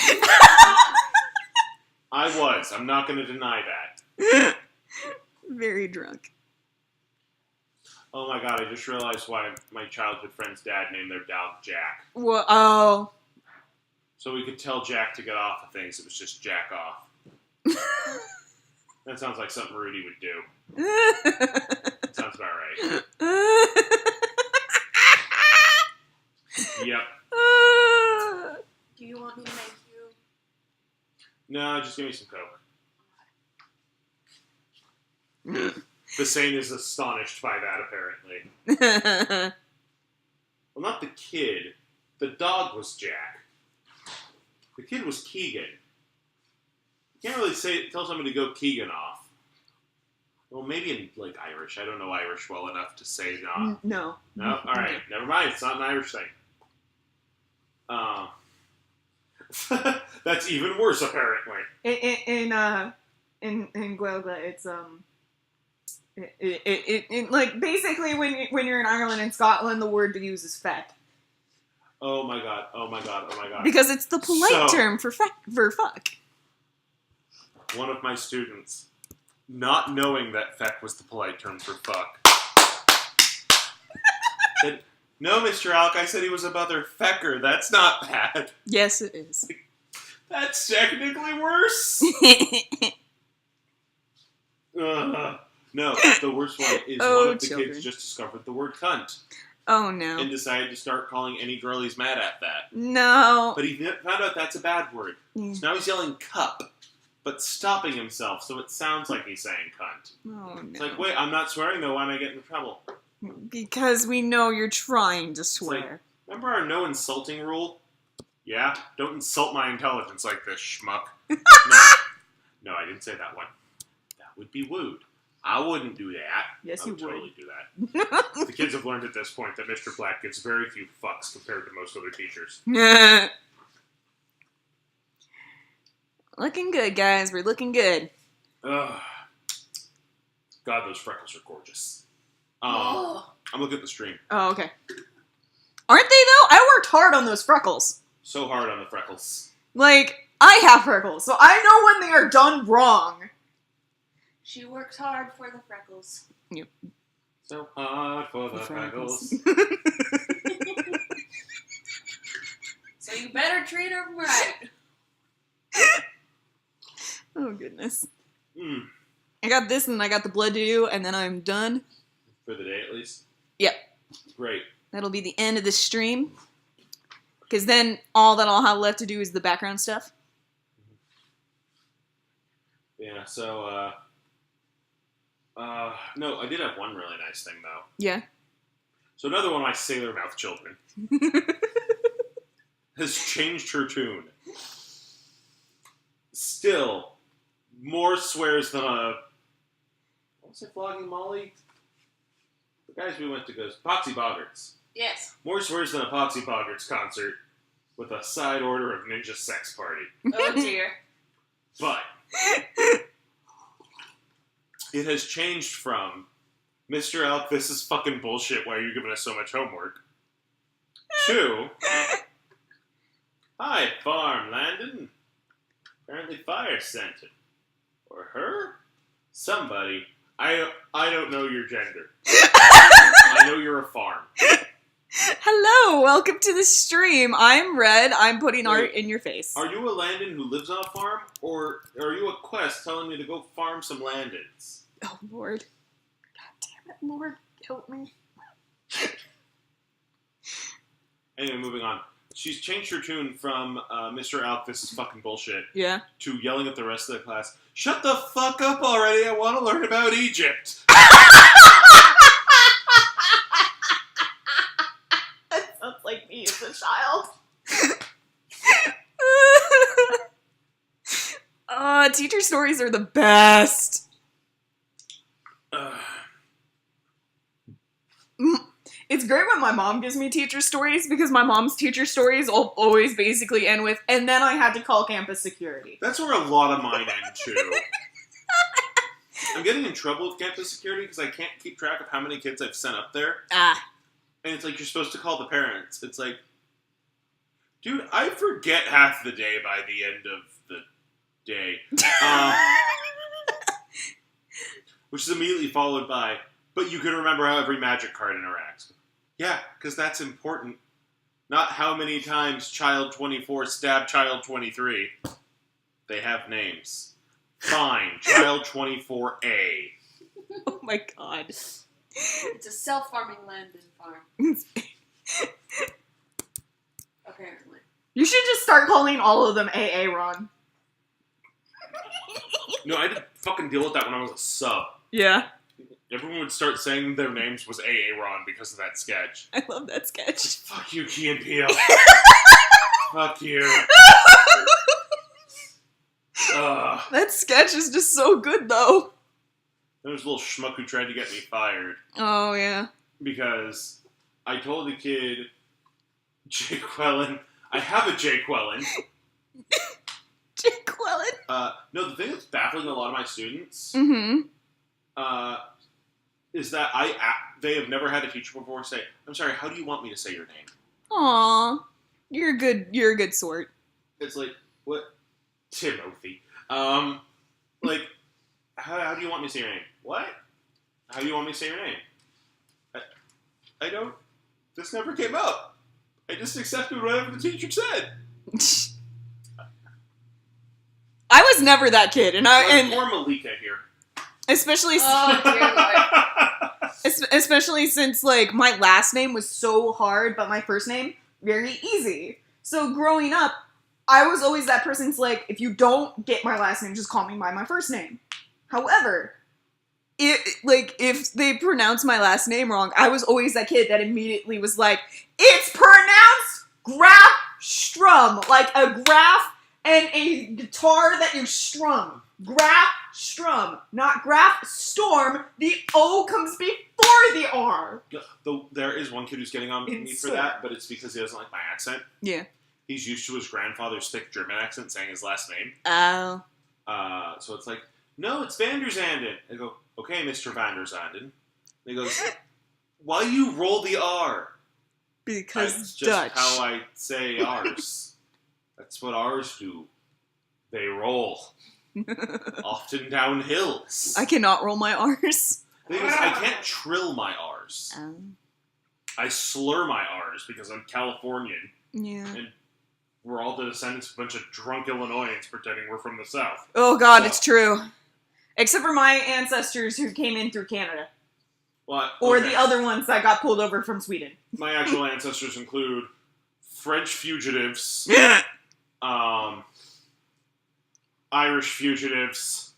I was. I'm not going to deny that. Very drunk. Oh my god, I just realized why my childhood friend's dad named their dog Jack. Well, oh. So we could tell Jack to get off of things. It was just Jack off. That sounds like something Rudy would do. That sounds about right. Yep. Do you want me to make you? No, just give me some Coke. The Saint is astonished by that, apparently. Well, not the kid. The dog was Jack. The kid was Keegan. You can't really tell somebody to go Keegan off. Well, maybe in, like, Irish. I don't know Irish well enough to say no. No. No? Alright, never mind. It's not an Irish thing. That's even worse, apparently. In Guelga, it's like basically when you're in Ireland and Scotland, the word to use is feck. Oh my god, oh my god, oh my god. Because it's the polite term for fuck. One of my students, not knowing that feck was the polite term for fuck, said, "No, Mr. Alch, I said he was a mother fecker. That's not bad." Yes, it is. That's technically worse. No, the worst one is one of the children. kids just discovered the word cunt Oh no. and decided to start calling any girl he's mad at that. No. But he found out that's a bad word. So now he's yelling cup, but stopping himself so it sounds like he's saying cunt. Oh It's no. like, wait, I'm not swearing though, why am I getting in trouble? Because we know you're trying to swear. Remember our no insulting rule? Yeah? Don't insult my intelligence like this, schmuck. No, I didn't say that one. That would be wooed. I wouldn't do that. Yes, I you would would. totally do that. The kids have learned at this point that Mr. Black gives very few fucks compared to most other teachers. Looking good, guys. We're looking good. Ugh. God, those freckles are gorgeous. I'm looking at the stream. Oh, okay. Aren't they, though? I worked hard on those freckles. So hard on the freckles. Like, I have freckles, so I know when they are done wrong. She works hard for the freckles. So hard for the freckles. So you better treat her right. Oh, goodness. I got this, and then I got the blood to do, and then I'm done. For the day, at least? Yep. Great. That'll be the end of the stream. Because then all that I'll have left to do is the background stuff. Yeah, so, no, I did have one really nice thing, though. Yeah. So another one of my sailor mouth children has changed her tune. Still, more swears than a... What was it, Flogging Molly? The guys we went to go... Poxy Boggarts. Yes. More swears than a Poxy Boggarts concert with a side order of Ninja Sex Party. Oh dear. But it has changed from Mr. Alch, this is fucking bullshit, why are you giving us so much homework? To hi, Farm Landon. Apparently fire sent him. Or her? Somebody. I don't know your gender. I know you're a farm. Hello, welcome to the stream. I'm Red. I'm putting art in your face. Are you a Landon who lives on a farm? Or are you a quest telling me to go farm some Landons? Oh, Lord. God damn it, Lord. Help me. Anyway, moving on. She's changed her tune from Mr. Alch, this is fucking bullshit, Yeah. to yelling at the rest of the class, shut the fuck up already, I want to learn about Egypt. That sounds like me as a child. Teacher stories are the best. It's great when my mom gives me teacher stories because my mom's teacher stories always basically end with, and then I had to call campus security. That's where a lot of mine end too. I'm getting in trouble with campus security because I can't keep track of how many kids I've sent up there. Ah. And it's like, you're supposed to call the parents. It's like, dude, I forget half the day by the end of the day. Which is immediately followed by, but you can remember how every magic card interacts. Yeah, because that's important. Not how many times Child 24 stabbed Child 23. They have names. Fine, Child 24A. Oh my god. It's a self-farming Landon farm. Apparently. You should just start calling all of them AA, Ron. No, I had to fucking deal with that when I was a sub. Yeah. Everyone would start saying their names was AA Ron because of that sketch. I love that sketch. Fuck you, Key and Peele. Fuck you. That sketch is just so good, though. There was a little schmuck who tried to get me fired. Oh, yeah. Because I told the kid, Jake Wellen, I have a Jake Wellen. Jake Wellen? No, the thing that's baffling a lot of my students is that they have never had a teacher before say, I'm sorry, how do you want me to say your name? Aw. You're a good sort. It's like, what? Timothy. Like, how do you want me to say your name? What? How do you want me to say your name? I don't. This never came up. I just accepted whatever the teacher said. I was never that kid, and Poor Malika here. Especially, Oh, dear Lord. especially since like my last name was so hard, but my first name very easy. So growing up, I was always that person's like, if you don't get my last name, just call me by my first name. However, if they pronounce my last name wrong, I was always that kid that immediately was like, it's pronounced graph strum, like a graph and a guitar that you strum. Graph strum, not graph storm. The O comes before the R. There is one kid w's getting on me for that, but it's because he doesn't like my accent. Yeah. He's used to his grandfather's thick German accent saying his last name. Oh. So it's like, no, it's Van der Zanden. I go, okay, Mr. Van der Zanden. And he goes, why you roll the R? Because That's just Dutch. how I say R's. That's what R's do. They roll. Often down hills. I cannot roll my R's. The thing is, I can't trill my R's. Oh. I slur my R's because I'm Californian. Yeah. And we're all the descendants of a bunch of drunk Illinoisans pretending we're from the South. Oh god, So. it's true. Except for my ancestors who came in through Canada. What? Or Okay. the other ones that got pulled over from Sweden. My actual ancestors include French fugitives, Irish fugitives,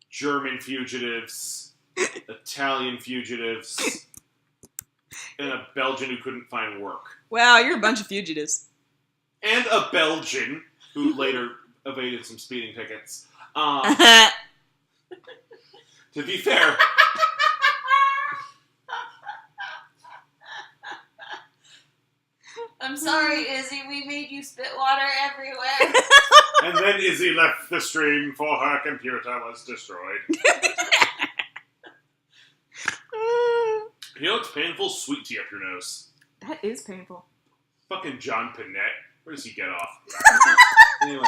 German fugitives, Italian fugitives, and a Belgian who couldn't find work. Wow, you're a bunch of fugitives. And a Belgian who later evaded some speeding tickets. To be fair, I'm sorry, Izzy. We made you spit water everywhere. and then Izzy left the stream for her computer was destroyed. You know what's painful? Sweet tea up your nose. That is painful. Fucking John Pinette. Where does he get off? Anyway,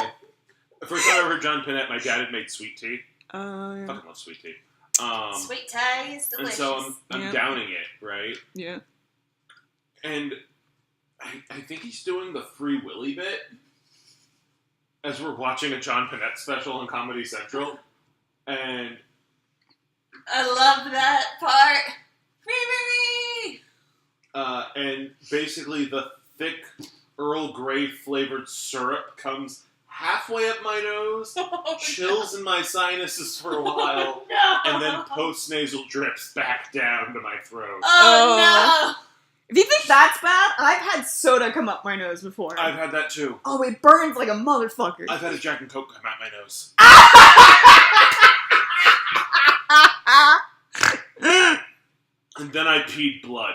the first time I ever heard John Pinette, my dad had made sweet tea. Yeah. Fucking love sweet tea. Sweet tea is And delicious. so I'm downing it, right? Yeah. And I think he's doing the Free Willy bit as we're watching a John Pinette special on Comedy Central. And I love that part. Free. and basically the thick Earl Grey flavored syrup comes halfway up my nose, chills in my sinuses for a while, No. and then post-nasal drips back down to my throat. Oh If you think that's bad, I've had soda come up my nose before. I've had that too. Oh, it burns like a motherfucker. I've had a Jack and Coke come out my nose. And then I peed blood.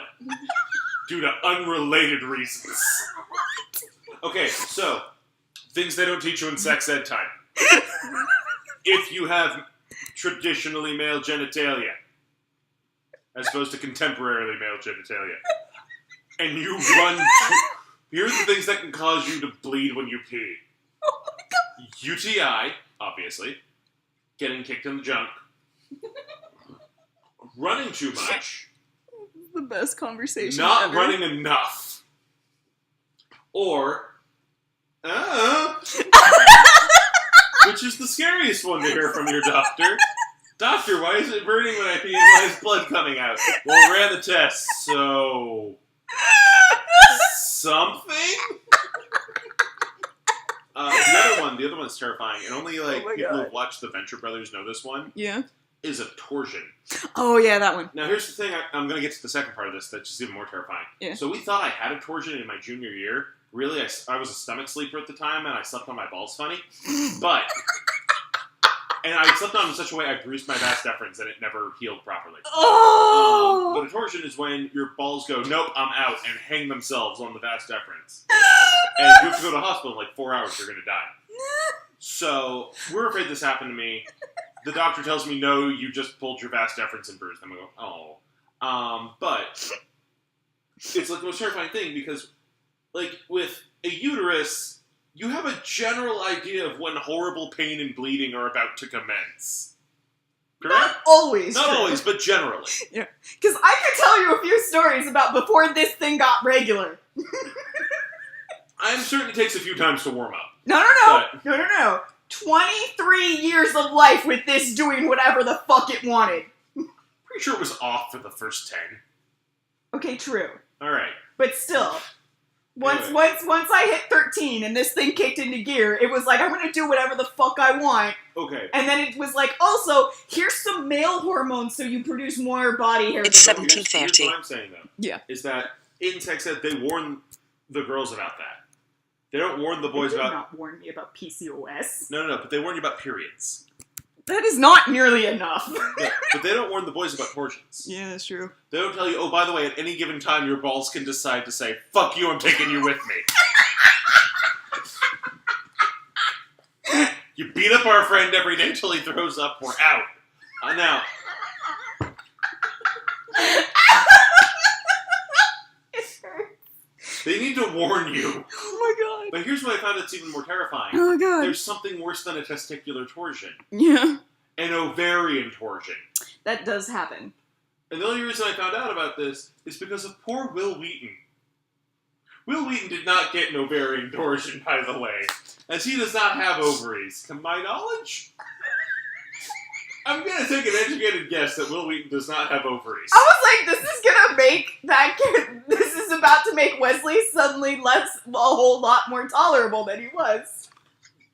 Due to unrelated reasons. Okay, so, things they don't teach you in sex ed time. If you have traditionally male genitalia, as opposed to contemporarily male genitalia, and you run... Here are the things that can cause you to bleed when you pee. Oh my god. UTI, obviously. Getting kicked in the junk. Running too much. This is the best conversation Not ever. running enough. Or... which is the scariest one to hear from your doctor. Doctor, why is it burning when I pee and why is blood coming out? Well, we ran the test, so... Something? The other one's terrifying, and only, like, Oh my people God. who've watched the Venture Brothers know this one, Yeah. is a torsion. Oh, yeah, that one. Now, here's the thing, I'm going to get to the second part of this that's just even more terrifying. Yeah. So we thought I had a torsion in my junior year. Really, I was a stomach sleeper at the time, and I slept on my balls funny. But... And I slept on in such a way I bruised my vas deferens and it never healed properly. Oh! But a torsion is when your balls go, nope, I'm out, and hang themselves on the vas deferens. And you have to go to the hospital in like 4 hours, you're going to die. So, we're afraid this happened to me. The doctor tells me, no, you just pulled your vas deferens and bruised them. I go, oh. But, it's like the most terrifying thing because, like, with a uterus... You have a general idea of when horrible pain and bleeding are about to commence. Correct? Not always. Not true. always, but generally. Yeah. Because I could tell you a few stories about before this thing got regular. I'm certain it takes a few times to warm up. No. 23 years of life with this doing whatever the fuck it wanted. Pretty sure it was off for the first 10. Okay, true. Alright. But still. Once Anyway. I hit 13 and this thing kicked into gear, it was like, I'm gonna do whatever the fuck I want. Okay. And then it was like, also, here's some male hormones so you produce more body hair. It's than women. 17:30. Here's what I'm saying, though. Yeah. Is that in sex ed, they warn the girls about that. They don't warn the boys They did about... not warn me about PCOS. No, but they warn you about periods. That is not nearly enough. Yeah, but they don't warn the boys about torsions. Yeah, that's true. They don't tell you, oh, by the way, at any given time, your balls can decide to say, fuck you, I'm taking you with me. You beat up our friend every day till he throws up, we're out. Now, they need to warn you. Oh my god. But here's what I found that's even more terrifying. Oh my god. There's something worse than a testicular torsion. Yeah. An ovarian torsion. That does happen. And the only reason I found out about this is because of poor Will Wheaton. Will Wheaton did not get an ovarian torsion, by the way, as he does not have ovaries, to my knowledge. I'm gonna take an educated guess that Will Wheaton does not have ovaries. I was like, this is about to make Wesley suddenly a whole lot more tolerable than he was.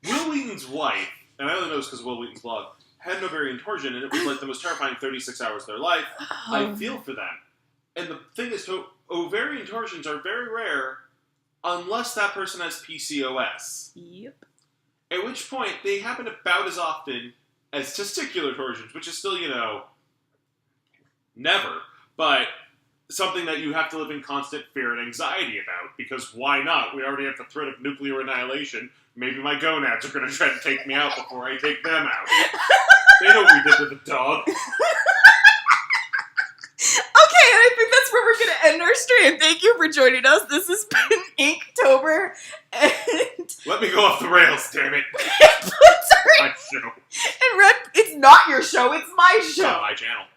Will Wheaton's wife, and I only know this because of Will Wheaton's blog, had an ovarian torsion, and it was like the most terrifying 36 hours of their life. I feel for them. And the thing is, ovarian torsions are very rare unless that person has PCOS. Yep. At which point, they happen about as often as testicular torsions, which is still, never, but something that you have to live in constant fear and anxiety about, because why not? We already have the threat of nuclear annihilation. Maybe my gonads are going to try to take me out before I take them out. They know what we did to the dog. Okay, and I think that's where we're going to end our stream. Thank you for joining us. This has been Inktober, and... Let me go off the rails, damn it. My show. And Red, it's not your show, it's my show. It's on my channel.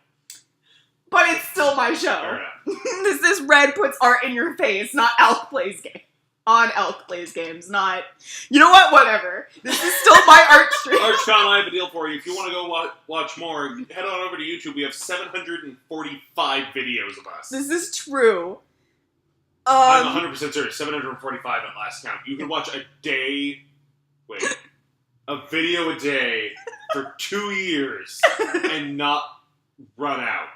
But it's still my show. Fair enough. This is Red puts art in your face, not Alch plays game. On Alch plays games, not... You know what? Whatever. This is still my Artstream. Archcon, I have a deal for you. If you want to go watch more, head on over to YouTube. We have 745 videos of us. This is true. I'm 100% serious. 745 at last count. You can watch a day... Wait. A video a day for 2 years and not run out.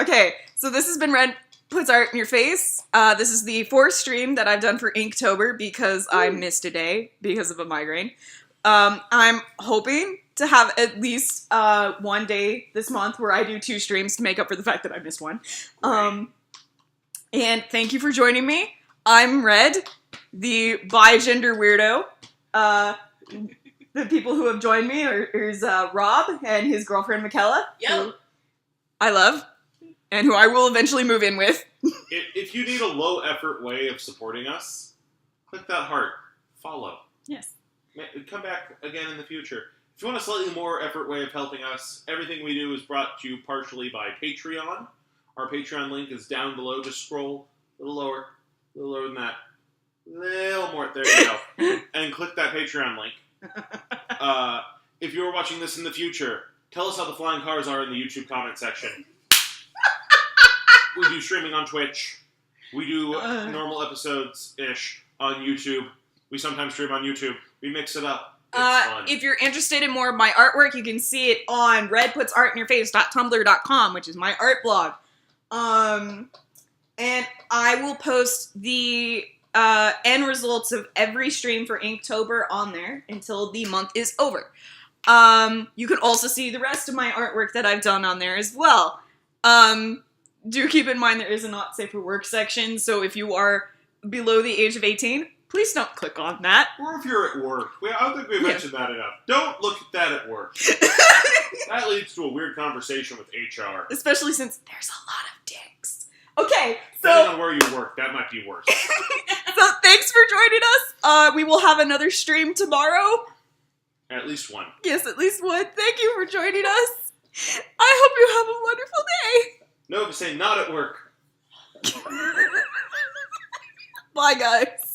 Okay. So this has been Red Puts Art in Your Face. This is the 4th stream that I've done for Inktober because I missed a day because of a migraine. I'm hoping to have at least one day this month where I do 2 streams to make up for the fact that I missed one. And thank you for joining me. I'm Red, the bi-gender weirdo. The people who have joined me is Rob and his girlfriend Mikella, who I love, and who I will eventually move in with. If you need a low-effort way of supporting us, click that heart. Follow. Yes. Come back again in the future. If you want a slightly more effort way of helping us, everything we do is brought to you partially by Patreon. Our Patreon link is down below. Just scroll a little lower than that. Little more. There you go. And click that Patreon link. If you're watching this in the future, tell us how the flying cars are in the YouTube comment section. We do streaming on Twitch. We do normal episodes-ish on YouTube. We sometimes stream on YouTube. We mix it up. It's fun. If you're interested in more of my artwork, you can see it on redputsartinyourface.tumblr.com, which is my art blog. And I will post the end results of every stream for Inktober on there until the month is over. You can also see the rest of my artwork that I've done on there as well. Do keep in mind there is a not safe for work section, so if you are below the age of 18, please don't click on that. Or if you're at work. I don't think we mentioned that enough. Don't look at that at work. That leads to a weird conversation with HR. Especially since there's a lot of dicks. Okay, Depending on where you work, that might be worse. So thanks for joining us. We will have another stream tomorrow. At least one. Yes, at least one. Thank you for joining us. I hope you have a wonderful day. No, say not at work. Bye, guys.